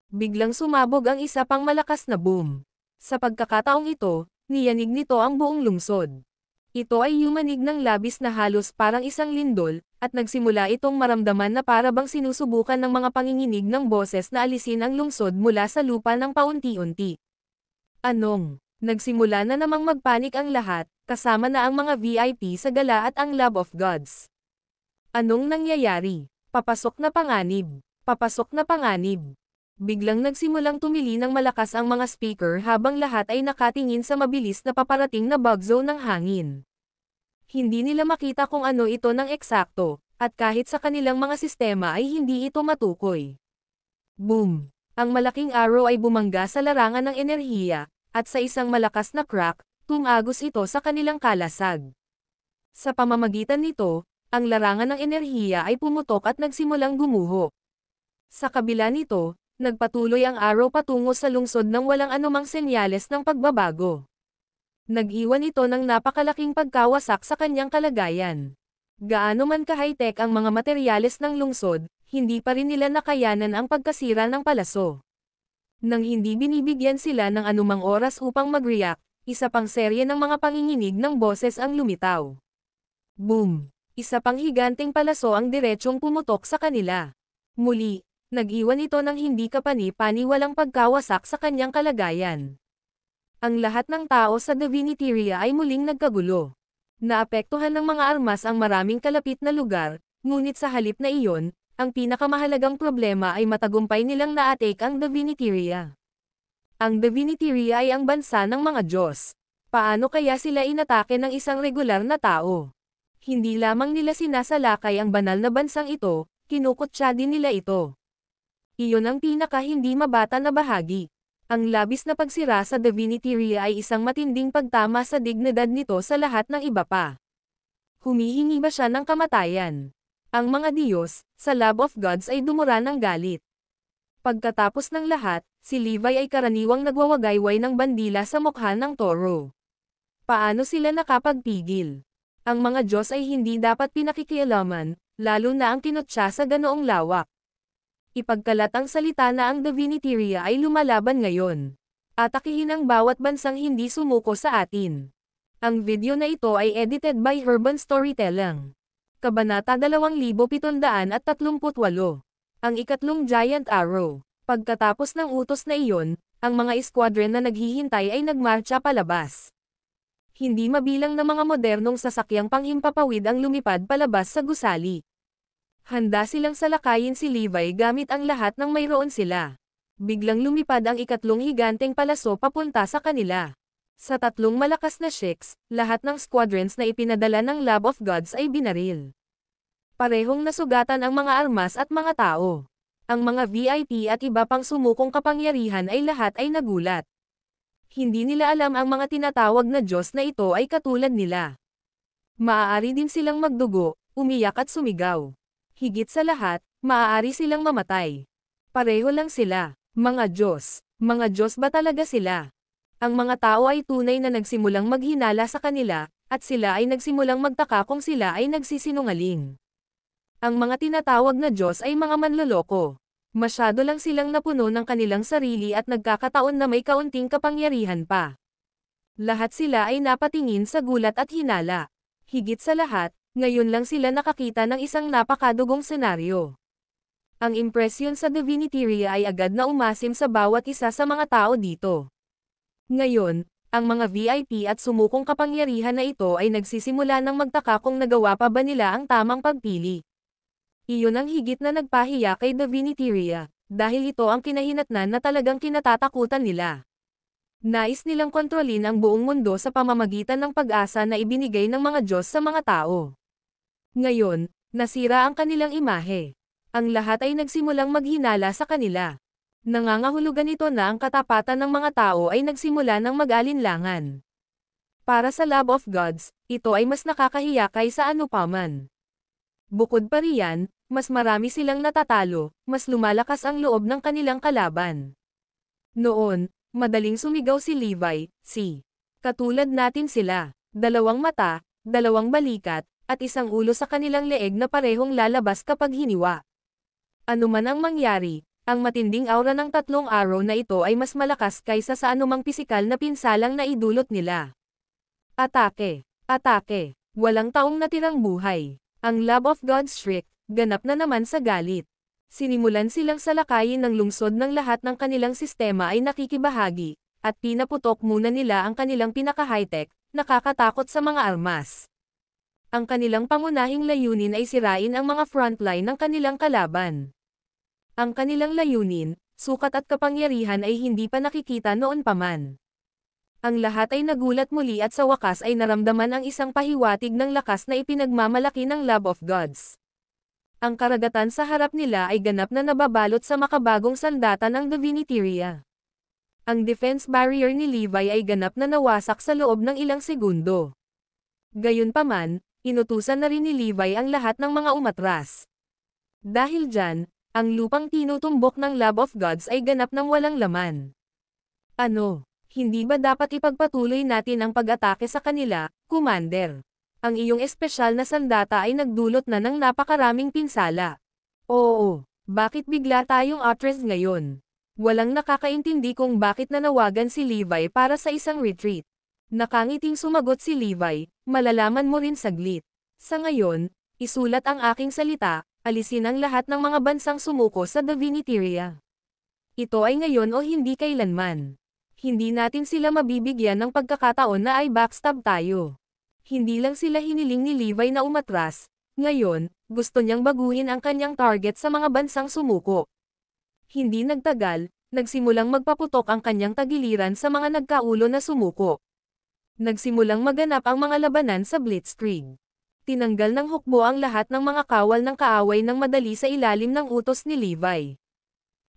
Biglang sumabog ang isa pang malakas na boom. Sa pagkakataong ito, niyanig nito ang buong lungsod. Ito ay yumanig ng labis na halos parang isang lindol, at nagsimula itong maramdaman na para bang sinusubukan ng mga panginginig ng boses na alisin ang lungsod mula sa lupa ng paunti-unti. Anong? Nagsimula na namang magpanik ang lahat, kasama na ang mga VIP sa gala at ang Lab of Gods. Anong nangyayari? Papasok na panganib. Papasok na panganib. Biglang nagsimulang tumili ng malakas ang mga speaker habang lahat ay nakatingin sa mabilis na paparating na bug zone ng hangin. Hindi nila makita kung ano ito ng eksakto, at kahit sa kanilang mga sistema ay hindi ito matukoy. Boom! Ang malaking arrow ay bumangga sa larangan ng enerhiya, at sa isang malakas na crack, tumagos ito sa kanilang kalasag. Sa pamamagitan nito, ang larangan ng enerhiya ay pumutok at nagsimulang gumuho. Sa kabila nito, Nagpatuloy ang araw patungo sa lungsod nang walang anumang senyales ng pagbabago. Nag-iwan ito ng napakalaking pagkawasak sa kanyang kalagayan. Gaano man ka-high-tech ang mga materyales ng lungsod, hindi pa rin nila nakayanan ang pagkasira ng palaso. Nang hindi binibigyan sila ng anumang oras upang mag-react, isa pang serye ng mga panginginig ng boses ang lumitaw. Boom! Isa pang higanteng palaso ang diretsyong pumutok sa kanila. Muli, nag-iwan ito ng hindi kapani-paniwalang pagkawasak sa kanyang kalagayan. Ang lahat ng tao sa Diviniteria ay muling nagkagulo. Naapektuhan ng mga armas ang maraming kalapit na lugar, ngunit sa halip na iyon, ang pinakamahalagang problema ay matagumpay nilang na-atake ang Diviniteria. Ang Diviniteria ay ang bansa ng mga Diyos. Paano kaya sila inatake ng isang regular na tao? Hindi lamang nila sinasalakay ang banal na bansang ito, kinukutya din nila ito. Iyon ang pinaka hindi mabata na bahagi. Ang labis na pagsira sa Diviniteria ay isang matinding pagtama sa dignidad nito sa lahat ng iba pa. Humihingi ba siya ng kamatayan? Ang mga Diyos, sa Lab of Gods ay dumura ng galit. Pagkatapos ng lahat, si Levi ay karaniwang nagwawagayway ng bandila sa mukha ng toro. Paano sila nakapagpigil? Ang mga Diyos ay hindi dapat pinakikialaman, lalo na ang kinutya sa ganoong lawak. Ipagkalat ang salita na ang Diviniteria ay lumalaban ngayon. Atakihin ang bawat bansang hindi sumuko sa atin. Ang video na ito ay edited by Urban Storytelling. Kabanata 2738. Ang ikatlong Giant Arrow. Pagkatapos ng utos na iyon, ang mga squadron na naghihintay ay nagmarcha palabas. Hindi mabilang na mga modernong sasakyang panghimpapawid ang lumipad palabas sa gusali. Handa silang salakayin si Levi gamit ang lahat ng mayroon sila. Biglang lumipad ang ikatlong higanteng palaso papunta sa kanila. Sa tatlong malakas na shakes, lahat ng squadrons na ipinadala ng Lab of Gods ay binaril. Parehong nasugatan ang mga armas at mga tao. Ang mga VIP at iba pang sumukong kapangyarihan ay lahat ay nagulat. Hindi nila alam ang mga tinatawag na Diyos na ito ay katulad nila. Maaari din silang magdugo, umiyak at sumigaw. Higit sa lahat, maaari silang mamatay. Pareho lang sila, mga Diyos. Mga Diyos ba talaga sila? Ang mga tao ay tunay na nagsimulang maghinala sa kanila, at sila ay nagsimulang magtaka kung sila ay nagsisinungaling. Ang mga tinatawag na Diyos ay mga manloloko. Masyado lang silang napuno ng kanilang sarili at nagkakataon na may kaunting kapangyarihan pa. Lahat sila ay napatingin sa gulat at hinala. Higit sa lahat, ngayon lang sila nakakita ng isang napakadugong senaryo. Ang impresyon sa Diviniteria ay agad na umasim sa bawat isa sa mga tao dito. Ngayon, ang mga VIP at sumukong kapangyarihan na ito ay nagsisimula ng magtaka kung nagawa pa ba nila ang tamang pagpili. Iyon ang higit na nagpahiya kay Diviniteria, dahil ito ang kinahinatnan na talagang kinatatakutan nila. Nais nilang kontrolin ang buong mundo sa pamamagitan ng pag-asa na ibinigay ng mga Diyos sa mga tao. Ngayon, nasira ang kanilang imahe. Ang lahat ay nagsimulang maghinala sa kanila. Nangangahulugan ito na ang katapatan ng mga tao ay nagsimula ng mag-alinlangan. Para sa Lab of Gods, ito ay mas nakakahiya kaysa anupaman. Bukod pa riyan, mas marami silang natatalo, mas lumalakas ang loob ng kanilang kalaban. Noon, madaling sumigaw si Levi, katulad natin sila, 2 mata, 2 balikat, at isang ulo sa kanilang leeg na parehong lalabas kapag hiniwa. Ano man ang mangyari, ang matinding aura ng tatlong arrow na ito ay mas malakas kaysa sa anumang pisikal na pinsalang na idulot nila. Atake! Atake! Walang taong natirang buhay. Ang Lab of Gods shriek, ganap na naman sa galit. Sinimulan silang salakayin ng lungsod ng lahat ng kanilang sistema ay nakikibahagi, at pinaputok muna nila ang kanilang pinaka-high-tech, nakakatakot sa mga armas. Ang kanilang pangunahing layunin ay sirain ang mga frontline ng kanilang kalaban. Ang kanilang layunin, sukat at kapangyarihan ay hindi pa nakikita noon pa man. Ang lahat ay nagulat muli at sa wakas ay naramdaman ang isang pahiwatig ng lakas na ipinagmamalaki ng Lab of Gods. Ang karagatan sa harap nila ay ganap na nababalot sa makabagong sandata ng Diviniteria. Ang defense barrier ni Levi ay ganap na nawasak sa loob ng ilang segundo. Gayunpaman, inutusan na rin ni Levi ang lahat ng mga umatras. Dahil dyan, Ang lupang tinutumbok ng Lab of Gods ay ganap ng walang laman. Ano? Hindi ba dapat ipagpatuloy natin ang pag-atake sa kanila, Commander? Ang iyong espesyal na sandata ay nagdulot na ng napakaraming pinsala. Oo, bakit bigla tayong atras ngayon? Walang nakakaintindi kung bakit nanawagan si Levi para sa isang retreat. Nakangiting sumagot si Levi, malalaman mo rin saglit. Sa ngayon, isulat ang aking salita, alisin ang lahat ng mga bansang sumuko sa Diviniteria. Ito ay ngayon o hindi kailanman. Hindi natin sila mabibigyan ng pagkakataon na ay backstab tayo. Hindi lang sila hiniling ni Levi na umatras, ngayon, gusto niyang baguhin ang kanyang target sa mga bansang sumuko. Hindi nagtagal, nagsimulang magpaputok ang kanyang tagiliran sa mga nagkaulo na sumuko. Nagsimulang maganap ang mga labanan sa Blitzkrieg. Tinanggal ng hukbo ang lahat ng mga kawal ng kaaway ng madali sa ilalim ng utos ni Levi.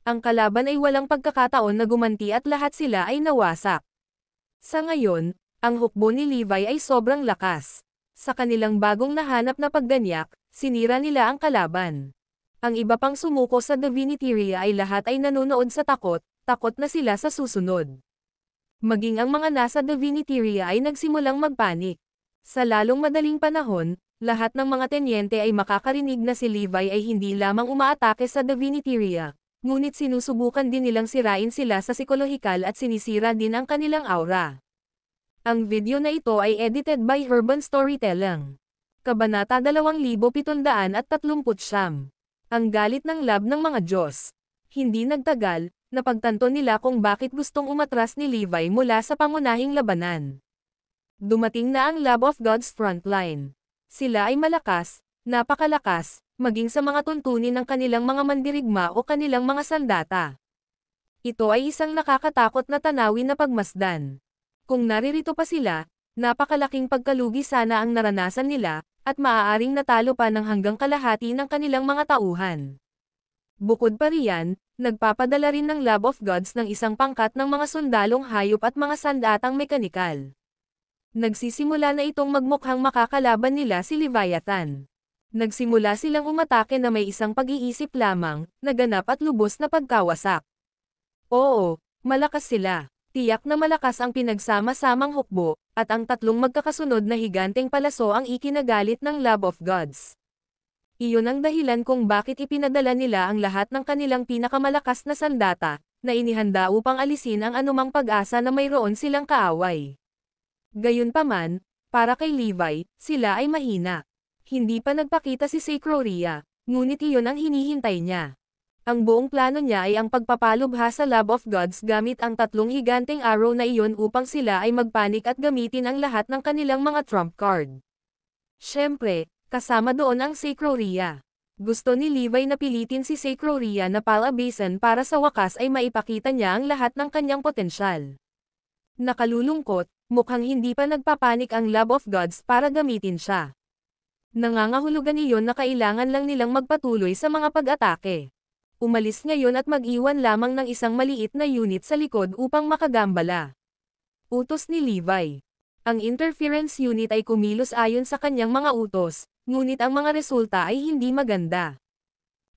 Ang kalaban ay walang pagkakataon na gumanti at lahat sila ay nawasak. Sa ngayon, ang hukbo ni Levi ay sobrang lakas. Sa kanilang bagong nahanap na pagganyak, sinira nila ang kalaban. Ang iba pang sumuko sa Diviniteria ay lahat ay nanonood sa takot, takot na sila sa susunod. Maging ang mga nasa Diviniteria ay nagsimulang magpanik. Sa lalong madaling panahon, lahat ng mga tenyente ay makakarinig na si Levi ay hindi lamang umaatake sa Diviniteria, ngunit sinusubukan din nilang sirain sila sa psikolohikal at sinisira din ang kanilang aura. Ang video na ito ay edited by Urban Storytelling. Kabanata 2739. Ang galit ng lab ng mga Diyos. Hindi nagtagal, napagtanto nila kung bakit gustong umatras ni Levi mula sa pangunahing labanan. Dumating na ang Lab of Gods frontline. Sila ay malakas, napakalakas, maging sa mga tuntunin ng kanilang mga mandirigma o kanilang mga sandata. Ito ay isang nakakatakot na tanawin na pagmasdan. Kung naririto pa sila, napakalaking pagkalugi sana ang naranasan nila, at maaaring natalo pa ng hanggang kalahati ng kanilang mga tauhan. Bukod pa riyan, nagpapadala rin ng Lab of Gods ng isang pangkat ng mga sundalong hayop at mga sandatang mekanikal. Nagsisimula na itong magmukhang makakalaban nila si Leviathan. Nagsimula silang umatake na may isang pag-iisip lamang, naganap at lubos na pagkawasak. Oo, malakas sila. Tiyak na malakas ang pinagsama-samang hukbo, at ang tatlong magkakasunod na higanteng palaso ang ikinagalit ng Lab of Gods. Iyon ang dahilan kung bakit ipinadala nila ang lahat ng kanilang pinakamalakas na sandata, na inihanda upang alisin ang anumang pag-asa na mayroon silang kaaway. Gayunpaman, para kay Levi, sila ay mahina. Hindi pa nagpakita si Sacroria, ngunit iyon ang hinihintay niya. Ang buong plano niya ay ang pagpapalubha sa Lab of Gods gamit ang tatlong higanteng arrow na iyon upang sila ay magpanik at gamitin ang lahat ng kanilang mga trump card. Siyempre, kasama doon ang Sacroria. Gusto ni Levi na pilitin si Sacroria na palabasin para sa wakas ay maipakita niya ang lahat ng kanyang potensyal. Nakalulungkot, mukhang hindi pa nagpapanik ang Lab of Gods para gamitin siya. Nangangahulugan iyon na kailangan lang nilang magpatuloy sa mga pag-atake. Umalis ngayon at mag-iwan lamang ng isang maliit na unit sa likod upang makagambala. Utos ni Levi. Ang interference unit ay kumilos ayon sa kanyang mga utos, ngunit ang mga resulta ay hindi maganda.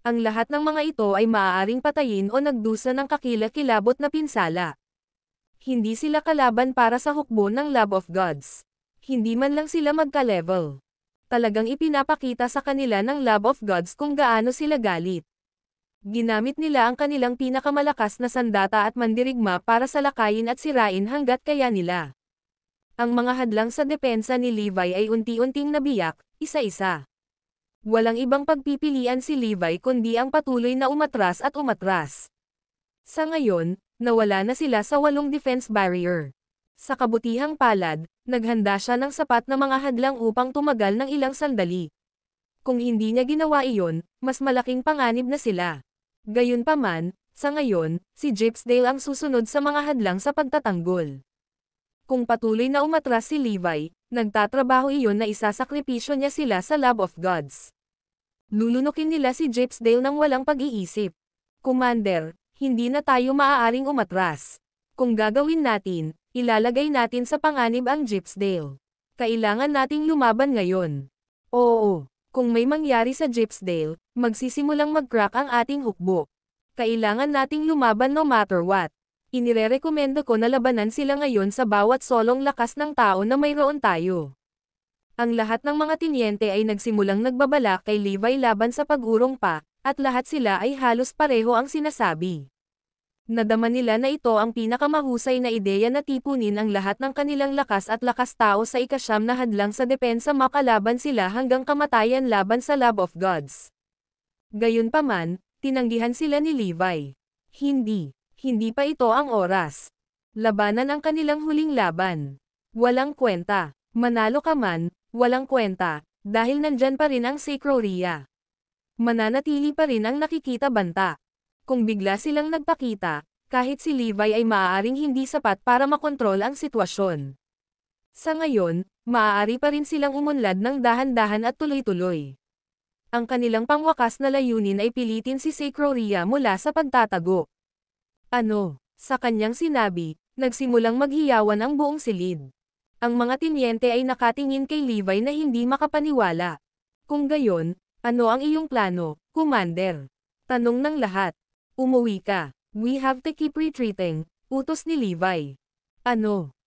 Ang lahat ng mga ito ay maaaring patayin o nagdusa ng kakilakilabot na pinsala. Hindi sila kalaban para sa hukbo ng Lab of Gods. Hindi man lang sila magka-level. Talagang ipinapakita sa kanila ng Lab of Gods kung gaano sila galit. Ginamit nila ang kanilang pinakamalakas na sandata at mandirigma para salakayin at sirain hanggat kaya nila. Ang mga hadlang sa depensa ni Levi ay unti-unting nabiyak, isa-isa. Walang ibang pagpipilian si Levi kundi ang patuloy na umatras at umatras. Sa ngayon, nawala na sila sa 8 defense barrier. Sa kabutihang palad, naghanda siya ng sapat na mga hadlang upang tumagal ng ilang sandali. Kung hindi niya ginawa iyon, mas malaking panganib na sila. Gayunpaman, sa ngayon, si Gypsdale ang susunod sa mga hadlang sa pagtatanggol. Kung patuloy na umatras si Levi, nagtatrabaho iyon na isasakripisyo niya sila sa Lab of Gods. Lulunukin nila si Gypsdale ng walang pag-iisip. Commander, hindi na tayo maaaring umatras. Kung gagawin natin, ilalagay natin sa panganib ang Gypsdale. Kailangan nating lumaban ngayon. Oo. Kung may mangyari sa Gypsdale, magsisimulang mag-crack ang ating hukbo. Kailangan nating lumaban no matter what. Inirerekomendo ko na labanan sila ngayon sa bawat solong lakas ng tao na mayroon tayo. Ang lahat ng mga tinyente ay nagsimulang nagbabalak kay Levi laban sa pag-urong pa, at lahat sila ay halos pareho ang sinasabi. Nadama nila na ito ang pinakamahusay na ideya na tipunin ang lahat ng kanilang lakas at lakas tao sa ikasyam na hadlang sa depensa makalaban sila hanggang kamatayan laban sa Lab of Gods. Gayunpaman, tinanggihan sila ni Levi. Hindi pa ito ang oras. Labanan ang kanilang huling laban. Walang kwenta, manalo ka man, walang kwenta, dahil nandyan pa rin ang Sacroria. Mananatili pa rin ang nakikita banta. Kung bigla silang nagpakita, kahit si Levi ay maaaring hindi sapat para makontrol ang sitwasyon. Sa ngayon, maaari pa rin silang umunlad ng dahan-dahan at tuloy-tuloy. Ang kanilang pangwakas na layunin ay pilitin si Sacroria mula sa pagtatago. Sa kanyang sinabi, nagsimulang maghiyawan ang buong silid. Ang mga tinyente ay nakatingin kay Levi na hindi makapaniwala. Kung gayon, ano ang iyong plano, Commander? Tanong ng lahat. Umuwi ka. We have to keep retreating, utos ni Levi.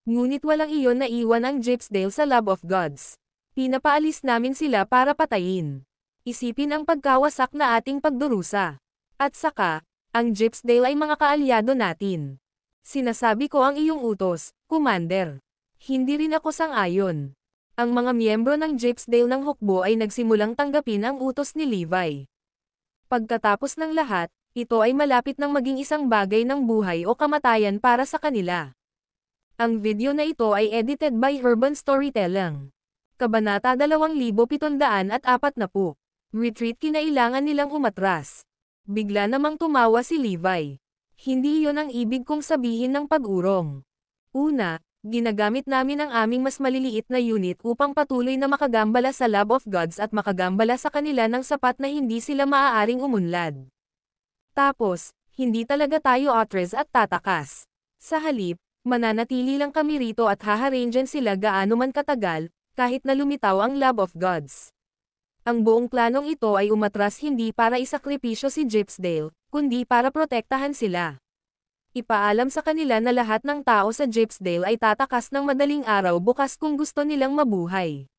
Ngunit walang iyon na iwan ang Gypsdale sa Lab of Gods. Pinapaalis namin sila para patayin. Isipin ang pagkawasak na ating pagdurusa. At saka, ang Gypsdale ay mga kaalyado natin. Sinasabi ko ang iyong utos, Commander. Hindi rin ako sang-ayon. Ang mga miyembro ng Gypsdale ng hukbo ay nagsimulang tanggapin ang utos ni Levi. Pagkatapos ng lahat, ito ay malapit ng maging isang bagay ng buhay o kamatayan para sa kanila. Ang video na ito ay edited by Urban Storytelling. Kabanata 2740. Retreat, kinailangan nilang umatras. Bigla namang tumawa si Levi. Hindi iyon ang ibig kong sabihin ng pag-urong. Una, ginagamit namin ang aming mas maliliit na unit upang patuloy na makagambala sa Lab of Gods at makagambala sa kanila ng sapat na hindi sila maaaring umunlad. Tapos, hindi talaga tayo atres at tatakas. Sa halip, mananatili lang kami rito at haharangyan sila gaano man katagal, kahit na lumitaw ang Lab of Gods. Ang buong planong ito ay umatras hindi para isakripisyo si Gypsdale, kundi para protektahan sila. Ipaalam sa kanila na lahat ng tao sa Gypsdale ay tatakas ng madaling araw bukas kung gusto nilang mabuhay.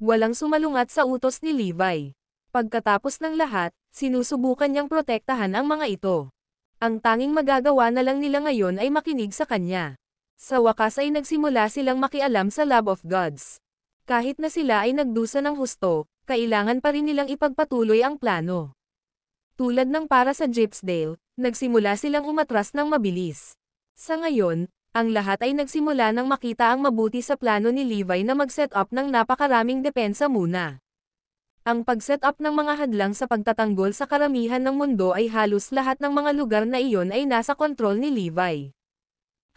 Walang sumalungat sa utos ni Levi. Pagkatapos ng lahat, sinusubukan niyang protektahan ang mga ito. Ang tanging magagawa na lang nila ngayon ay makinig sa kanya. Sa wakas ay nagsimula silang makialam sa Lab of Gods. Kahit na sila ay nagdusa ng husto, kailangan pa rin nilang ipagpatuloy ang plano. Tulad ng para sa Gypsdale, nagsimula silang umatras ng mabilis. Sa ngayon, ang lahat ay nagsimula nang makita ang mabuti sa plano ni Levi na mag-set up ng napakaraming depensa muna. Ang pag-set up ng mga hadlang sa pagtatanggol sa karamihan ng mundo ay halos lahat ng mga lugar na iyon ay nasa kontrol ni Levi.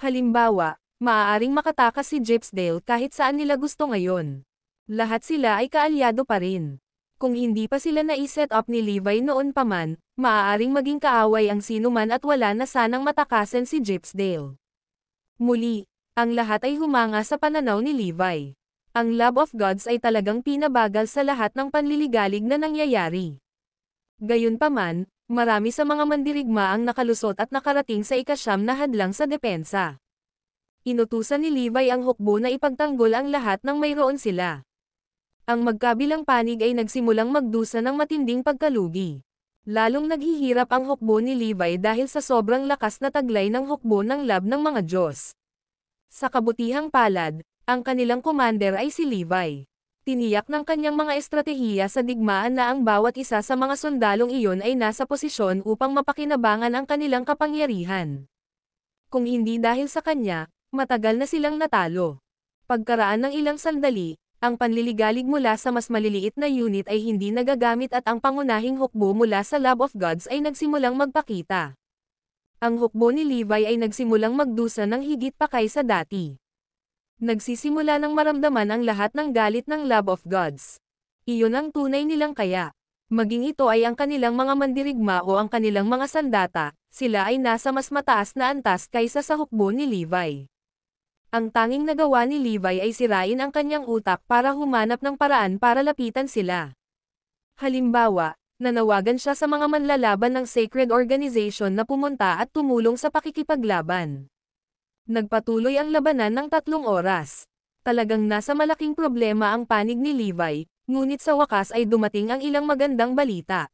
Halimbawa, maaaring makatakas si Gypsdale kahit saan nila gusto ngayon. Lahat sila ay kaalyado pa rin. Kung hindi pa sila na-set up ni Levi noon pa man, maaaring maging kaaway ang sinuman at wala na sanang matakasan si Gypsdale. Muli, ang lahat ay humanga sa pananaw ni Levi. Ang Lab of Gods ay talagang pinabagal sa lahat ng panliligalig na nangyayari. Gayunpaman, marami sa mga mandirigma ang nakalusot at nakarating sa ikasyam na hadlang sa depensa. Inutusan ni Levi ang hukbo na ipagtanggol ang lahat ng mayroon sila. Ang magkabilang panig ay nagsimulang magdusa ng matinding pagkalugi. Lalong naghihirap ang hukbo ni Levi dahil sa sobrang lakas na taglay ng hukbo ng lab ng mga Diyos. Sa kabutihang palad, ang kanilang commander ay si Levi. Tiniyak ng kanyang mga estratehiya sa digmaan na ang bawat isa sa mga sundalong iyon ay nasa posisyon upang mapakinabangan ang kanilang kapangyarihan. Kung hindi dahil sa kanya, matagal na silang natalo. Pagkaraan ng ilang sandali, ang panliligalig mula sa mas maliliit na unit ay hindi nagagamit at ang pangunahing hukbo mula sa Lab of Gods ay nagsimulang magpakita. Ang hukbo ni Levi ay nagsimulang magdusa ng higit pa kaysa dati. Nagsisimula ng maramdaman ang lahat ng galit ng Lab of Gods. Iyon ang tunay nilang kaya. Maging ito ay ang kanilang mga mandirigma o ang kanilang mga sandata, sila ay nasa mas mataas na antas kaysa sa hukbo ni Levi. Ang tanging nagawa ni Levi ay sirain ang kanyang utak para humanap ng paraan para lapitan sila. Halimbawa, nanawagan siya sa mga manlalaban ng Sacred Organization na pumunta at tumulong sa pakikipaglaban. Nagpatuloy ang labanan ng 3 oras. Talagang nasa malaking problema ang panig ni Levi, ngunit sa wakas ay dumating ang ilang magandang balita.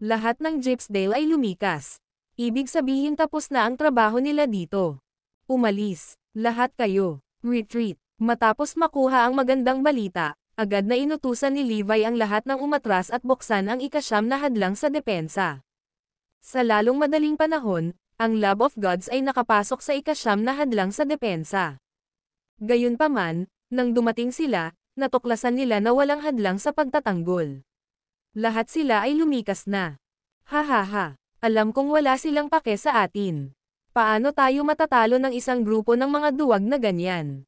Lahat ng Gypsdale ay lumikas. Ibig sabihin tapos na ang trabaho nila dito. Umalis, lahat kayo. Retreat. Matapos makuha ang magandang balita, agad na inutusan ni Levi ang lahat ng umatras at buksan ang ika-9 na hadlang sa depensa. Sa lalong madaling panahon, ang Love of Gods ay nakapasok sa ika-9 na hadlang sa depensa. Gayunpaman, nang dumating sila, natuklasan nila na walang hadlang sa pagtatanggol. Lahat sila ay lumikas na. Hahaha, alam kong wala silang pake sa atin. Paano tayo matatalo ng isang grupo ng mga duwag na ganyan?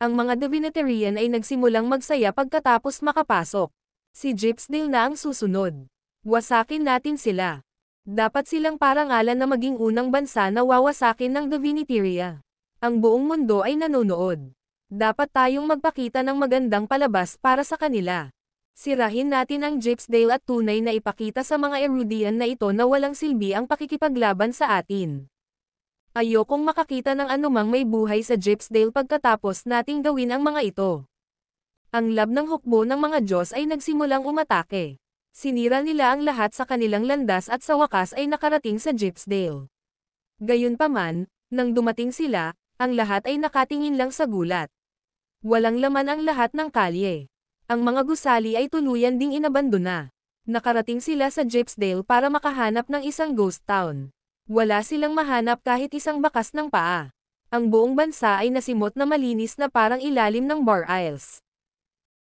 Ang mga Divinitarian ay nagsimulang magsaya pagkatapos makapasok. Si Gypsdale na ang susunod. Wasakin natin sila. Dapat silang parangalan na maging unang bansa na wawasakin ng Divinitaria. Ang buong mundo ay nanonood. Dapat tayong magpakita ng magandang palabas para sa kanila. Sirahin natin ang Gypsdale at tunay na ipakita sa mga Erudian na ito na walang silbi ang pakikipaglaban sa atin. Ayokong makakita ng anumang may buhay sa Gypsdale pagkatapos nating gawin ang mga ito. Ang lab ng hukbo ng mga Diyos ay nagsimulang umatake. Sinira nila ang lahat sa kanilang landas at sa wakas ay nakarating sa Gypsdale. Gayunpaman, nang dumating sila, ang lahat ay nakatingin lang sa gulat. Walang laman ang lahat ng kalye. Ang mga gusali ay tuluyan ding inabandona. Nakarating sila sa Gypsdale para makahanap ng isang ghost town. Wala silang mahanap kahit isang bakas ng paa. Ang buong bansa ay nasimot na malinis na parang ilalim ng Bar Isles.